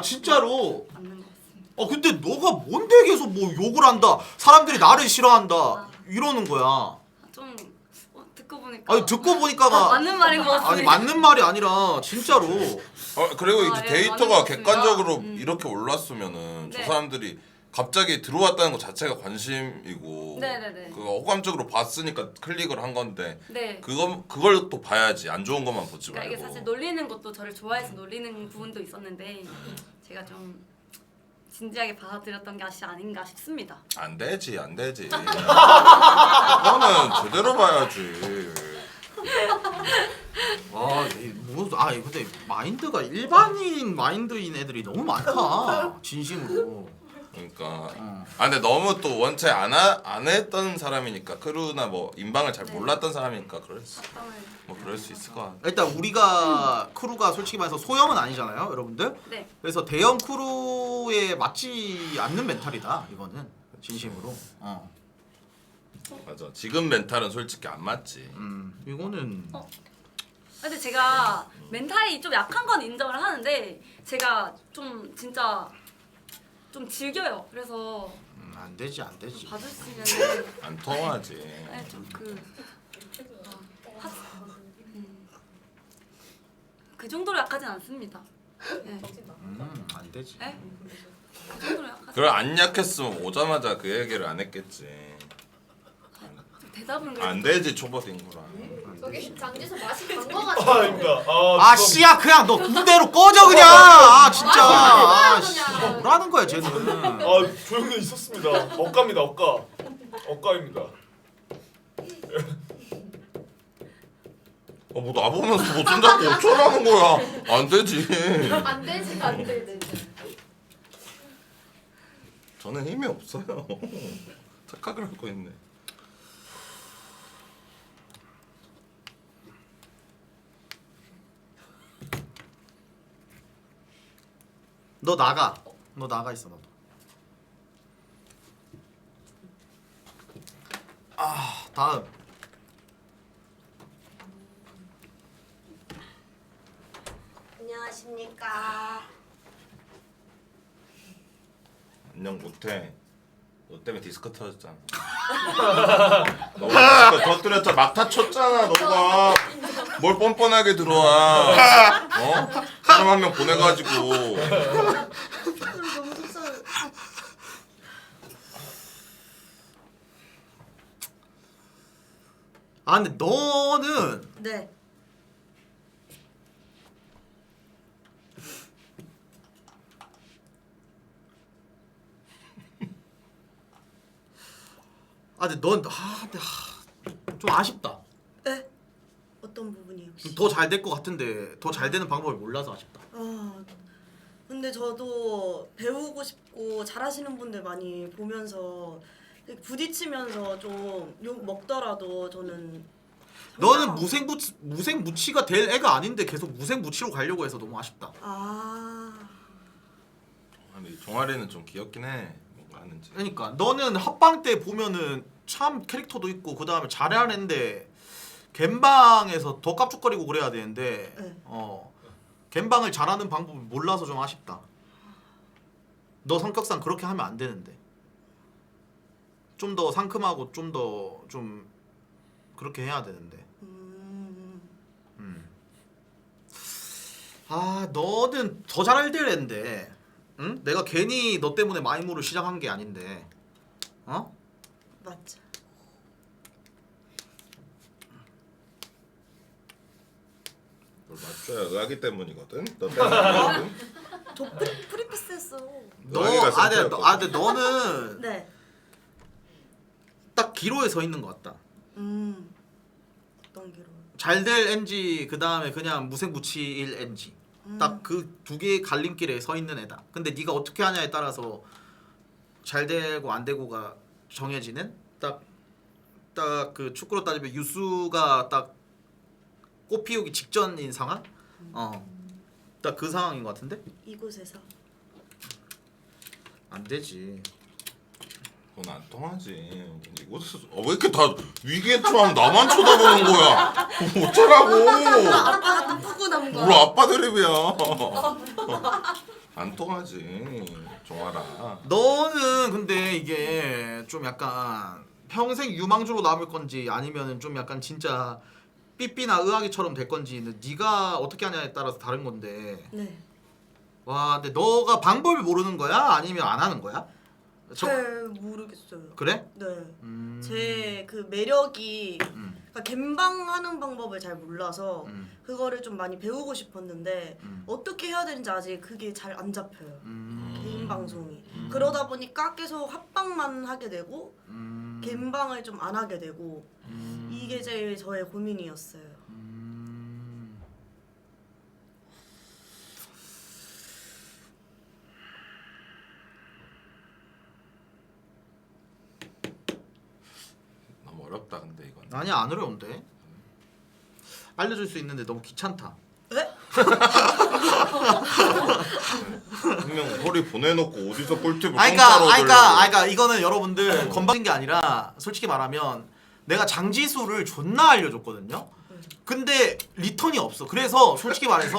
진짜로. 맞는 것 같습니다. 근데 너가 뭔데 계속 뭐 욕을 한다 사람들이 나를 싫어한다 이러는 거야. 좀 듣고 보니까 듣고 보니까가 맞는 말인 것 같습니다. 맞는 말이 아니라 진짜로. 그리고 이제 예, 데이터가 맞는 것 객관적으로 같습니다. 이렇게 올랐으면은 네. 저 사람들이 갑자기 들어왔다는 것 자체가 관심이고 네네네. 그거 호감적으로 봤으니까 클릭을 한 건데 네. 그걸 또 봐야지. 안 좋은 것만 보지 그러니까 말고. 이게 사실 놀리는 것도 저를 좋아해서 놀리는 부분도 있었는데 제가 좀 진지하게 받아들였던 게 아닌가 싶습니다. 안 되지. 그거는 제대로 봐야지. 근데 마인드가 일반인 마인드인 애들이 너무 많다 진심으로. 그러니까 근데 너무 또 원체 안 했던 사람이니까 크루나 뭐 인방을 잘 몰랐던 사람이니까 그럴 수 있을 것 같아. 일단 우리가 크루가 솔직히 말해서 소형은 아니잖아요 여러분들. 네. 그래서 대형 크루에 맞지 않는 멘탈이다 이거는 진심으로. 맞아. 지금 멘탈은 솔직히 안 맞지. 이거는 근데 제가 멘탈이 좀 약한 건 인정을 하는데 제가 좀 진짜 좀 즐겨요. 그래서 안 되지. 봐주시면은 안 통하지. 그 정도로 약하진 않습니다. 네. 안 되지. 네? 그 정도로 약하진 그걸 안 약했으면 오자마자 그 얘기를 안 했겠지. 대답은 안 되지 초보된 거라. 저기 장지수 맛이 간거 같아. 아닙니다. 아 씨야 그냥 너 군대로 꺼져 그냥. 아 진짜. 아 씨. 뭐라는 거야 쟤는. 조용히 있었습니다. 억가입니다. 억가입니다. 뭐 나보면서 뭐 손잡고 어쩌라는 거야. 안 되지. 안 되지. 저는 힘이 없어요. 착각을 하고 있네. 너 나가. 너 나가 있어 너도. 아 다음. 안녕하십니까. 안녕 못해. 너 때문에 디스크 터졌잖아. 너가 디스크 터뜨렸잖아. 막타 쳤잖아 너가. 뭘 뻔뻔하게 들어와. 사람 한 명 보내가지고. 너무 속상해. 아 근데 너는 네. 아 근데 넌 좀 아쉽다. 네? 어떤 부분이요? 더 잘 될 것 같은데 더 잘 되는 방법을 몰라서 아쉽다. 근데 저도 배우고 싶고 잘하시는 분들 많이 보면서 부딪히면서 좀 욕 먹더라도 저는 너는 무생무치가 될 애가 아닌데 계속 무생무치로 가려고 해서 너무 아쉽다. 아니 종아리는 좀 귀엽긴 해. 뭔가 하는지. 그러니까 너는 합방 때 보면은 참 캐릭터도 있고 그 다음에 잘하는데 갬방에서 더 깝죽거리고 그래야 되는데 갬방을 잘하는 방법을 몰라서 좀 아쉽다. 너 성격상 그렇게 하면 안 되는데 좀 더 상큼하고 좀 더 좀 그렇게 해야 되는데. 아 너는 더 잘할 때인데, 응? 내가 괜히 너 때문에 마이무를 시작한 게 아닌데, 어? 맞죠. 뭘 맞춰야 의학이 때문이거든. 너 때문이거든. 저 프리패스 했어. 근데 너는 네. 딱 기로에 서 있는 것 같다. 어떤 기로? 잘 될 NG 그 다음에 그냥 무생무치일 NG. 딱 그 두 개의 갈림길에 서 있는 애다. 근데 네가 어떻게 하냐에 따라서 잘 되고 안 되고가 정해지는 딱 그 축구로 따지면 유수가 딱 꽃 피우기 직전인 상황? 딱 그 상황인 것 같은데? 이곳에서 안 되지. 그건 안 통하지. 이곳에서 왜 이렇게 다 위기에 처하면 나만 쳐다보는 거야? 어쩌라고? 아빠가 또 푸근한 거야. 뭘 아빠 드립이야. 안 통하지. 종아라. 너는 근데 이게 좀 약간 평생 유망주로 남을 건지 아니면은 좀 약간 진짜 삐삐나 의학이처럼 될 건지는 네가 어떻게 하냐에 따라서 다른 건데. 네. 와, 근데 너가 방법을 모르는 거야? 아니면 안 하는 거야? 잘 모르겠어요. 그래? 네. 제 그 매력이 그러니까 갬방하는 방법을 잘 몰라서 그거를 좀 많이 배우고 싶었는데 어떻게 해야 되는지 아직 그게 잘 안 잡혀요. 개인 방송이. 그러다 보니까 계속 합방만 하게 되고 갬방을 좀 안 하게 되고 이게 제일 저의 고민이었어요. 너무 어렵다 근데 이건. 아니야, 안 어려운데. 알려줄 수 있는데 너무 귀찮다. 네? 분명 허리 보내놓고 어디서 꿀팁을 그러니까 이거는 여러분들 건방진 게 아니라 솔직히 말하면 내가 장지수를 존나 알려줬거든요. 근데 리턴이 없어. 그래서 솔직히 말해서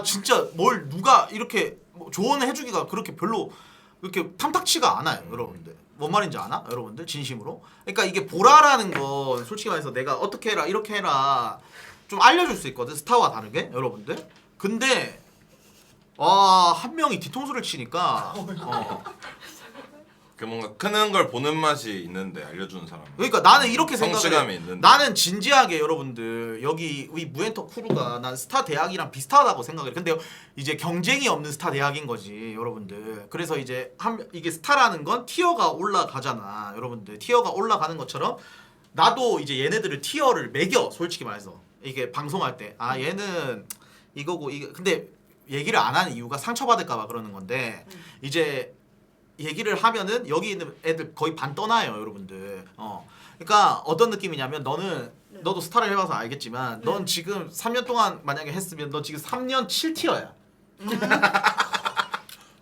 진짜 뭘 누가 이렇게 조언해주기가 그렇게 별로 그렇게 탐탁치가 않아요, 여러분들. 뭔 말인지 아나? 여러분들 진심으로. 그러니까 이게 보라라는 건 솔직히 말해서 내가 어떻게 해라 이렇게 해라 좀 알려줄 수 있거든, 스타와 다르게 여러분들. 근데 한 명이 뒤통수를 치니까 그 뭔가 크는 걸 보는 맛이 있는데 알려주는 사람. 그러니까 나는 이렇게 성취감이 생각해. 있는데. 나는 진지하게 여러분들 여기 우리 무엔터 크루가 난 스타 대학이랑 비슷하다고 생각해. 근데 이제 경쟁이 없는 스타 대학인 거지 여러분들. 그래서 이제 이게 스타라는 건 티어가 올라가잖아 여러분들. 티어가 올라가는 것처럼 나도 이제 얘네들을 티어를 매겨 솔직히 말해서 이게 방송할 때 아 얘는 이거고 이거 근데 얘기를 안 하는 이유가 상처받을까봐 그러는 건데 이제 얘기를 하면은 여기 있는 애들 거의 반 떠나요 여러분들. 그러니까 어떤 느낌이냐면 너는 너도 스타를 해봐서 알겠지만 넌 지금 3년 동안 만약에 했으면 너 지금 3년 7티어야.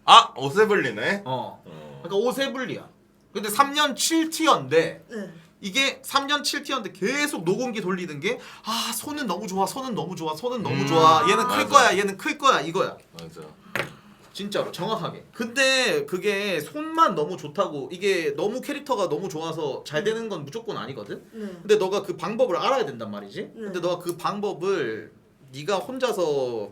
아 오세블리네. 그러니까 오세블리야. 근데 3년 7티어인데 네. 이게 3년 7티어인데 계속 녹음기 돌리는 게 아 손은 너무 좋아 손은 너무 좋아 손은 너무 좋아 얘는 클 맞아. 거야 얘는 클 거야 이거야. 맞아. 진짜로 정확하게. 근데 그게 손만 너무 좋다고 이게 너무 캐릭터가 너무 좋아서 잘 되는 건 무조건 아니거든. 네. 근데 너가 그 방법을 알아야 된단 말이지. 근데 너가 그 방법을 네가 혼자서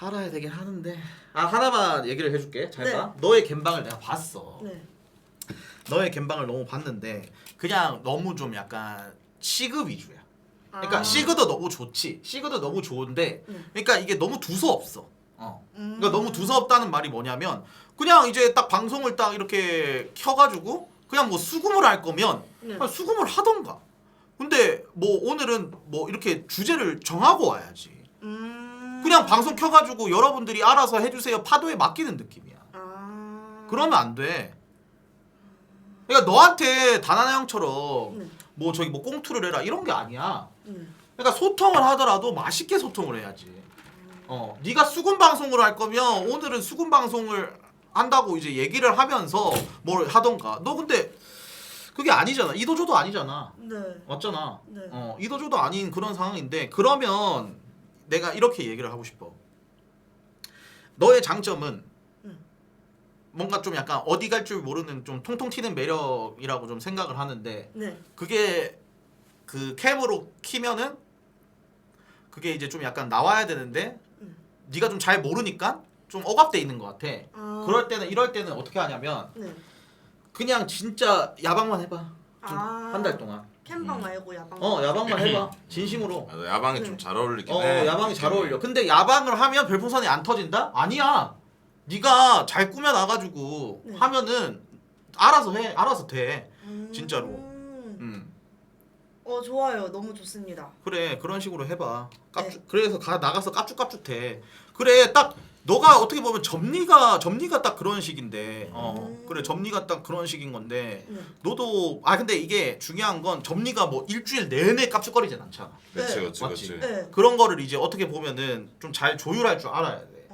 알아야 되긴 하는데 아 하나만 얘기를 해줄게. 잘 네. 봐. 너의 갬방을 내가 봤어. 네. 너의 갬방을 너무 봤는데 그냥 너무 좀 약간 시그 위주야. 그러니까 시그도 너무 좋지. 시그도 너무 좋은데 그러니까 이게 너무 두서없어. 그러니까 너무 두서없다는 말이 뭐냐면 그냥 이제 딱 방송을 딱 이렇게 켜가지고 그냥 뭐 수금을 할 거면 그냥 수금을 하던가. 근데 뭐 오늘은 뭐 이렇게 주제를 정하고 와야지. 그냥 방송 켜가지고 여러분들이 알아서 해주세요 파도에 맡기는 느낌이야. 그러면 안 돼. 그러니까 너한테 다나나 형처럼 뭐 저기 뭐 꽁투를 해라 이런 게 아니야. 그러니까 소통을 하더라도 맛있게 소통을 해야지. 네가 수군 방송을 할 거면 오늘은 수군 방송을 한다고 이제 얘기를 하면서 뭘 하던가. 너 근데 그게 아니잖아. 이도저도 아니잖아. 네. 맞잖아. 네. 이도저도 아닌 그런 상황인데 그러면 내가 이렇게 얘기를 하고 싶어. 너의 장점은 뭔가 좀 약간 어디 갈 줄 모르는 좀 통통 튀는 매력이라고 좀 생각을 하는데 네. 그게 그 캠으로 키면은 그게 이제 좀 약간 나와야 되는데 네가 좀 잘 모르니까 좀 억압돼 있는 것 같아. 그럴 때는 이럴 때는 어떻게 하냐면 네. 그냥 진짜 야방만 해봐. 좀 한 달 동안. 캠방 말고 야방. 야방만 해봐. 진심으로. 맞아, 야방이 좀 잘 어울리긴 해. 네. 야방이 잘 어울려. 근데 야방을 하면 별풍선이 안 터진다? 아니야. 네가 잘 꾸며놔가지고 하면은 알아서 해. 알아서 돼. 진짜로. 좋아요. 너무 좋습니다. 그래 그런 식으로 해봐. 그래서 나가서 깝죽깝죽 돼. 그래 딱 너가 어떻게 보면 점리가 딱 그런 식인데 그래 점리가 딱 그런 식인 건데 너도 근데 이게 중요한 건 점리가 뭐 일주일 내내 깝죽거리진 않잖아. 그렇지 네. 그렇지 맞지? 그렇지. 네. 그런 거를 이제 어떻게 보면은 좀 잘 조율할 줄 알아야 돼.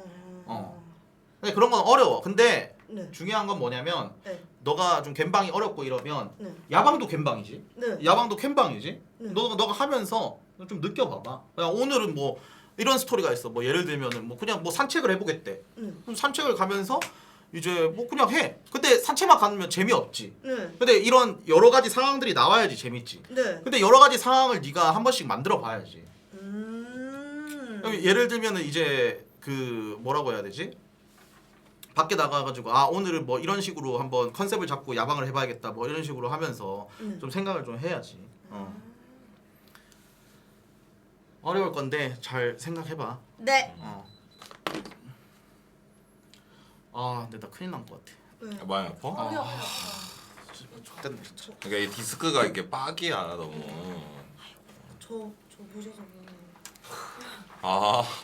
근데 그런 건 어려워. 근데 네. 중요한 건 뭐냐면 네. 너가 좀 갬방이 어렵고 이러면 네. 야방도 갬방이지. 네. 야방도 캠방이지. 네. 너가 하면서 좀 느껴봐봐. 그냥 오늘은 뭐 이런 스토리가 있어. 뭐 예를 들면은 뭐 그냥 뭐 산책을 해보겠대. 그럼 산책을 가면서 이제 뭐 그냥 해. 근데 산책만 가면 재미없지. 네. 근데 이런 여러 가지 상황들이 나와야지 재밌지. 네. 근데 여러 가지 상황을 네가 한 번씩 만들어 봐야지. 예를 들면은 이제 그 뭐라고 해야 되지? 밖에 나가가지고 오늘은 뭐 이런 식으로 한번 컨셉을 잡고 야방을 해봐야겠다 뭐 이런 식으로 하면서 좀 생각을 좀 해야지. 어려울 건데 잘 생각해봐. 네. 근데 나 큰일 난 것 같아. 네. 많이 아파? X됐네 진짜. 그러니까 이 디스크가 이게 빡이야 너무. 저 보셔서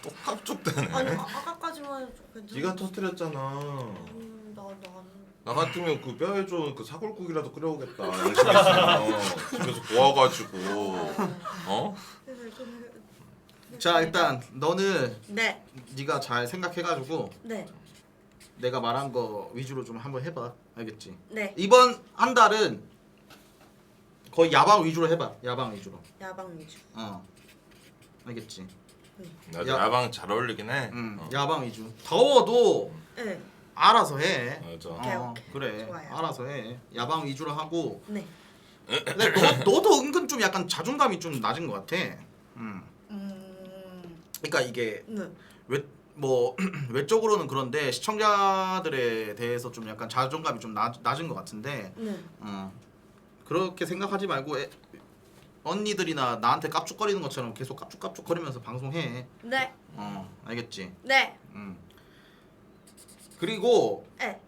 또 깝죽대네. 아니 아까까지만 해도 괜찮아. 네가 터뜨렸잖아. 나 같으면 그 뼈에 좋은 그 사골국이라도 끓여오겠다. 열심히 했으면 집에서 구워가지고 자 일단 너는 네. 네가 잘 생각해가지고 네. 내가 말한 거 위주로 좀 한번 해봐. 알겠지? 네. 이번 한 달은 거의 야방 위주로 해봐. 야방 위주로. 야방 위주. 알겠지? 맞아 야방 잘 어울리긴 해. 야방 위주. 더워도 네. 알아서 해. 맞아. 오케이. 그래. 좋아요. 알아서 해. 야방 위주로 하고. 네. 근데 너도 은근 좀 약간 자존감이 좀 낮은 것 같아. 그러니까 이게 네. 왜 뭐 외적으로는 그런데 시청자들에 대해서 좀 약간 자존감이 좀 낮은 것 같은데 네. 그렇게 생각하지 말고 언니들이나 나한테 깝죽거리는 것처럼 계속 깝죽거리면서 방송해. 네. 알겠지? 네. 그리고 네.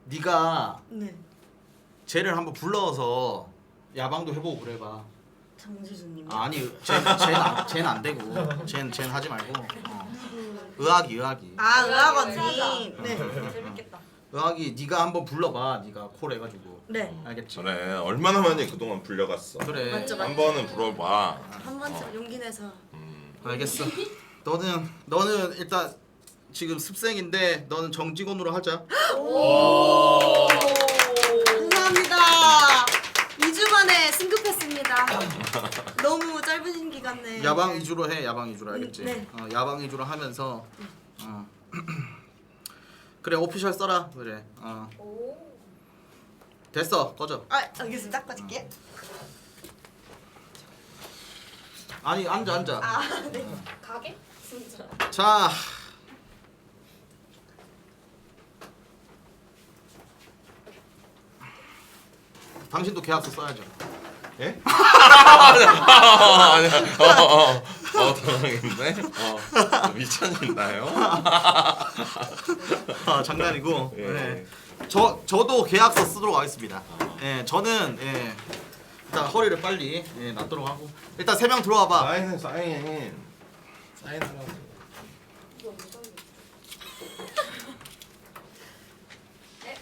네가 네. 쟤를 한번 불러서 야방도 해보고 그래봐. 장지수님. 아니 쟤는 안 되고 쟤는 하지 말고 의학이 아 의학 언니. 네. 재밌겠다. 의학이 네가 한번 불러봐. 네가 콜 해가지고. 네. 알겠지? 그래 얼마나 많이 그동안 불려갔어. 그래. 맞죠, 한 번은 불어봐. 한 번쯤 용기 내서. 알겠어. 너는 일단 지금 습생인데 너는 정직원으로 하자. 감사합니다. 2주 만에 승급했습니다. 너무 짧은 기간 내에. 야방 위주로 해. 야방 위주로 알겠지? 네. 야방 위주로 하면서 그래 오피셜 써라. 그래. 됐어. 꺼져. 아 알겠습니다. 꺼질게. 아니 앉아. 아 네. 가게? 진짜. 자. 당신도 계약서 써야죠. 예? 아니야. 당황했네. 미쳤나요? 장난이고. 예. 네. 저도 계약서 쓰도록 하겠습니다. 예, 저는 일단 허리를 빨리 놨도록 하고 일단 3명 들어와봐. 사인하라고. 네?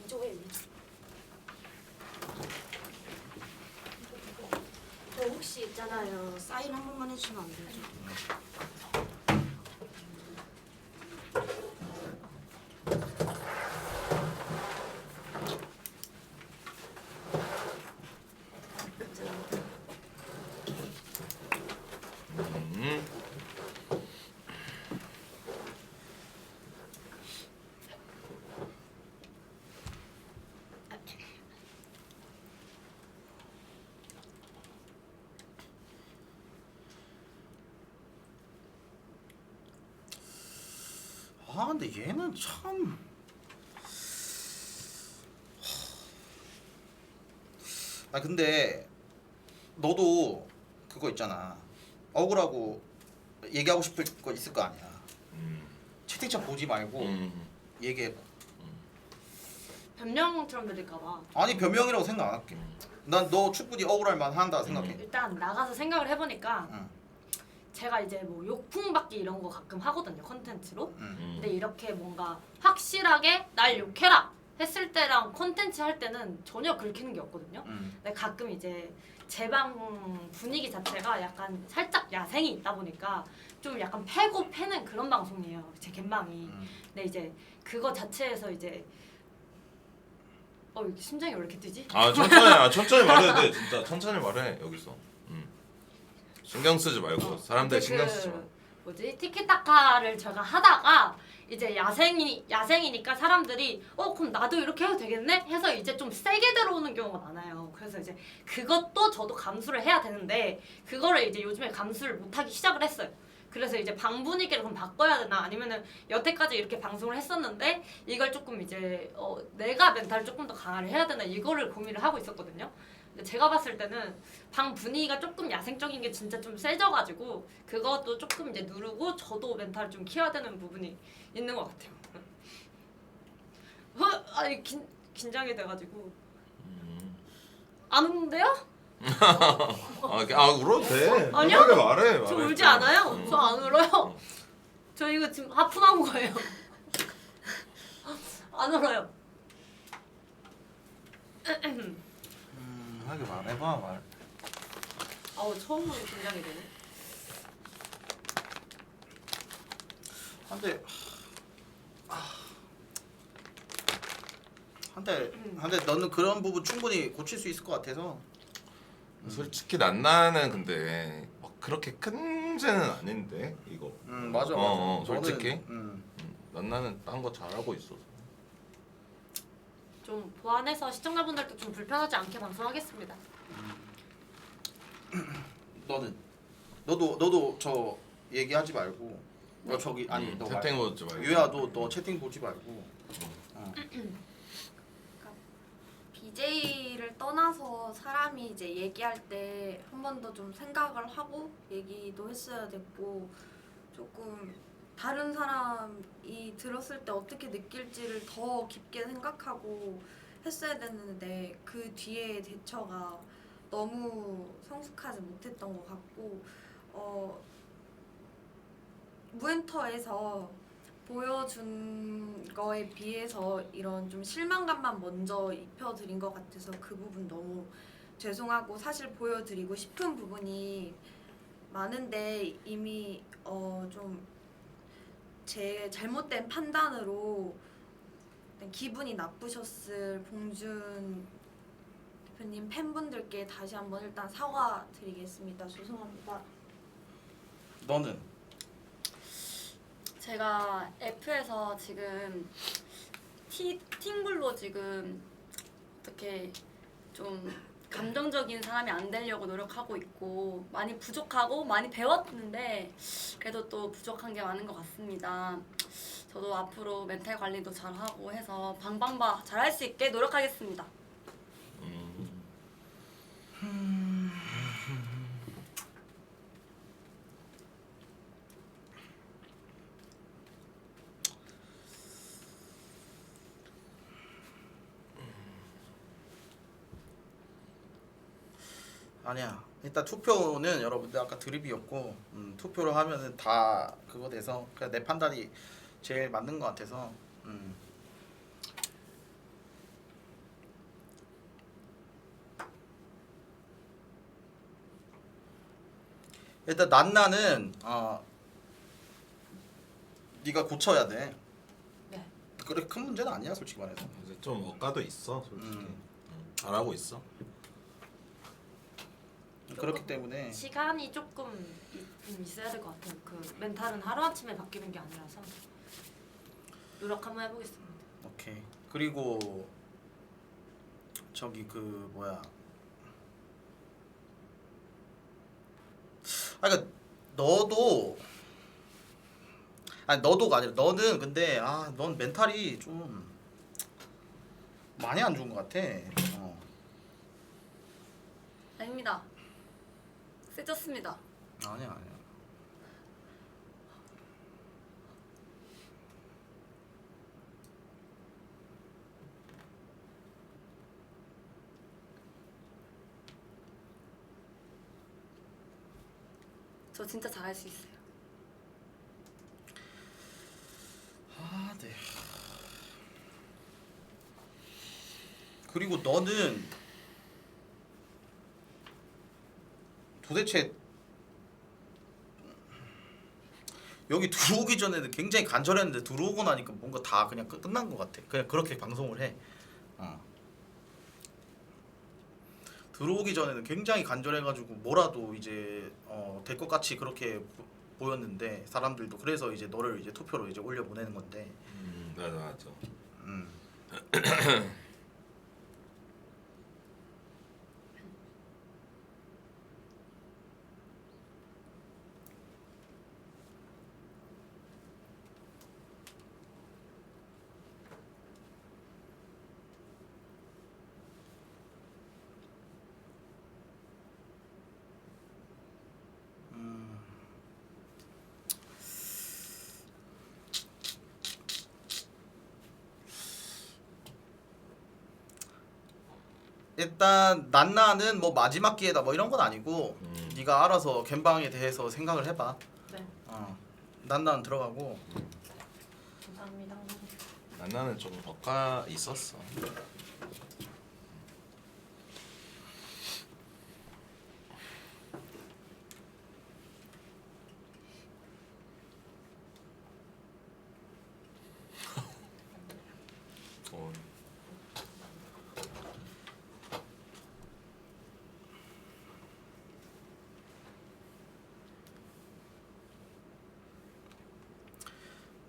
2조에 2조. 저 혹시 있잖아요. 사인 한 번만 해주시면 안 되죠? 근데 얘는 참 근데 너도 그거 있잖아. 억울하고 얘기하고 싶을 거 있을 거 아니야. 채팅창 보지 말고 얘기해봐. 변명처럼 들릴까봐. 아니 변명이라고 생각 안 할게. 난 너 충분히 억울할 만한다 생각해. 일단 나가서 생각을 해보니까 제가 이제 뭐 욕풍받기 이런 거 가끔 하거든요, 컨텐츠로. 근데 이렇게 뭔가 확실하게 날 욕해라 했을 때랑 컨텐츠 할 때는 전혀 긁히는 게 없거든요. 근데 가끔 이제 제 방 분위기 자체가 약간 살짝 야생이 있다 보니까 좀 약간 패고 패는 그런 방송이에요, 제 갬방이. 근데 이제 그거 자체에서 이제 심장이 왜 이렇게 뛰지? 천천히 말해야 돼. 진짜 천천히 말해 여기서. 신경 쓰지 말고 사람들 신경 쓰지 마. 뭐지? 티키타카를 제가 하다가 이제 야생이니까 사람들이 그럼 나도 이렇게 해도 되겠네? 해서 이제 좀 세게 들어오는 경우가 많아요. 그래서 이제 그것도 저도 감수를 해야 되는데 그거를 이제 요즘에 감수를 못하기 시작을 했어요. 그래서 이제 방 분위기를 그럼 바꿔야 되나 아니면은 여태까지 이렇게 방송을 했었는데 이걸 조금 이제 내가 멘탈을 조금 더 강화를 해야 되나 이거를 고민을 하고 있었거든요. 근데 제가 봤을 때는 방 분위기가 조금 야생적인 게 진짜 좀 세져가지고 그것도 조금 이제 누르고 저도 멘탈을 좀 키워야 되는 부분이 있는 것 같아요. 아니 긴장이 돼가지고 안 우는데요? 울어도 돼. 아니요? 편하게 말해. 저 울지 않아요. 저 안 울어요. 저 이거 지금 하품한 거예요. 안 울어요. 하게 말해봐 말. 처음으로 긴장이 되네. 한데 너는 그런 부분 충분히 고칠 수 있을 것 같아서. 솔직히 난나는 근데 막 그렇게 큰 문제는 아닌데 이거. 맞아. 솔직히. 난나는 딴 거 잘하고 있어서. 좀 보완해서 시청자분들도 좀 불편하지 않게 방송하겠습니다. 너는 너도 저 얘기하지 말고 너 저기 아니 너 채팅 말고. 보지 말고. 유야도 너 채팅 보지 말고. BJ를 떠나서 사람이 이제 얘기할 때 한 번 더 좀 생각을 하고 얘기도 했어야 됐고 조금 다른 사람이 들었을 때 어떻게 느낄지를 더 깊게 생각하고 했어야 됐는데 그 뒤에 대처가 너무 성숙하지 못했던 것 같고 무엔터에서 보여준 거에 비해서 이런 좀 실망감만 먼저 입혀드린 것 같아서 그 부분 너무 죄송하고 사실 보여드리고 싶은 부분이 많은데 이미 좀 제 잘못된 판단으로 기분이 나쁘셨을 봉준 대표님 팬분들께 다시 한번 일단 사과드리겠습니다. 죄송합니다. 너는 제가 F에서 지금 팀글로 지금 어떻게 좀 감정적인 사람이 안 되려고 노력하고 있고 많이 부족하고 많이 배웠는데 그래도 또 부족한 게 많은 것 같습니다. 저도 앞으로 멘탈 관리도 잘하고 해서 방방바 잘할 수 있게 노력하겠습니다. 아니야. 일단 투표는 여러분들 아까 드립이었고 투표를 하면은 다 그거 돼서 그냥 내 판단이 제일 맞는 것 같아서 일단 난나는 네가 고쳐야 돼. 네. 그래 큰 문제는 아니야 솔직히 말해서. 이제 좀 억가도 있어 솔직히. 잘하고 있어. 그렇기 때문에 시간이 조금 있어야 될 것 같아요. 그 멘탈은 하루아침에 바뀌는 게 아니라서 노력 한번 해보겠습니다. 오케이. 그리고 저기 그 뭐야 그러니까 너도가 아니라 너는 근데 넌 멘탈이 좀 많이 안 좋은 것 같아. 아닙니다. 세졌습니다. 아니야. 저 진짜 잘할 수 있어요. 네. 그리고 너는 도대체 여기 들어오기 전에는 굉장히 간절했는데 들어오고 나니까 뭔가 다 그냥 끝난 것 같아. 그냥 그렇게 방송을 해. 들어오기 전에는 굉장히 간절해가지고 뭐라도 이제 될 것 같이 그렇게 보였는데 사람들도 그래서 이제 너를 이제 투표로 이제 올려 보내는 건데. 맞아. 일단 난나는 뭐 마지막 기회다 뭐 이런 건 아니고 네가 알아서 갬방에 대해서 생각을 해봐. 네. 난나는 들어가고. 감사합니다. 나는 좀 억가 있었어.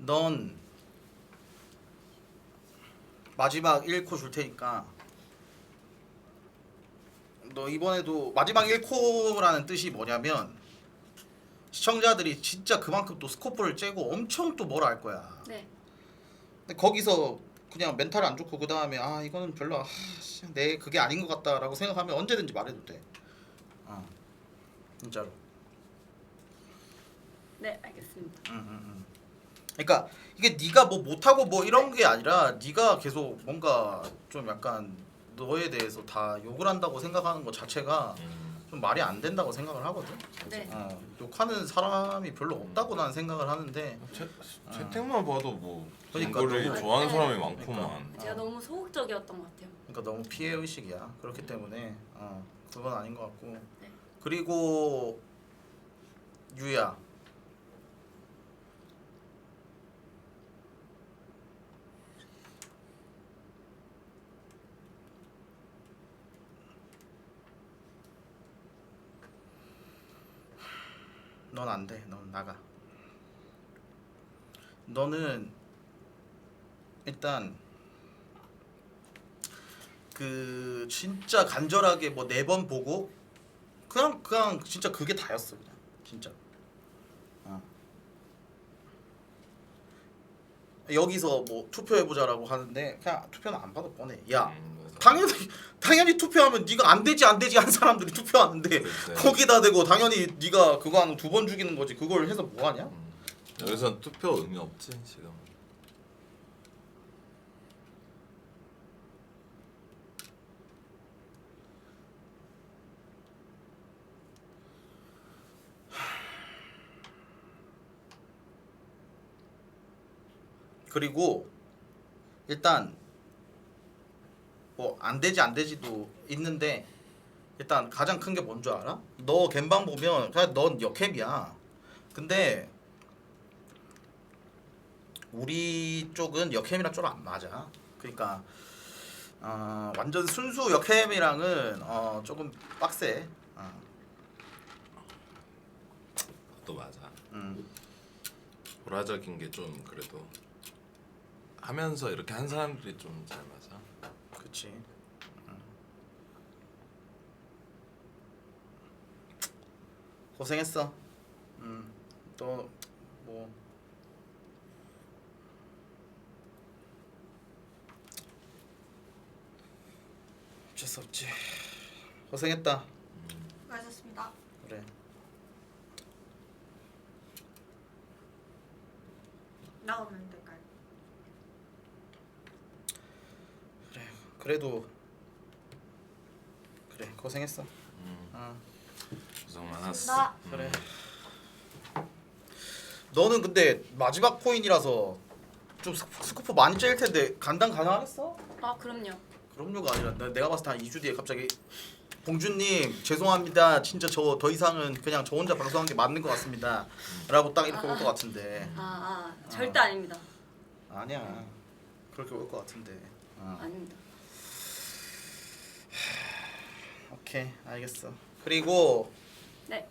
넌 마지막 1코 줄 테니까 너 이번에도 마지막 1코라는 뜻이 뭐냐면 시청자들이 진짜 그만큼 또 스코프를 째고 엄청 또 뭐라 할 거야. 네. 근데 거기서 그냥 멘탈 안 좋고 그 다음에 아 이거는 별로 내 그게 아닌 것 같다라고 생각하면 언제든지 말해도 돼. 진짜로. 네, 알겠습니다. 그러니까 이게 네가 뭐 못하고 뭐 이런 게 아니라 네가 계속 뭔가 좀 약간 너에 대해서 다 욕을 한다고 생각하는 것 자체가 좀 말이 안 된다고 생각을 하거든. 네. 욕하는 사람이 별로 없다고 나는 생각을 하는데 채팅만 봐도 뭐 그러니까 이거를 너무- 좋아하는 사람이 그러니까. 많구만. 제가 너무 소극적이었던 것 같아요. 그러니까 너무 피해 의식이야. 그렇기 때문에 그건 아닌 것 같고. 네. 그리고 유야. 넌 안 돼. 넌 나가. 너는 일단 그 진짜 간절하게 뭐 4번 보고 그냥 진짜 그게 다였어 그냥 진짜. 여기서 뭐 투표해보자라고 하는데 그냥 투표는 안 봐도 뻔해. 야 당연히 투표하면 네가 안 되지 한 사람들이 투표하는데 거기다 대고 당연히 네가 그거 하는 2번 죽이는 거지. 그걸 해서 뭐 하냐? 여기선 투표 의미 없지 지금. 그리고 일단 뭐 안 되지도 있는데 일단 가장 큰 게 뭔 줄 알아? 너 갬방 보면 그냥 넌 역캠이야. 근데 우리 쪽은 역캠이랑 좀 안 맞아. 그러니까 완전 순수 역캠이랑은 조금 빡세. 또 맞아. 보라적인 게 좀 그래도 하면서 이렇게 한 사람들이 좀 잘 맞아. 그치. 고생했어. 또 뭐 어쩔 수 없지. 고생했다. 수고하셨습니다. 그래. 나오면 될까요? 그래. 그래도 그래. 고생했어. 고생 많았어. 그래. 너는 근데 마지막 코인이라서 좀 스코프 많이 찔 텐데 간당 가능하겠어? 아, 그럼요. 그럼요가 아니라 내가 봤을 때 한 2주 뒤에 갑자기 봉준님 죄송합니다. 진짜 저 더 이상은 그냥 저 혼자 방송한 게 맞는 것 같습니다. 라고 딱 이렇게 올 것 같은데. 절대 아닙니다. 아니야. 그렇게 올 것 같은데. 아닙니다. 오케이 알겠어. 그리고 네.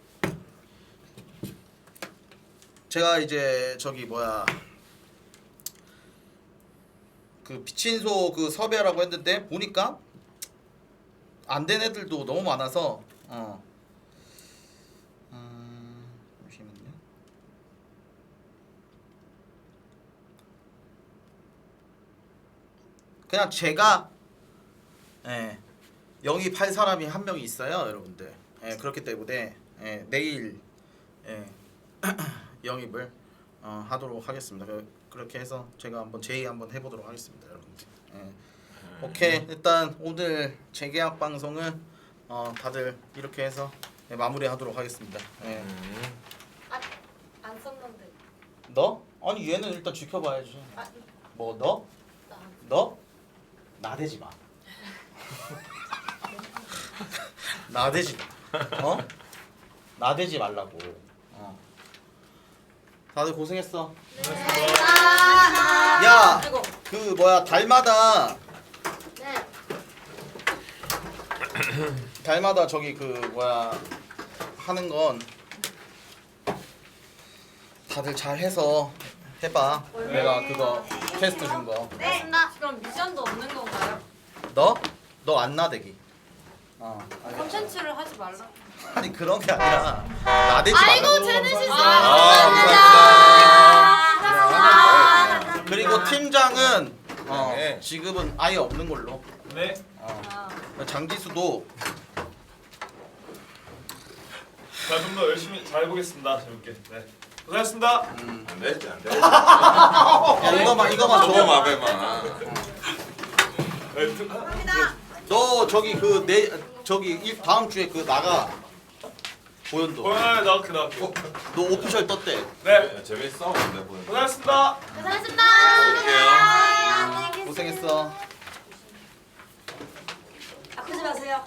제가 이제 저기 뭐야 그 비친소 그 섭외하라고 했는데 보니까 안 된 애들도 너무 많아서 잠시만요. 그냥 제가 영입할 사람이 한 명이 있어요, 여러분들. 그렇기 때문에 내일 영입을 하도록 하겠습니다. 그렇게 해서 제가 한번 제의 한번 해보도록 하겠습니다, 여러분들. 오케이, 일단 오늘 재계약 방송은 다들 이렇게 해서 마무리하도록 하겠습니다. 안 썼는데. 너? 아니 얘는 일단 지켜봐야지. 뭐 너? 나. 너? 나대지 마. 나대지 마. 나대지 말라고. 다들 고생했어. 야, 그 뭐야 달마다 네. 달마다 저기 그 뭐야 하는 건 다들 잘 해서 해봐. 내가 그거 퀘스트 준 거. 네. 그럼 미션도 없는 건가요? 너 안 나대기. 컨텐츠를 하지 말라. 아니 그런 게 아니라 나대지 말고. 아이고 제네시스. 감사합니다. 그리고 팀장은 네. 지금은 아예 없는 걸로. 네. 장지수도 자, 좀 더 열심히 잘 해보겠습니다. 재밌게. 네. 고생하셨습니다. 안 되지 안 되지. 야, 이거만 너무 줘. 마배만. 너 저기 다음 주에 그 나가 보현도. 고생하셨습니다. 나올게 나올게. 너 오피셜 떴대. 네. 재밌어 근데 보는. 고생하셨습니다. 고생하셨습니다. 고생했어. 아프지 마세요.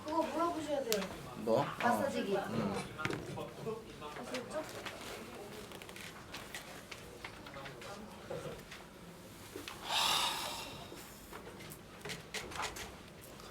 그거 물어보셔야 돼요. 뭐? 마사지기.